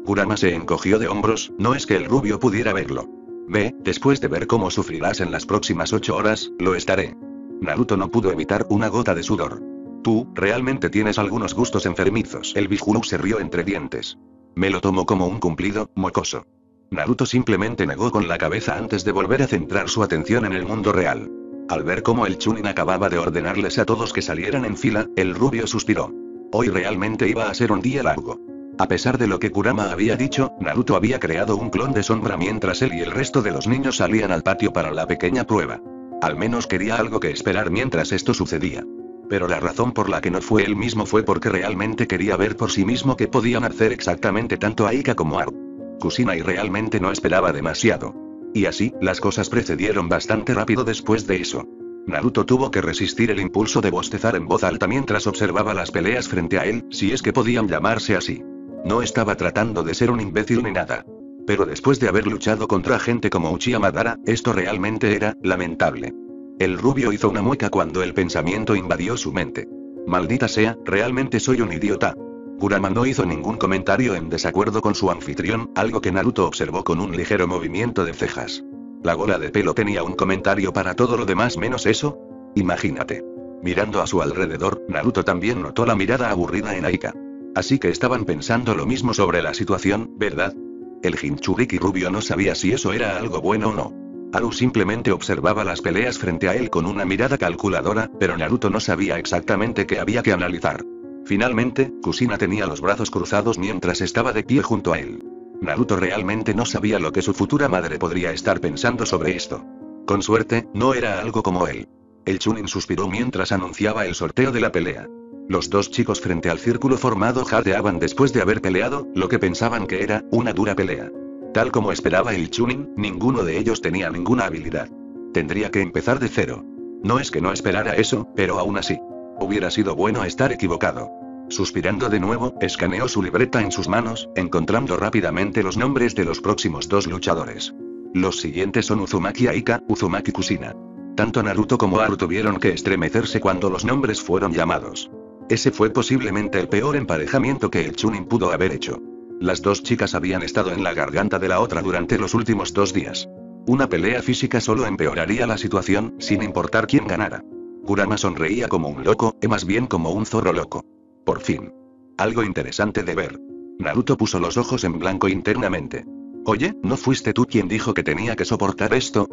Kurama se encogió de hombros, no es que el rubio pudiera verlo. Ve, después de ver cómo sufrirás en las próximas 8 horas, lo estaré. Naruto no pudo evitar una gota de sudor. Tú, realmente tienes algunos gustos enfermizos. El Biju se rió entre dientes. Me lo tomo como un cumplido, mocoso. Naruto simplemente negó con la cabeza antes de volver a centrar su atención en el mundo real. Al ver cómo el Chunin acababa de ordenarles a todos que salieran en fila, el rubio suspiró. Hoy realmente iba a ser un día largo. A pesar de lo que Kurama había dicho, Naruto había creado un clon de sombra mientras él y el resto de los niños salían al patio para la pequeña prueba. Al menos quería algo que esperar mientras esto sucedía. Pero la razón por la que no fue él mismo fue porque realmente quería ver por sí mismo qué podían hacer exactamente tanto Aika como Haru. Kusinai realmente no esperaba demasiado. Y así, las cosas procedieron bastante rápido después de eso. Naruto tuvo que resistir el impulso de bostezar en voz alta mientras observaba las peleas frente a él, si es que podían llamarse así. No estaba tratando de ser un imbécil ni nada. Pero después de haber luchado contra gente como Uchiha Madara, esto realmente era lamentable. El rubio hizo una mueca cuando el pensamiento invadió su mente. Maldita sea, realmente soy un idiota. Kurama no hizo ningún comentario en desacuerdo con su anfitrión, algo que Naruto observó con un ligero movimiento de cejas. La bola de pelo tenía un comentario para todo lo demás menos eso. Imagínate. Mirando a su alrededor, Naruto también notó la mirada aburrida en Aika. Así que estaban pensando lo mismo sobre la situación, ¿verdad? El Jinchuriki rubio no sabía si eso era algo bueno o no. Haru simplemente observaba las peleas frente a él con una mirada calculadora, pero Naruto no sabía exactamente qué había que analizar. Finalmente, Kushina tenía los brazos cruzados mientras estaba de pie junto a él. Naruto realmente no sabía lo que su futura madre podría estar pensando sobre esto. Con suerte, no era algo como él. El Chunin suspiró mientras anunciaba el sorteo de la pelea. Los dos chicos frente al círculo formado jadeaban después de haber peleado, lo que pensaban que era una dura pelea. Tal como esperaba el Chunin, ninguno de ellos tenía ninguna habilidad. Tendría que empezar de cero. No es que no esperara eso, pero aún así. Hubiera sido bueno estar equivocado. Suspirando de nuevo, escaneó su libreta en sus manos, encontrando rápidamente los nombres de los próximos dos luchadores. Los siguientes son Uzumaki Aika, Uzumaki Kushina. Tanto Naruto como Haru tuvieron que estremecerse cuando los nombres fueron llamados. Ese fue posiblemente el peor emparejamiento que el Chunin pudo haber hecho. Las dos chicas habían estado en la garganta de la otra durante los últimos 2 días. Una pelea física solo empeoraría la situación, sin importar quién ganara. Kurama sonreía como un loco, más bien como un zorro loco. Por fin. Algo interesante de ver. Naruto puso los ojos en blanco internamente. Oye, ¿no fuiste tú quien dijo que tenía que soportar esto?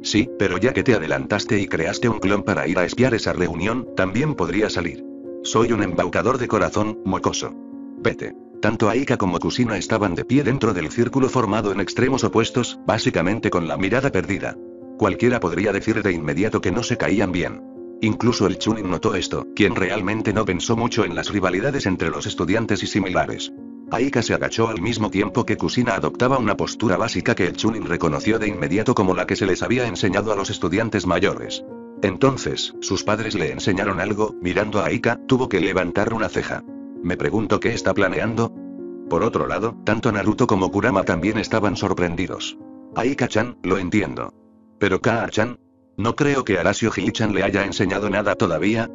Sí, pero ya que te adelantaste y creaste un clon para ir a espiar esa reunión, también podría salir. Soy un embaucador de corazón, mocoso. Vete. Tanto Aika como Kushina estaban de pie dentro del círculo formado en extremos opuestos, básicamente con la mirada perdida. Cualquiera podría decir de inmediato que no se caían bien. Incluso el Chunin notó esto, quien realmente no pensó mucho en las rivalidades entre los estudiantes y similares. Aika se agachó al mismo tiempo que Kushina adoptaba una postura básica que el Chunin reconoció de inmediato como la que se les había enseñado a los estudiantes mayores. Entonces, sus padres le enseñaron algo, mirando a Aika, tuvo que levantar una ceja. Me pregunto qué está planeando. Por otro lado, tanto Naruto como Kurama también estaban sorprendidos. Aika-chan, lo entiendo. Pero Kaa-chan, no creo que Arasio Hii-chan le haya enseñado nada todavía.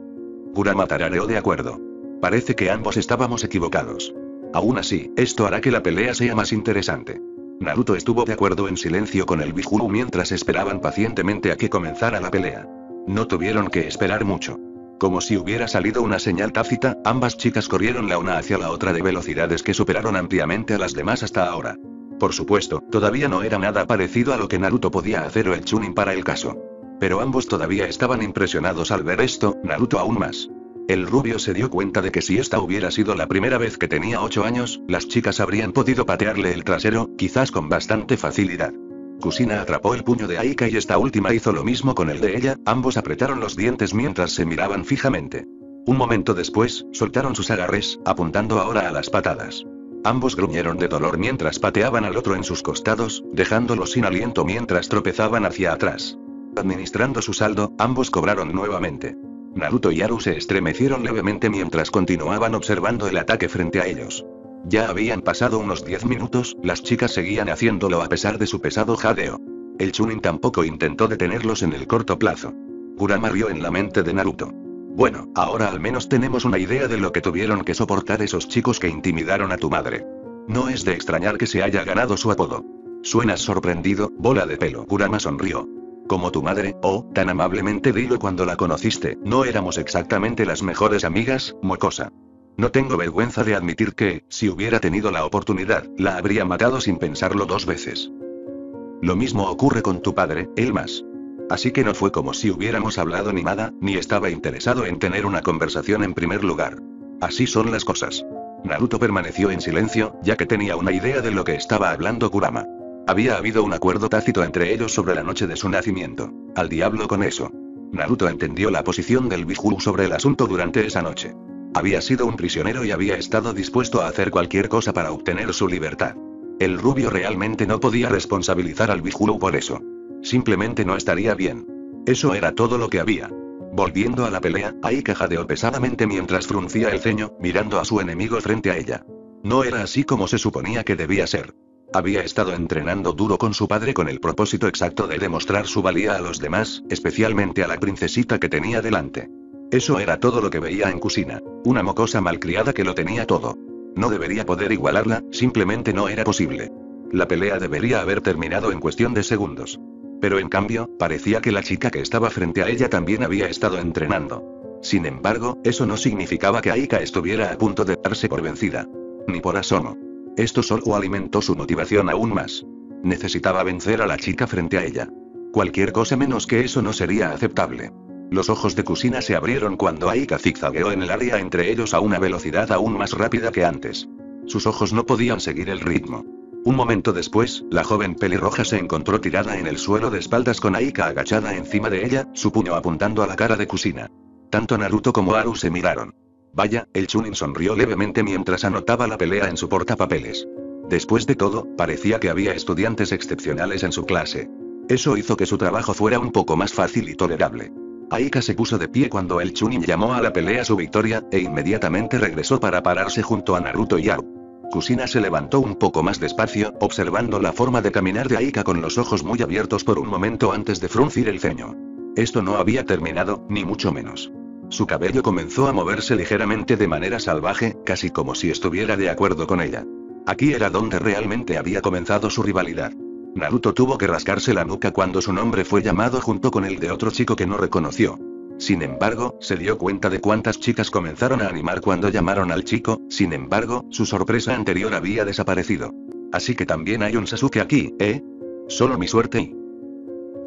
Kurama tarareó de acuerdo. Parece que ambos estábamos equivocados. Aún así, esto hará que la pelea sea más interesante. Naruto estuvo de acuerdo en silencio con el Biju mientras esperaban pacientemente a que comenzara la pelea. No tuvieron que esperar mucho. Como si hubiera salido una señal tácita, ambas chicas corrieron la una hacia la otra de velocidades que superaron ampliamente a las demás hasta ahora. Por supuesto, todavía no era nada parecido a lo que Naruto podía hacer o el Chunin para el caso. Pero ambos todavía estaban impresionados al ver esto, Naruto aún más. El rubio se dio cuenta de que si esta hubiera sido la primera vez que tenía 8 años, las chicas habrían podido patearle el trasero, quizás con bastante facilidad. Kushina atrapó el puño de Aika y esta última hizo lo mismo con el de ella, ambos apretaron los dientes mientras se miraban fijamente. Un momento después, soltaron sus agarres, apuntando ahora a las patadas. Ambos gruñeron de dolor mientras pateaban al otro en sus costados, dejándolo sin aliento mientras tropezaban hacia atrás. Administrando su saldo, ambos cobraron nuevamente. Naruto y Haru se estremecieron levemente mientras continuaban observando el ataque frente a ellos. Ya habían pasado unos 10 minutos, las chicas seguían haciéndolo a pesar de su pesado jadeo. El Chunin tampoco intentó detenerlos en el corto plazo. Kurama rió en la mente de Naruto. Bueno, ahora al menos tenemos una idea de lo que tuvieron que soportar esos chicos que intimidaron a tu madre. No es de extrañar que se haya ganado su apodo. Suenas sorprendido, bola de pelo. Kurama sonrió. Como tu madre, tan amablemente dilo cuando la conociste, no éramos exactamente las mejores amigas, mocosa. No tengo vergüenza de admitir que, si hubiera tenido la oportunidad, la habría matado sin pensarlo 2 veces. Lo mismo ocurre con tu padre, él más. Así que no fue como si hubiéramos hablado ni nada, ni estaba interesado en tener una conversación en primer lugar. Así son las cosas. Naruto permaneció en silencio, ya que tenía una idea de lo que estaba hablando Kurama. Había habido un acuerdo tácito entre ellos sobre la noche de su nacimiento. Al diablo con eso. Naruto entendió la posición del Biju sobre el asunto durante esa noche. Había sido un prisionero y había estado dispuesto a hacer cualquier cosa para obtener su libertad. El rubio realmente no podía responsabilizar al Biju por eso. Simplemente no estaría bien. Eso era todo lo que había. Volviendo a la pelea, Aika jadeó pesadamente mientras fruncía el ceño, mirando a su enemigo frente a ella. No era así como se suponía que debía ser. Había estado entrenando duro con su padre con el propósito exacto de demostrar su valía a los demás, especialmente a la princesita que tenía delante. Eso era todo lo que veía en Kusina. Una mocosa malcriada que lo tenía todo. No debería poder igualarla, simplemente no era posible. La pelea debería haber terminado en cuestión de segundos. Pero en cambio, parecía que la chica que estaba frente a ella también había estado entrenando. Sin embargo, eso no significaba que Aika estuviera a punto de darse por vencida. Ni por asomo. Esto solo alimentó su motivación aún más. Necesitaba vencer a la chica frente a ella. Cualquier cosa menos que eso no sería aceptable. Los ojos de Kusina se abrieron cuando Aika zigzagueó en el área entre ellos a una velocidad aún más rápida que antes. Sus ojos no podían seguir el ritmo. Un momento después, la joven pelirroja se encontró tirada en el suelo de espaldas con Aika agachada encima de ella, su puño apuntando a la cara de Kusina. Tanto Naruto como Haru se miraron. Vaya, el Chunin sonrió levemente mientras anotaba la pelea en su portapapeles. Después de todo, parecía que había estudiantes excepcionales en su clase. Eso hizo que su trabajo fuera un poco más fácil y tolerable. Aika se puso de pie cuando el Chunin llamó a la pelea su victoria, e inmediatamente regresó para pararse junto a Naruto y Haru. Kusina se levantó un poco más despacio, observando la forma de caminar de Aika con los ojos muy abiertos por un momento antes de fruncir el ceño. Esto no había terminado, ni mucho menos. Su cabello comenzó a moverse ligeramente de manera salvaje, casi como si estuviera de acuerdo con ella. Aquí era donde realmente había comenzado su rivalidad. Naruto tuvo que rascarse la nuca cuando su nombre fue llamado junto con el de otro chico que no reconoció. Sin embargo, se dio cuenta de cuántas chicas comenzaron a animar cuando llamaron al chico, sin embargo, su sorpresa anterior había desaparecido. Así que también hay un Sasuke aquí, ¿eh? Solo mi suerte y...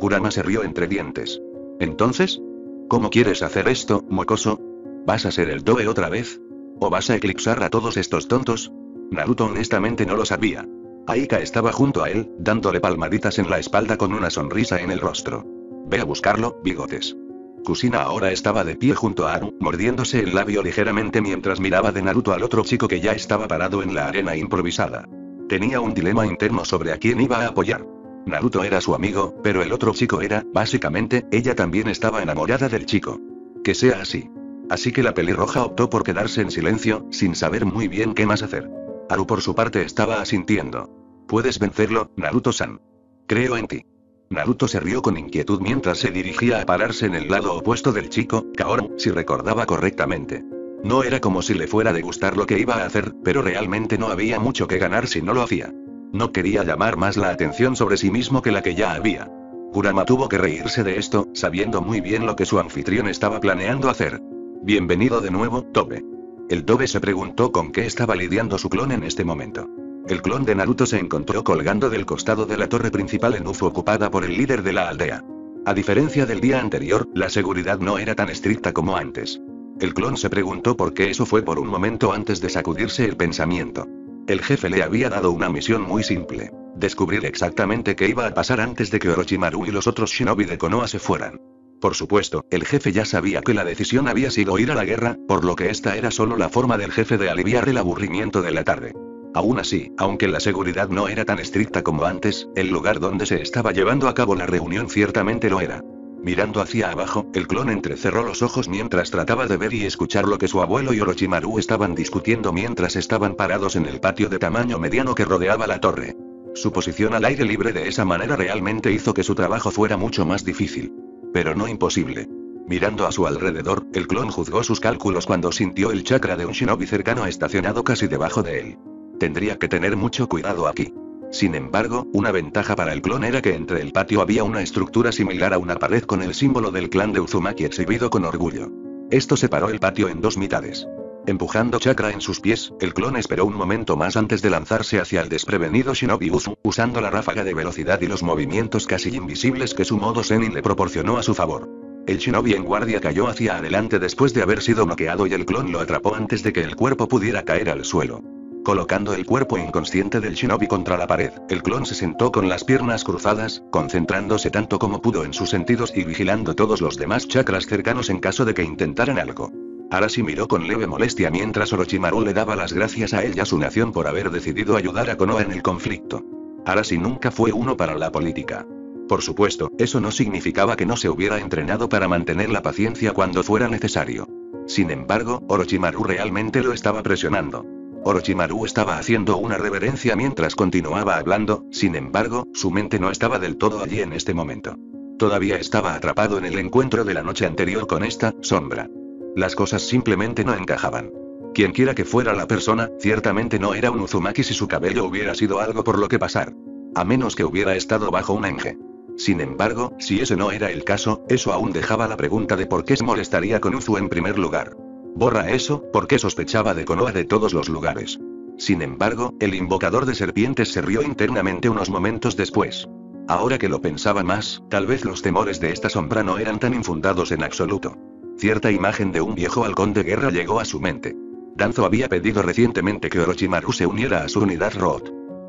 Kurama se rió entre dientes. ¿Entonces? ¿Cómo quieres hacer esto, mocoso? ¿Vas a ser el Dobe otra vez? ¿O vas a eclipsar a todos estos tontos? Naruto honestamente no lo sabía. Aika estaba junto a él, dándole palmaditas en la espalda con una sonrisa en el rostro. Ve a buscarlo, bigotes. Kusina ahora estaba de pie junto a Haru, mordiéndose el labio ligeramente mientras miraba de Naruto al otro chico que ya estaba parado en la arena improvisada. Tenía un dilema interno sobre a quién iba a apoyar. Naruto era su amigo, pero el otro chico era, básicamente, ella también estaba enamorada del chico. Que sea así. Así que la pelirroja optó por quedarse en silencio, sin saber muy bien qué más hacer. Haru por su parte estaba asintiendo. Puedes vencerlo, Naruto-san. Creo en ti. Naruto se rió con inquietud mientras se dirigía a pararse en el lado opuesto del chico, Kaoru, si recordaba correctamente. No era como si le fuera de gustar lo que iba a hacer, pero realmente no había mucho que ganar si no lo hacía. No quería llamar más la atención sobre sí mismo que la que ya había. Kurama tuvo que reírse de esto, sabiendo muy bien lo que su anfitrión estaba planeando hacer. Bienvenido de nuevo, Tobe. El Tobe se preguntó con qué estaba lidiando su clon en este momento. El clon de Naruto se encontró colgando del costado de la torre principal en Uzu ocupada por el líder de la aldea. A diferencia del día anterior, la seguridad no era tan estricta como antes. El clon se preguntó por qué eso fue por un momento antes de sacudirse el pensamiento. El jefe le había dado una misión muy simple: descubrir exactamente qué iba a pasar antes de que Orochimaru y los otros shinobi de Konoha se fueran. Por supuesto, el jefe ya sabía que la decisión había sido ir a la guerra, por lo que esta era solo la forma del jefe de aliviar el aburrimiento de la tarde. Aún así, aunque la seguridad no era tan estricta como antes, el lugar donde se estaba llevando a cabo la reunión ciertamente lo era. Mirando hacia abajo, el clon entrecerró los ojos mientras trataba de ver y escuchar lo que su abuelo y Orochimaru estaban discutiendo mientras estaban parados en el patio de tamaño mediano que rodeaba la torre. Su posición al aire libre de esa manera realmente hizo que su trabajo fuera mucho más difícil. Pero no imposible. Mirando a su alrededor, el clon juzgó sus cálculos cuando sintió el chakra de un shinobi cercano estacionado casi debajo de él. Tendría que tener mucho cuidado aquí. Sin embargo, una ventaja para el clon era que entre el patio había una estructura similar a una pared con el símbolo del clan de Uzumaki exhibido con orgullo. Esto separó el patio en dos mitades. Empujando chakra en sus pies, el clon esperó un momento más antes de lanzarse hacia el desprevenido shinobi Uzu, usando la ráfaga de velocidad y los movimientos casi invisibles que su modo Zenin le proporcionó a su favor. El shinobi en guardia cayó hacia adelante después de haber sido noqueado y el clon lo atrapó antes de que el cuerpo pudiera caer al suelo. Colocando el cuerpo inconsciente del shinobi contra la pared, el clon se sentó con las piernas cruzadas, concentrándose tanto como pudo en sus sentidos y vigilando todos los demás chakras cercanos en caso de que intentaran algo. Arashi miró con leve molestia mientras Orochimaru le daba las gracias a él y a su nación por haber decidido ayudar a Konoha en el conflicto. Arashi nunca fue uno para la política. Por supuesto, eso no significaba que no se hubiera entrenado para mantener la paciencia cuando fuera necesario. Sin embargo, Orochimaru realmente lo estaba presionando. Orochimaru estaba haciendo una reverencia mientras continuaba hablando, sin embargo, su mente no estaba del todo allí en este momento. Todavía estaba atrapado en el encuentro de la noche anterior con esta sombra. Las cosas simplemente no encajaban. Quienquiera que fuera la persona, ciertamente no era un Uzumaki si su cabello hubiera sido algo por lo que pasar. A menos que hubiera estado bajo un Enge. Sin embargo, si ese no era el caso, eso aún dejaba la pregunta de por qué se molestaría con Uzu en primer lugar. Borra eso, porque sospechaba de Konoha de todos los lugares. Sin embargo, el invocador de serpientes se rió internamente unos momentos después. Ahora que lo pensaba más, tal vez los temores de esta sombra no eran tan infundados en absoluto. Cierta imagen de un viejo halcón de guerra llegó a su mente. Danzo había pedido recientemente que Orochimaru se uniera a su unidad Road.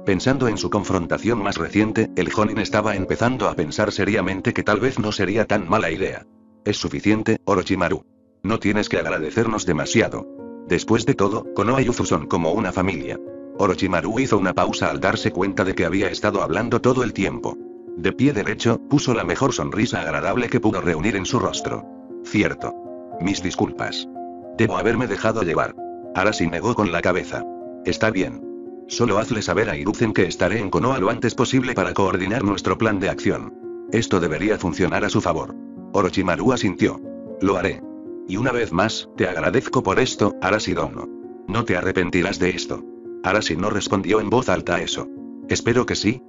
Pensando en su confrontación más reciente, el Jonin estaba empezando a pensar seriamente que tal vez no sería tan mala idea. Es suficiente, Orochimaru. No tienes que agradecernos demasiado. Después de todo, Konoha y Uzu son como una familia. Orochimaru hizo una pausa al darse cuenta de que había estado hablando todo el tiempo. De pie derecho, puso la mejor sonrisa agradable que pudo reunir en su rostro. Cierto. Mis disculpas. Debo haberme dejado llevar. Arashi negó con la cabeza. Está bien. Solo hazle saber a Hiruzen que estaré en Konoha lo antes posible para coordinar nuestro plan de acción. Esto debería funcionar a su favor. Orochimaru asintió. Lo haré. Y una vez más, te agradezco por esto, Arashi Dono. No te arrepentirás de esto. Arashi no respondió en voz alta a eso. Espero que sí.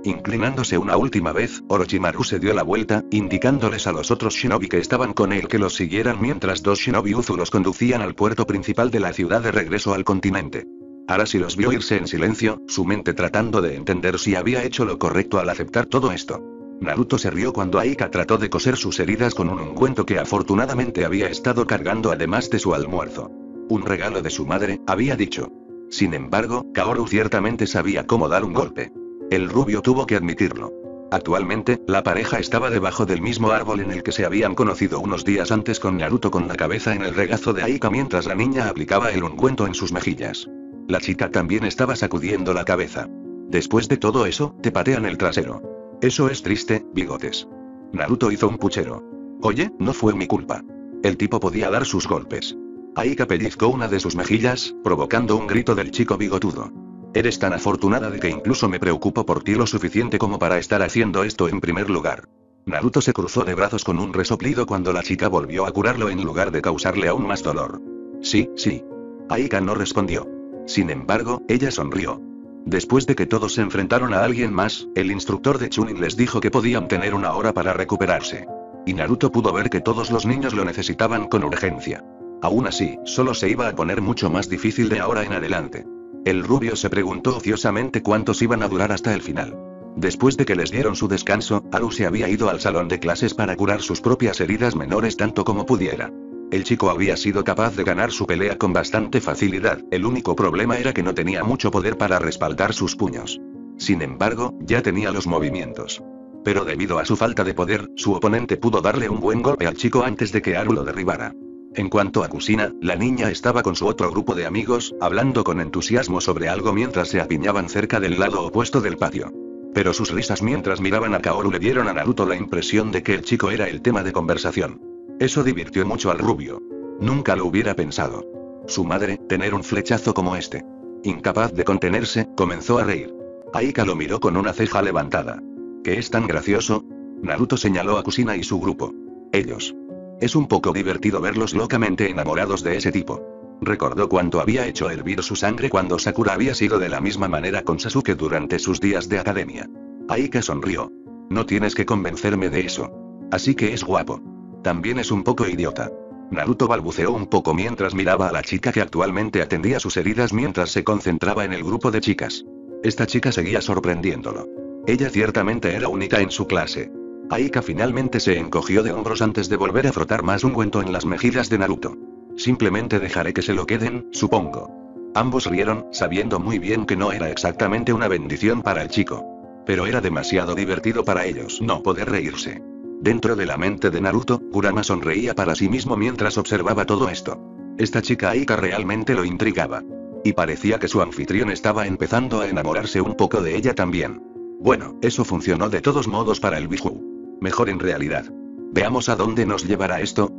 Inclinándose una última vez, Orochimaru se dio la vuelta, indicándoles a los otros shinobi que estaban con él que los siguieran mientras dos shinobi Uzu los conducían al puerto principal de la ciudad de regreso al continente. Arashi los vio irse en silencio, su mente tratando de entender si había hecho lo correcto al aceptar todo esto. Naruto se rió cuando Aika trató de coser sus heridas con un ungüento que afortunadamente había estado cargando además de su almuerzo. Un regalo de su madre, había dicho. Sin embargo, Kaoru ciertamente sabía cómo dar un golpe. El rubio tuvo que admitirlo. Actualmente, la pareja estaba debajo del mismo árbol en el que se habían conocido unos días antes con Naruto con la cabeza en el regazo de Aika mientras la niña aplicaba el ungüento en sus mejillas. La chica también estaba sacudiendo la cabeza. Después de todo eso, te patean el trasero. Eso es triste, bigotes. Naruto hizo un puchero. Oye, no fue mi culpa. El tipo podía dar sus golpes. Aika pellizcó una de sus mejillas, provocando un grito del chico bigotudo. Eres tan afortunada de que incluso me preocupo por ti lo suficiente como para estar haciendo esto en primer lugar. Naruto se cruzó de brazos con un resoplido cuando la chica volvió a curarlo en lugar de causarle aún más dolor. Sí, sí. Aika no respondió. Sin embargo, ella sonrió. Después de que todos se enfrentaron a alguien más, el instructor de Chunin les dijo que podían tener una hora para recuperarse. Y Naruto pudo ver que todos los niños lo necesitaban con urgencia. Aún así, solo se iba a poner mucho más difícil de ahora en adelante. El rubio se preguntó ociosamente cuántos iban a durar hasta el final. Después de que les dieron su descanso, Haru se había ido al salón de clases para curar sus propias heridas menores tanto como pudiera. El chico había sido capaz de ganar su pelea con bastante facilidad, el único problema era que no tenía mucho poder para respaldar sus puños. Sin embargo, ya tenía los movimientos. Pero debido a su falta de poder, su oponente pudo darle un buen golpe al chico antes de que Haru lo derribara. En cuanto a Kusina, la niña estaba con su otro grupo de amigos, hablando con entusiasmo sobre algo mientras se apiñaban cerca del lado opuesto del patio. Pero sus risas mientras miraban a Kaoru le dieron a Naruto la impresión de que el chico era el tema de conversación. Eso divirtió mucho al rubio. Nunca lo hubiera pensado. Su madre, tener un flechazo como este. Incapaz de contenerse, comenzó a reír. Aika lo miró con una ceja levantada. ¿Qué es tan gracioso? Naruto señaló a Kusina y su grupo. Ellos. Es un poco divertido verlos locamente enamorados de ese tipo. Recordó cuánto había hecho hervir su sangre cuando Sakura había sido de la misma manera con Sasuke durante sus días de academia. Aika sonrió. No tienes que convencerme de eso. Así que es guapo. También es un poco idiota. Naruto balbuceó un poco mientras miraba a la chica que actualmente atendía sus heridas mientras se concentraba en el grupo de chicas. Esta chica seguía sorprendiéndolo. Ella ciertamente era única en su clase. Aika finalmente se encogió de hombros antes de volver a frotar más ungüento en las mejillas de Naruto. Simplemente dejaré que se lo queden, supongo. Ambos rieron, sabiendo muy bien que no era exactamente una bendición para el chico. Pero era demasiado divertido para ellos no poder reírse. Dentro de la mente de Naruto, Kurama sonreía para sí mismo mientras observaba todo esto. Esta chica Aika realmente lo intrigaba. Y parecía que su anfitrión estaba empezando a enamorarse un poco de ella también. Bueno, eso funcionó de todos modos para el Biju. Mejor en realidad. Veamos a dónde nos llevará esto.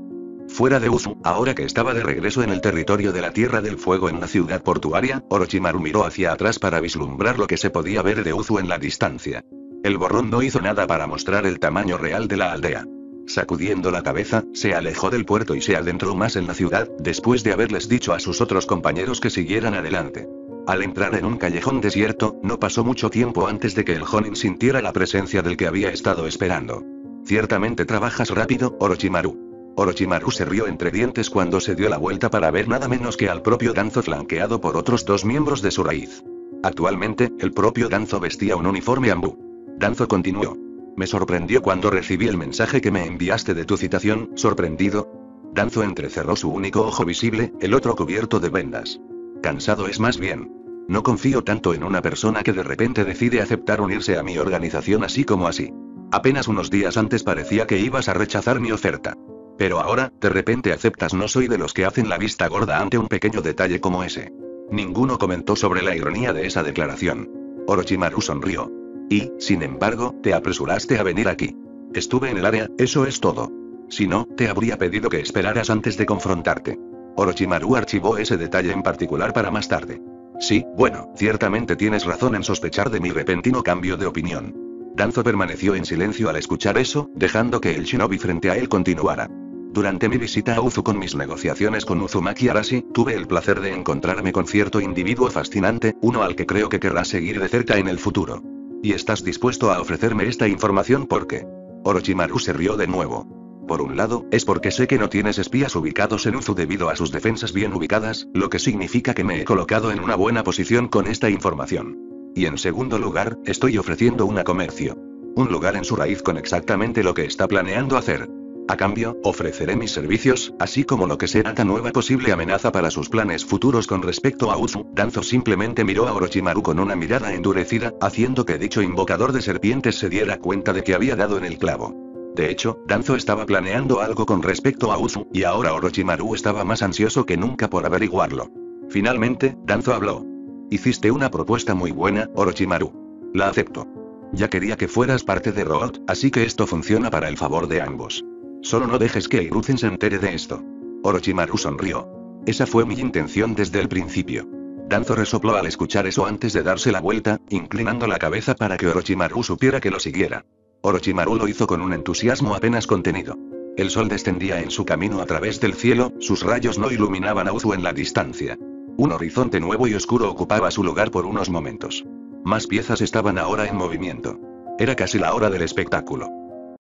Fuera de Uzu, ahora que estaba de regreso en el territorio de la Tierra del Fuego en la ciudad portuaria, Orochimaru miró hacia atrás para vislumbrar lo que se podía ver de Uzu en la distancia. El borrón no hizo nada para mostrar el tamaño real de la aldea. Sacudiendo la cabeza, se alejó del puerto y se adentró más en la ciudad, después de haberles dicho a sus otros compañeros que siguieran adelante. Al entrar en un callejón desierto, no pasó mucho tiempo antes de que el Jonin sintiera la presencia del que había estado esperando. Ciertamente trabajas rápido, Orochimaru. Orochimaru se rió entre dientes cuando se dio la vuelta para ver nada menos que al propio Danzo flanqueado por otros 2 miembros de su raíz. Actualmente, el propio Danzo vestía un uniforme ambú. Danzo continuó. Me sorprendió cuando recibí el mensaje que me enviaste de tu citación, sorprendido. Danzo entrecerró su único ojo visible, el otro cubierto de vendas. Cansado es más bien. No confío tanto en una persona que de repente decide aceptar unirse a mi organización así como así. Apenas unos días antes parecía que ibas a rechazar mi oferta. Pero ahora, de repente aceptas. No soy de los que hacen la vista gorda ante un pequeño detalle como ese. Ninguno comentó sobre la ironía de esa declaración. Orochimaru sonrió. Y, sin embargo, te apresuraste a venir aquí. Estuve en el área, eso es todo. Si no, te habría pedido que esperaras antes de confrontarte. Orochimaru archivó ese detalle en particular para más tarde. Sí, bueno, ciertamente tienes razón en sospechar de mi repentino cambio de opinión. Danzo permaneció en silencio al escuchar eso, dejando que el shinobi frente a él continuara. Durante mi visita a Uzu con mis negociaciones con Uzumaki Arashi, tuve el placer de encontrarme con cierto individuo fascinante, uno al que creo que querrás seguir de cerca en el futuro. ¿Y estás dispuesto a ofrecerme esta información porque? Orochimaru se rió de nuevo. Por un lado, es porque sé que no tienes espías ubicados en Uzu debido a sus defensas bien ubicadas, lo que significa que me he colocado en una buena posición con esta información. Y en segundo lugar, estoy ofreciendo una comercio. Un lugar en su raíz con exactamente lo que está planeando hacer. A cambio, ofreceré mis servicios, así como lo que será tan nueva posible amenaza para sus planes futuros con respecto a Uzu. Danzo simplemente miró a Orochimaru con una mirada endurecida, haciendo que dicho invocador de serpientes se diera cuenta de que había dado en el clavo. De hecho, Danzo estaba planeando algo con respecto a Uzu, y ahora Orochimaru estaba más ansioso que nunca por averiguarlo. Finalmente, Danzo habló. Hiciste una propuesta muy buena, Orochimaru. La acepto. Ya quería que fueras parte de Root, así que esto funciona para el favor de ambos. Solo no dejes que Hiruzen se entere de esto. Orochimaru sonrió. Esa fue mi intención desde el principio. Danzo resopló al escuchar eso antes de darse la vuelta, inclinando la cabeza para que Orochimaru supiera que lo siguiera. Orochimaru lo hizo con un entusiasmo apenas contenido. El sol descendía en su camino a través del cielo, sus rayos no iluminaban a Uzu en la distancia. Un horizonte nuevo y oscuro ocupaba su lugar por unos momentos. Más piezas estaban ahora en movimiento. Era casi la hora del espectáculo.